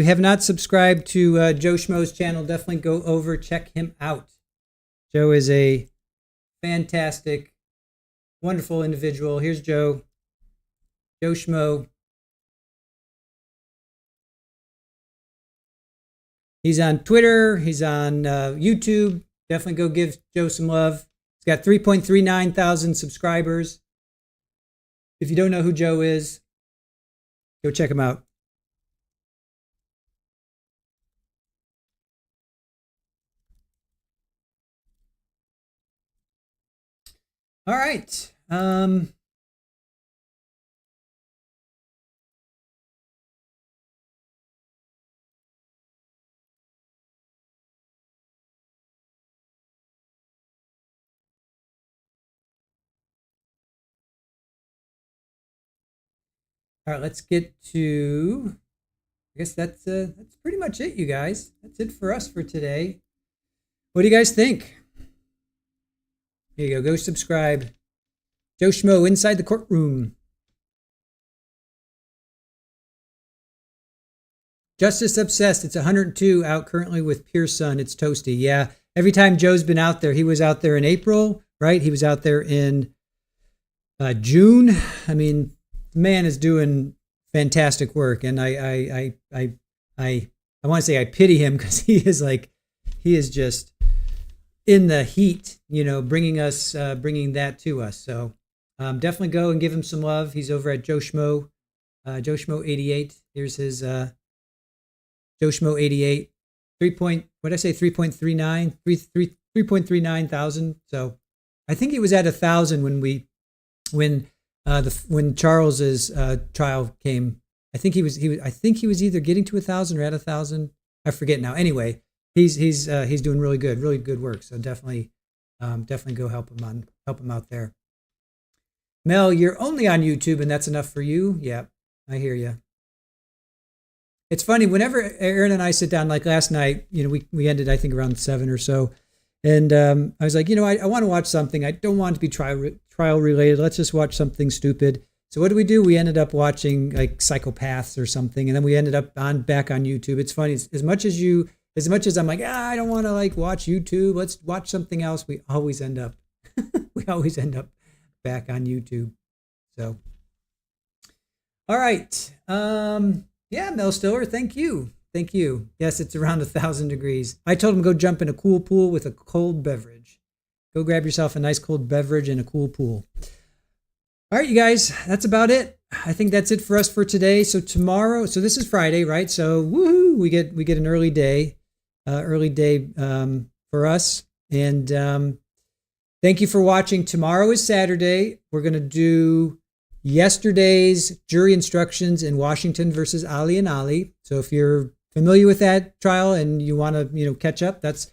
have not subscribed to Joe Schmo's channel, definitely go over, check him out. Joe is a fantastic, wonderful individual. Here's Joe Schmo. He's on Twitter. He's on YouTube. Definitely go give Joe some love. He's got 3.39 thousand subscribers. If you don't know who Joe is, go check him out. All right. All right, let's get to, I guess that's pretty much it, you guys. That's it for us for today. What do you guys think? Here you go. Go subscribe. Joe Schmo, Inside the Courtroom. Justice Obsessed. It's 102 out currently with Pearson. It's toasty. Yeah. Every time Joe's been out there, he was out there in April, right? He was out there in June. I mean, the man is doing fantastic work, and I want to say I pity him because he is just in the heat, bringing that to us. So definitely go and give him some love. He's over at Joe Schmo, Joe Schmo 88. Here's his Joe Schmo 88. 3.39 thousand. So I think he was at 1,000 when Charles's trial came. I think he was either getting to 1,000 or at 1,000. I forget now. Anyway, he's doing really good work. So definitely go help him out there. Mel, you're only on YouTube, and that's enough for you. Yeah, I hear you. It's funny, whenever Aaron and I sit down, like last night, we ended, I think, around 7 or so. And I was like, I want to watch something. I don't want it to be trial related. Let's just watch something stupid. So what do? We ended up watching like Psychopaths or something. And then we ended up back on YouTube. It's funny. As much as I'm like, I don't want to like watch YouTube. Let's watch something else. We always end up back on YouTube. So, all right. Yeah, Mel Stiller, thank you. Yes, it's around 1,000 degrees. I told him go jump in a cool pool with a cold beverage. Go grab yourself a nice cold beverage in a cool pool. All right, you guys, that's about it. I think that's it for us for today. So tomorrow, so this is Friday, right? So woohoo, we get an early day for us. And thank you for watching. Tomorrow is Saturday. We're going to do yesterday's jury instructions in Washington versus Ali and Ali. So if you're familiar with that trial and you want to, catch up, that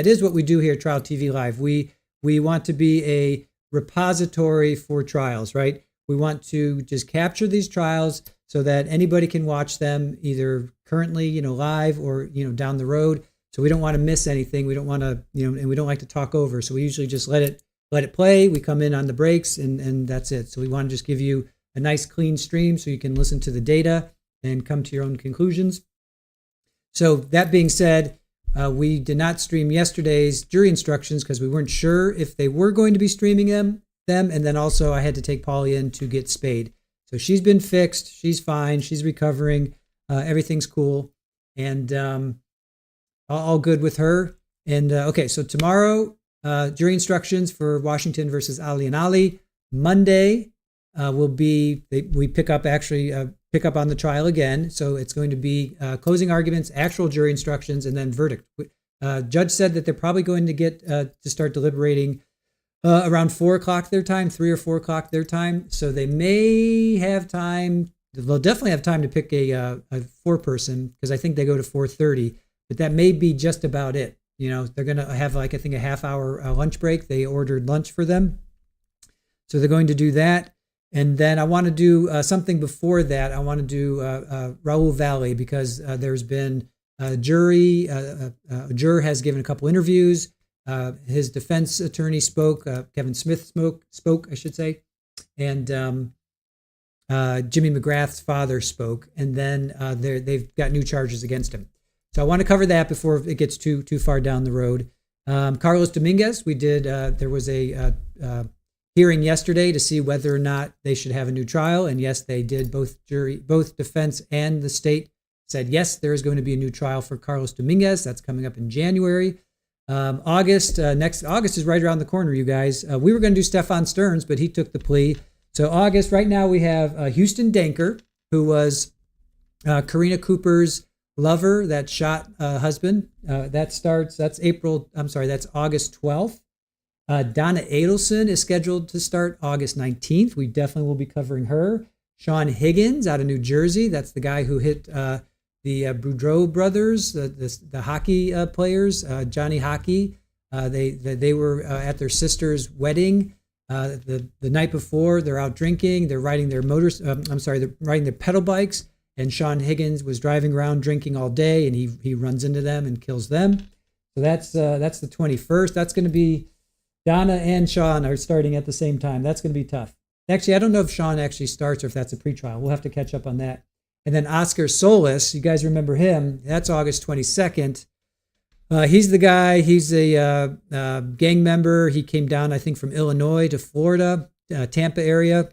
is what we do here at Trial TV Live. We want to be a repository for trials, right? We want to just capture these trials so that anybody can watch them either currently, live or, down the road. So we don't want to miss anything. We don't want to, and we don't like to talk over. So we usually just let it play. We come in on the breaks and that's it. So we want to just give you a nice clean stream so you can listen to the data and come to your own conclusions. So that being said, we did not stream yesterday's jury instructions because we weren't sure if they were going to be streaming them. And then also I had to take Polly in to get spayed. So she's been fixed. She's fine. She's recovering. Everything's cool. And all good with her. And okay, so tomorrow, jury instructions for Washington versus Ali and Ali. Monday will be, we pick up on the trial again. So it's going to be closing arguments, actual jury instructions, and then verdict. Judge said that they're probably going to get to start deliberating around 4 o'clock their time, 3 or 4 o'clock their time. So they may have time. They'll definitely have time to pick a 4-person because I think they go to 4:30. But that may be just about it. They're going to have I think a half-hour lunch break. They ordered lunch for them. So they're going to do that. And then I want to do something before that. I want to do Raul Valley because there's been a jury. A juror has given a couple interviews. His defense attorney spoke. Kevin Smith spoke, I should say. And Jimmy McGrath's father spoke. And then they've got new charges against him. So I want to cover that before it gets too far down the road. Carlos Dominguez, we did. There was a hearing yesterday to see whether or not they should have a new trial, and yes, they did. Both defense and the state said yes, there is going to be a new trial for Carlos Dominguez. That's coming up in January. Next August is right around the corner, you guys. We were going to do Stefan Stearns, but he took the plea. So August, right now we have Houston Danker, who was Karina Cooper's lover that shot husband. That's August 12th. Donna Adelson is scheduled to start August 19th. We definitely will be covering her. Sean Higgins out of New Jersey. That's the guy who hit the Boudreaux brothers, the hockey players, Johnny Hockey. They were at their sister's wedding the night before. They're out drinking. They're riding their they're riding their pedal bikes. And Sean Higgins was driving around drinking all day, and he runs into them and kills them. So that's the 21st. That's going to be Donna and Sean are starting at the same time. That's going to be tough. Actually, I don't know if Sean actually starts or if that's a pretrial. We'll have to catch up on that. And then Oscar Solis, you guys remember him? That's August 22nd. He's the guy. He's a gang member. He came down, I think, from Illinois to Florida, Tampa area.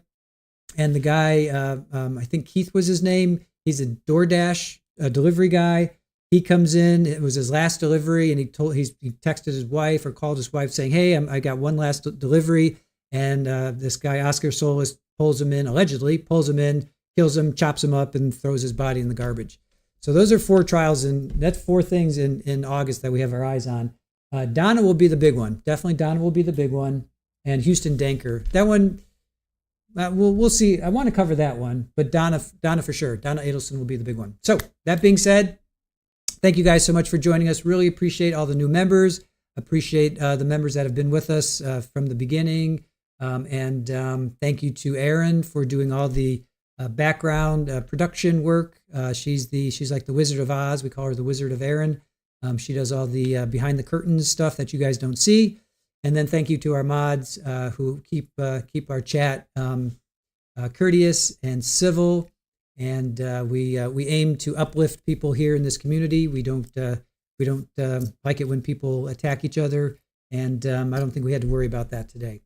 And the guy, I think Keith was his name. He's a DoorDash delivery guy. He comes in. It was his last delivery, and he texted his wife or called his wife saying, "Hey, I got one last delivery." And this guy Oscar Solis allegedly pulls him in, kills him, chops him up, and throws his body in the garbage. So those are 4 trials, and that's 4 things in August that we have our eyes on. Donna will be the big one. Definitely, Donna will be the big one, and Houston Danker. That one. We'll see. I want to cover that one, but Donna for sure. Donna Adelson will be the big one. So that being said, thank you guys so much for joining us. Really appreciate all the new members. Appreciate the members that have been with us from the beginning. And thank you to Erin for doing all the background production work. She's like the Wizard of Oz. We call her the Wizard of Erin. She does all the behind the curtains stuff that you guys don't see. And then thank you to our mods who keep our chat courteous and civil. And we aim to uplift people here in this community. We don't like it when people attack each other, and I don't think we had to worry about that today.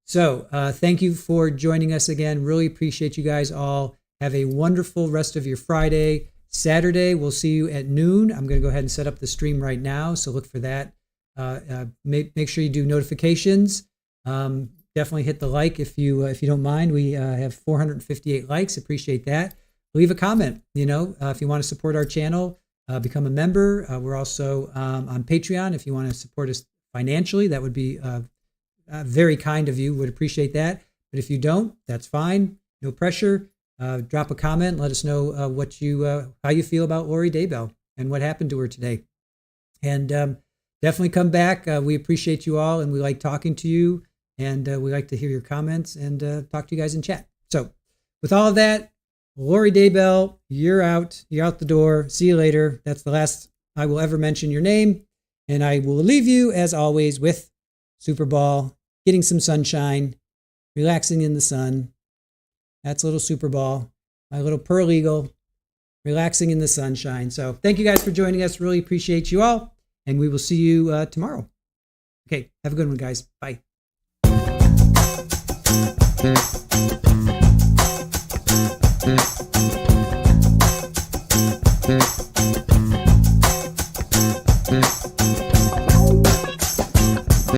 So thank you for joining us again. Really appreciate you guys all. Have a wonderful rest of your Friday. Saturday, we'll see you at noon. I'm going to go ahead and set up the stream right now, so look for that. Make sure you do notifications. Definitely hit the like if you don't mind. We have 458 likes. Appreciate that. Leave a comment. If you want to support our channel, become a member. We're also on Patreon. If you want to support us financially, that would be very kind of you. Would appreciate that. But if you don't, that's fine. No pressure. Drop a comment. Let us know how you feel about Lori Daybell and what happened to her today. And definitely come back. We appreciate you all, and we like talking to you, and we like to hear your comments and talk to you guys in chat. So with all of that, Lori Daybell, you're out. You're out the door. See you later. That's the last I will ever mention your name. And I will leave you, as always, with Super Ball, getting some sunshine, relaxing in the sun. That's a little Super Ball, my little Pearl Eagle, relaxing in the sunshine. So thank you guys for joining us. Really appreciate you all. And we will see you tomorrow. Okay, have a good one, guys. Bye.